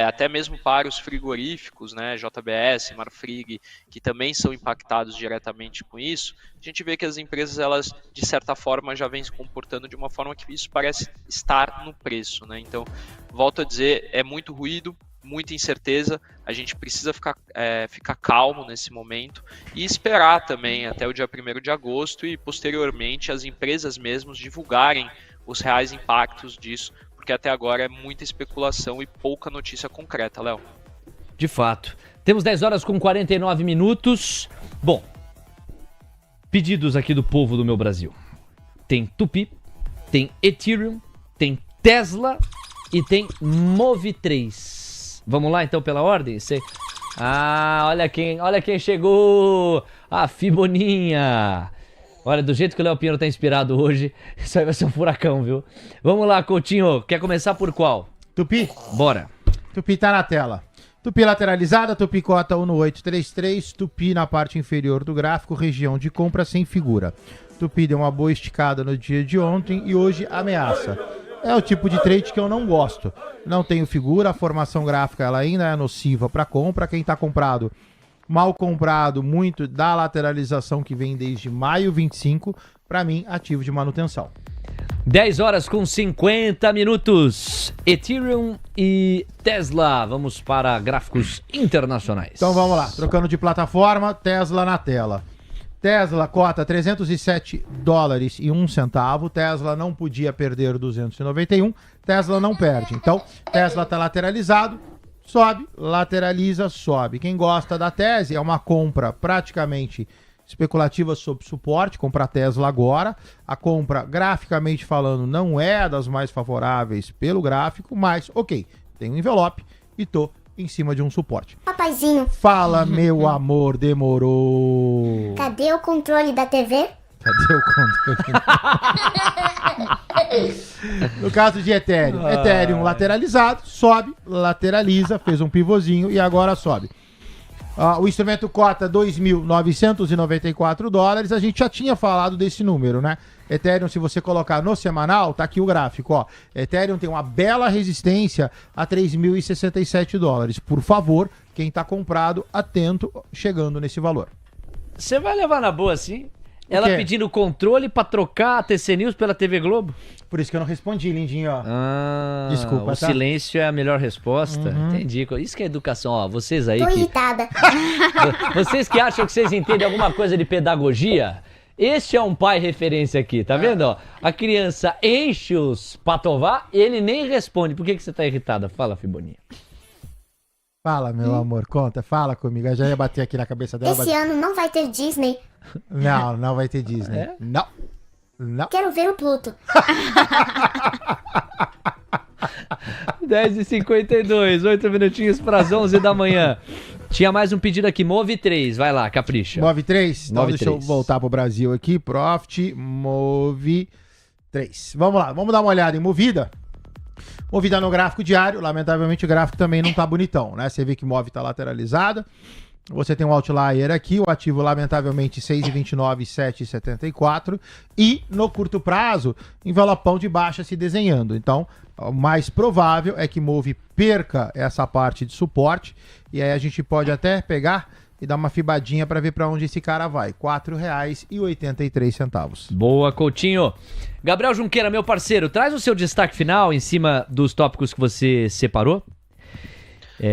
até mesmo para os frigoríficos, né, JBS, Marfrig, que também são impactados diretamente com isso, a gente vê que as empresas, elas de certa forma já vêm se comportando de uma forma que isso parece estar no preço, né? Então, volto a dizer, é muito ruído, muita incerteza, a gente precisa ficar calmo nesse momento e esperar também até o dia 1º de agosto e posteriormente as empresas mesmos divulgarem os reais impactos disso, porque até agora é muita especulação e pouca notícia concreta, Léo. De fato. Temos 10 horas com 49 minutos. Bom, pedidos aqui do povo do meu Brasil. Tem Tupi, tem Ethereum, tem Tesla e tem Move3. Vamos lá, então, pela ordem? Olha quem chegou! A Fiboninha! Olha, do jeito que o Léo Pinheiro tá inspirado hoje, isso aí vai ser um furacão, viu? Vamos lá, Coutinho. Quer começar por qual? Tupi? Bora. Tupi tá na tela. Tupi lateralizada, Tupi cota 1,833, Tupi na parte inferior do gráfico, região de compra sem figura. Tupi deu uma boa esticada no dia de ontem e hoje ameaça. É o tipo de trade que eu não gosto. Não tenho figura, a formação gráfica ela ainda é nociva para compra. Quem está comprado, mal comprado, muito da lateralização que vem desde maio 25, para mim, ativo de manutenção. 10 horas com 50 minutos. Ethereum e Tesla. Vamos para gráficos internacionais. Então vamos lá, trocando de plataforma, Tesla na tela. Tesla cota $307,01. Tesla não podia perder 291. Tesla não perde. Então, Tesla está lateralizado, sobe, lateraliza, sobe. Quem gosta da tese é uma compra praticamente especulativa sob suporte. Comprar Tesla agora. A compra, graficamente falando, não é das mais favoráveis pelo gráfico, mas ok, tem um envelope e tô em cima de um suporte. Papazinho. Fala, meu amor, demorou. Cadê o controle da TV? Cadê o controle? No caso de Ethereum, Ethereum lateralizado, sobe, lateraliza, fez um pivôzinho e agora sobe. O instrumento cota $2.994. A gente já tinha falado desse número, né? Ethereum, se você colocar no semanal, tá aqui o gráfico, ó. Ethereum tem uma bela resistência a $3.067. Por favor, quem tá comprado, atento, chegando nesse valor. Você vai levar na boa, assim? Ela pedindo controle pra trocar a TC News pela TV Globo? Por isso que eu não respondi, lindinho, ó. Desculpa, o silêncio é a melhor resposta. Entendi. Isso que é educação, ó. Vocês aí Tô irritada. Vocês que acham que vocês entendem alguma coisa de pedagogia, este é um pai referência aqui, tá vendo, ó? A criança enche os patová e ele nem responde. Por que você tá irritada? Fala, Fiboninha. Fala, meu amor, conta, fala comigo. Eu já ia bater aqui na cabeça dela. Esse ano não vai ter Disney. Não vai ter Disney. Não. Não. Quero ver o Pluto. 10h52, 8 minutinhos para as 11 da manhã. Tinha mais um pedido aqui, Move 3, vai lá, capricha. Move 3? Então Move deixa 3. eu voltar pro Brasil aqui, Profit, Move 3. Vamos lá, vamos dar uma olhada em Movida. Movida no gráfico diário, lamentavelmente o gráfico também não tá bonitão, né? Você vê que Move tá lateralizada. Você tem um outlier aqui, o ativo lamentavelmente 6,29, 7,74. E no curto prazo, envelopão de baixa se desenhando. Então, o mais provável é que Move perca essa parte de suporte. E aí a gente pode até pegar e dar uma fibadinha para ver para onde esse cara vai. R$ 4,83. Boa, Coutinho. Gabriel Junqueira, meu parceiro, traz o seu destaque final em cima dos tópicos que você separou.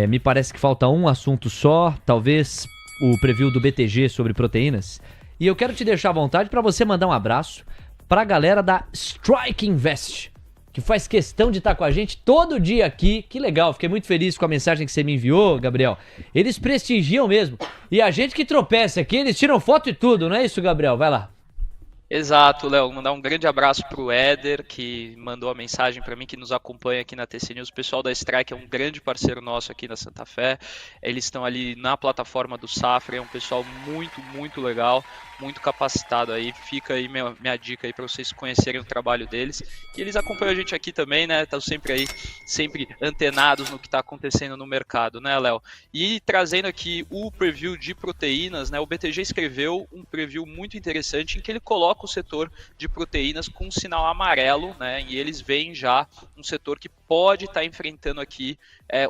Me parece que falta um assunto só, talvez o preview do BTG sobre proteínas. E eu quero te deixar à vontade para você mandar um abraço para a galera da Strike Invest, que faz questão de estar com a gente todo dia aqui. Que legal, fiquei muito feliz com a mensagem que você me enviou, Gabriel. Eles prestigiam mesmo. E a gente que tropeça aqui, eles tiram foto e tudo, não é isso, Gabriel? Vai lá. Exato, Léo. Mandar um grande abraço pro Éder, que mandou a mensagem para mim, que nos acompanha aqui na TC News. O pessoal da Strike é um grande parceiro nosso aqui na Santa Fé. Eles estão ali na plataforma do Safra, é um pessoal muito, muito legal, muito capacitado aí. Fica aí minha dica aí para vocês conhecerem o trabalho deles. E eles acompanham a gente aqui também, né? Estão sempre aí, sempre antenados no que está acontecendo no mercado, né, Léo? E trazendo aqui o preview de proteínas, né? O BTG escreveu um preview muito interessante em que ele coloca o setor de proteínas com um sinal amarelo, né? E eles veem já um setor que pode estar enfrentando aqui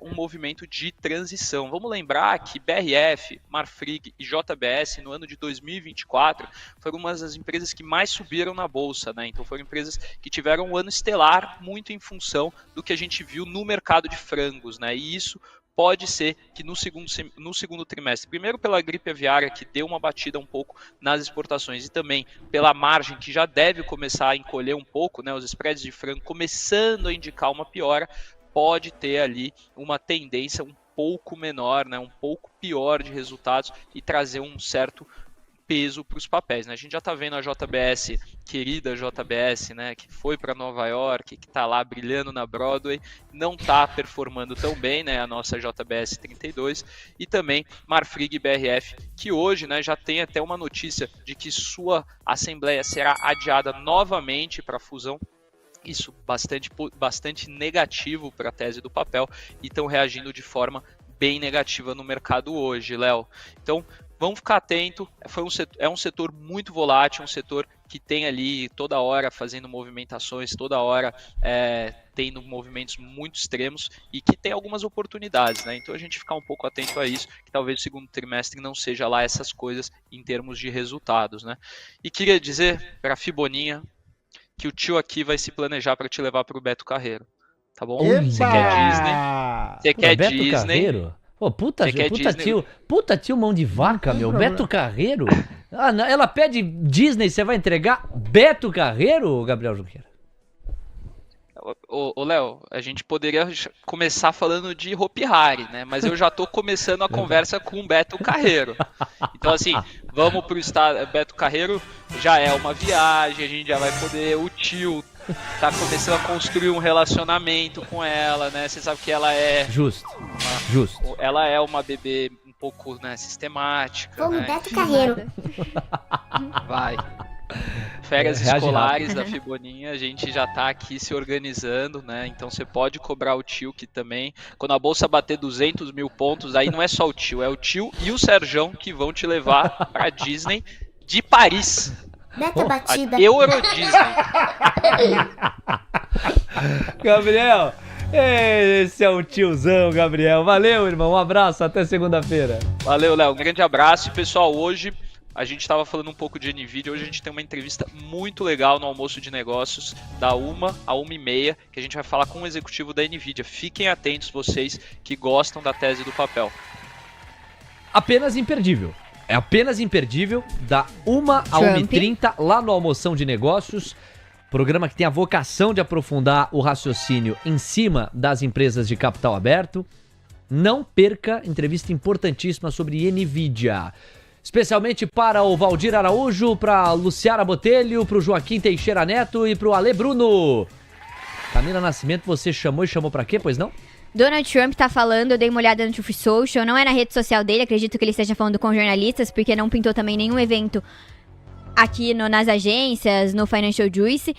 um movimento de transição. Vamos lembrar que BRF, Marfrig e JBS no ano de 2024 foram uma das empresas que mais subiram na bolsa, né? Então foram empresas que tiveram um ano estelar muito em função do que a gente viu no mercado de frangos, né? E isso pode ser que no segundo trimestre, primeiro pela gripe aviária, que deu uma batida um pouco nas exportações, e também pela margem, que já deve começar a encolher um pouco, né, os spreads de frango começando a indicar uma piora, pode ter ali uma tendência um pouco menor, né, um pouco pior de resultados e trazer um certo peso para os papéis, né? A gente já está vendo a JBS, querida JBS, né, que foi para Nova York, que está lá brilhando na Broadway, não está performando tão bem, né, a nossa JBS 32, e também Marfrig e BRF, que hoje, né, já tem até uma notícia de que sua assembleia será adiada novamente para a fusão. Isso bastante negativo para a tese do papel, e estão reagindo de forma bem negativa no mercado hoje, Léo. Então, vamos ficar atento, é um setor muito volátil, um setor que tem ali toda hora fazendo movimentações, toda hora tendo movimentos muito extremos e que tem algumas oportunidades, né? Então a gente ficar um pouco atento a isso, que talvez o segundo trimestre não seja lá essas coisas em termos de resultados, né? E queria dizer para a Fiboninha que o tio aqui vai se planejar para te levar para o Beto Carreiro, tá bom? Você quer Disney? Você quer Beto Disney? Carreiro? Pô, puta tio mão de vaca, meu. Beto Carreiro? Ah, não, ela pede Disney, você vai entregar Beto Carreiro, Gabriel Junqueira? Ô, Léo, a gente poderia começar falando de Hopi Hari, né? Mas eu já tô começando a conversa com o Beto Carreiro. Então, assim, vamos pro estado. Beto Carreiro já é uma viagem, a gente já vai poder. O tio tá começando a construir um relacionamento com ela, né? Você sabe que ela é. Justo. Ela é uma bebê um pouco, né, sistemática. Vamos, né? Beto Carreiro. Vai. Férias escolares da Fiboninha, a gente já tá aqui se organizando, né? Então você pode cobrar o tio, que também, quando a bolsa bater 200 mil pontos, aí não é só o tio, é o tio e o Serjão que vão te levar pra Disney de Paris. Beto Batida. Euro Disney. Gabriel, esse é o tiozão, Gabriel. Valeu, irmão, um abraço, até segunda-feira. Valeu, Léo, um grande abraço. E pessoal, hoje a gente estava falando um pouco de NVIDIA, hoje a gente tem uma entrevista muito legal no almoço de negócios, da 1 a 1h30, que a gente vai falar com um executivo da NVIDIA. Fiquem atentos, vocês que gostam da tese do papel. Apenas imperdível. É apenas imperdível, da 1 a 1h30, lá no Almoção de Negócios. Programa que tem a vocação de aprofundar o raciocínio em cima das empresas de capital aberto. Não perca, entrevista importantíssima sobre NVIDIA. Especialmente para o Valdir Araújo, para Luciana Botelho, para o Joaquim Teixeira Neto e para o Ale Bruno. Camila Nascimento, você chamou e chamou para quê, pois não? Donald Trump tá falando, eu dei uma olhada no Truth Social, não é na rede social dele, acredito que ele esteja falando com jornalistas, porque não pintou também nenhum evento aqui nas agências, no Financial Juice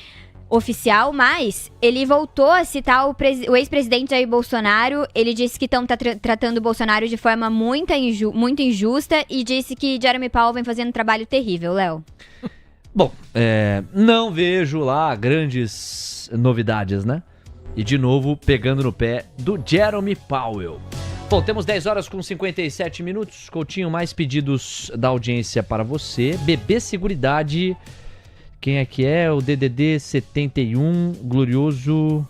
oficial, mas ele voltou a citar o ex-presidente Jair Bolsonaro. Ele disse que estão tratando o Bolsonaro de forma muito injusta e disse que Jeremy Powell vem fazendo um trabalho terrível, Léo. Bom, não vejo lá grandes novidades, né? E de novo, pegando no pé do Jeremy Powell. Bom, temos 10 horas com 57 minutos. Coutinho, mais pedidos da audiência para você. Bebê Seguridade. Quem é que é? O DDD 71, Glorioso...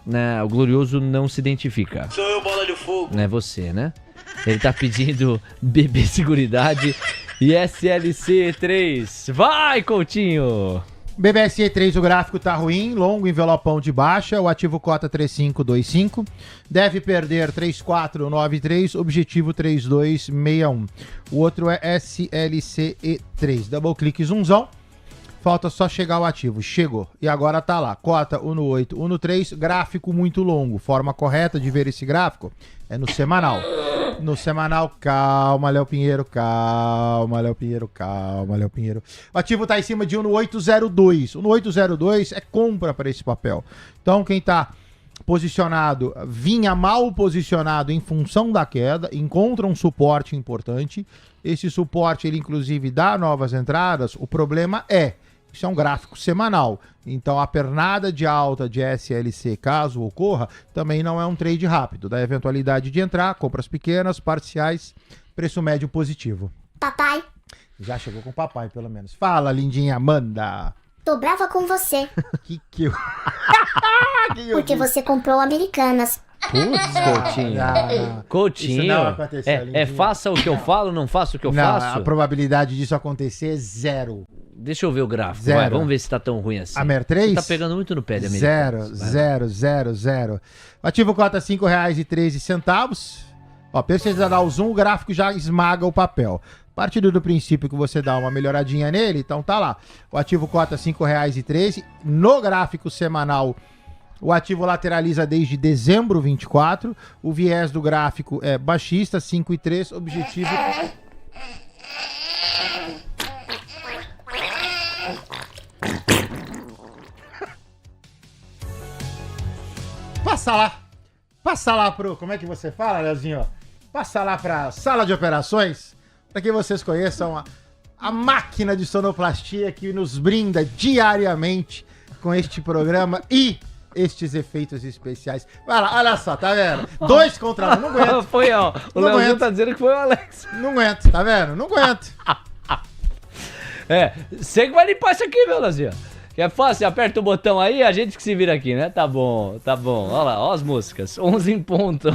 Né, o Glorioso não se identifica. Sou eu, Bola de Fogo. Não é você, né? Ele tá pedindo Bebê Seguridade e SLC 3. Vai, Coutinho! BBSE 3, o gráfico tá ruim, longo envelopão de baixa, o ativo cota 3525, deve perder 3493, objetivo 3261. O outro é SLCE 3, double clique zoomzão, falta só chegar o ativo, chegou, e agora tá lá, cota 1 no 8, 1 no 3, gráfico muito longo, forma correta de ver esse gráfico é no semanal. No semanal, calma, Léo Pinheiro, calma, Léo Pinheiro, calma, Léo Pinheiro. O ativo tá em cima de 1 no 802. O no 802 é compra para esse papel. Então, quem tá posicionado, vinha mal posicionado em função da queda, encontra um suporte importante. Esse suporte, ele inclusive dá novas entradas. O problema isso é um gráfico semanal. Então, a pernada de alta de SLC, caso ocorra, também não é um trade rápido. Da eventualidade de entrar, compras pequenas, parciais, preço médio positivo. Papai, Já chegou com o papai, pelo menos. Fala, lindinha Amanda. tô brava com você. Que eu... Porque você comprou Americanas. Putz, Coutinho. Não. Coutinho. Isso não aconteceu, lindinha. Faça o que eu falo, não faça o que eu faço? A probabilidade disso acontecer é zero. Deixa eu ver o gráfico. Zero. Vai, vamos ver se tá tão ruim assim. A Mer 3? Você tá pegando muito no pé de Americanas. Zero. O ativo cota R$ 5,13. Ó, pra você dar o zoom, o gráfico já esmaga o papel. A partir do princípio que você dá uma melhoradinha nele, então tá lá. O ativo cota R$ 5,13. No gráfico semanal, o ativo lateraliza desde dezembro 24. O viés do gráfico é baixista, 5,3. Objetivo... Passa lá pro... Como é que você fala, Leozinho? Passa lá pra sala de operações, para que vocês conheçam a máquina de sonoplastia que nos brinda diariamente com este programa e estes efeitos especiais. Vai lá, olha só, tá vendo? 2 contra 1, não aguento. Foi, ó. O Leozinho tá dizendo que foi o Alex. Não aguento, tá vendo? Não aguento. Você que vai limpar isso aqui, meu Leozinho. Que é fácil, aperta o botão aí, a gente que se vira aqui, né? Tá bom. Olha lá, ó as músicas. 11 em ponto.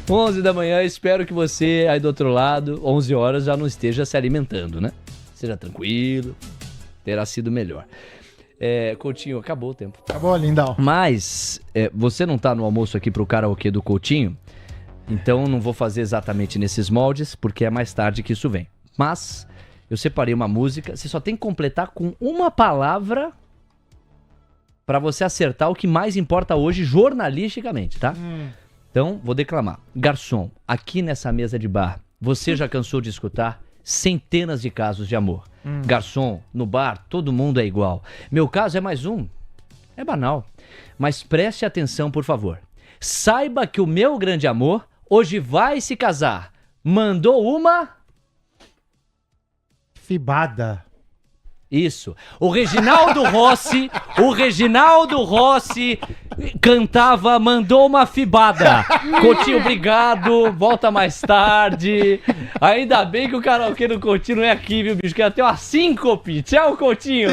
11 da manhã, espero que você aí do outro lado, 11 horas, já não esteja se alimentando, né? Seja tranquilo, terá sido melhor. Coutinho, acabou o tempo. Acabou, lindão. Mas, você não tá no almoço aqui pro karaokê do Coutinho, então não vou fazer exatamente nesses moldes, porque é mais tarde que isso vem. Mas... eu separei uma música, você só tem que completar com uma palavra pra você acertar o que mais importa hoje jornalisticamente, tá? Então, vou declamar. Garçom, aqui nessa mesa de bar, você já cansou de escutar centenas de casos de amor. Garçom, no bar, todo mundo é igual. Meu caso é mais um. É banal. Mas preste atenção, por favor. Saiba que o meu grande amor hoje vai se casar. Mandou uma... fibada. Isso. O Reginaldo Rossi cantava, mandou uma fibada. Coutinho, obrigado. Volta mais tarde. Ainda bem que o karaokê do Coutinho não é aqui, viu, bicho? Que até uma síncope. Tchau, Coutinho.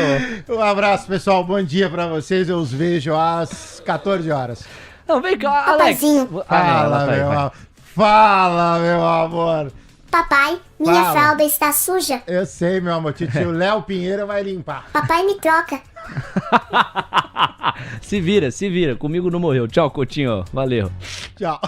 Um abraço, pessoal. Bom dia pra vocês. Eu os vejo às 14 horas. Não, vem cá, Alex. Fala, meu amor. Papai, minha fralda está suja. Eu sei, meu amor. Tio Léo Pinheiro vai limpar. Papai, me troca. Se vira. Comigo não morreu. Tchau, Coutinho. Valeu. Tchau.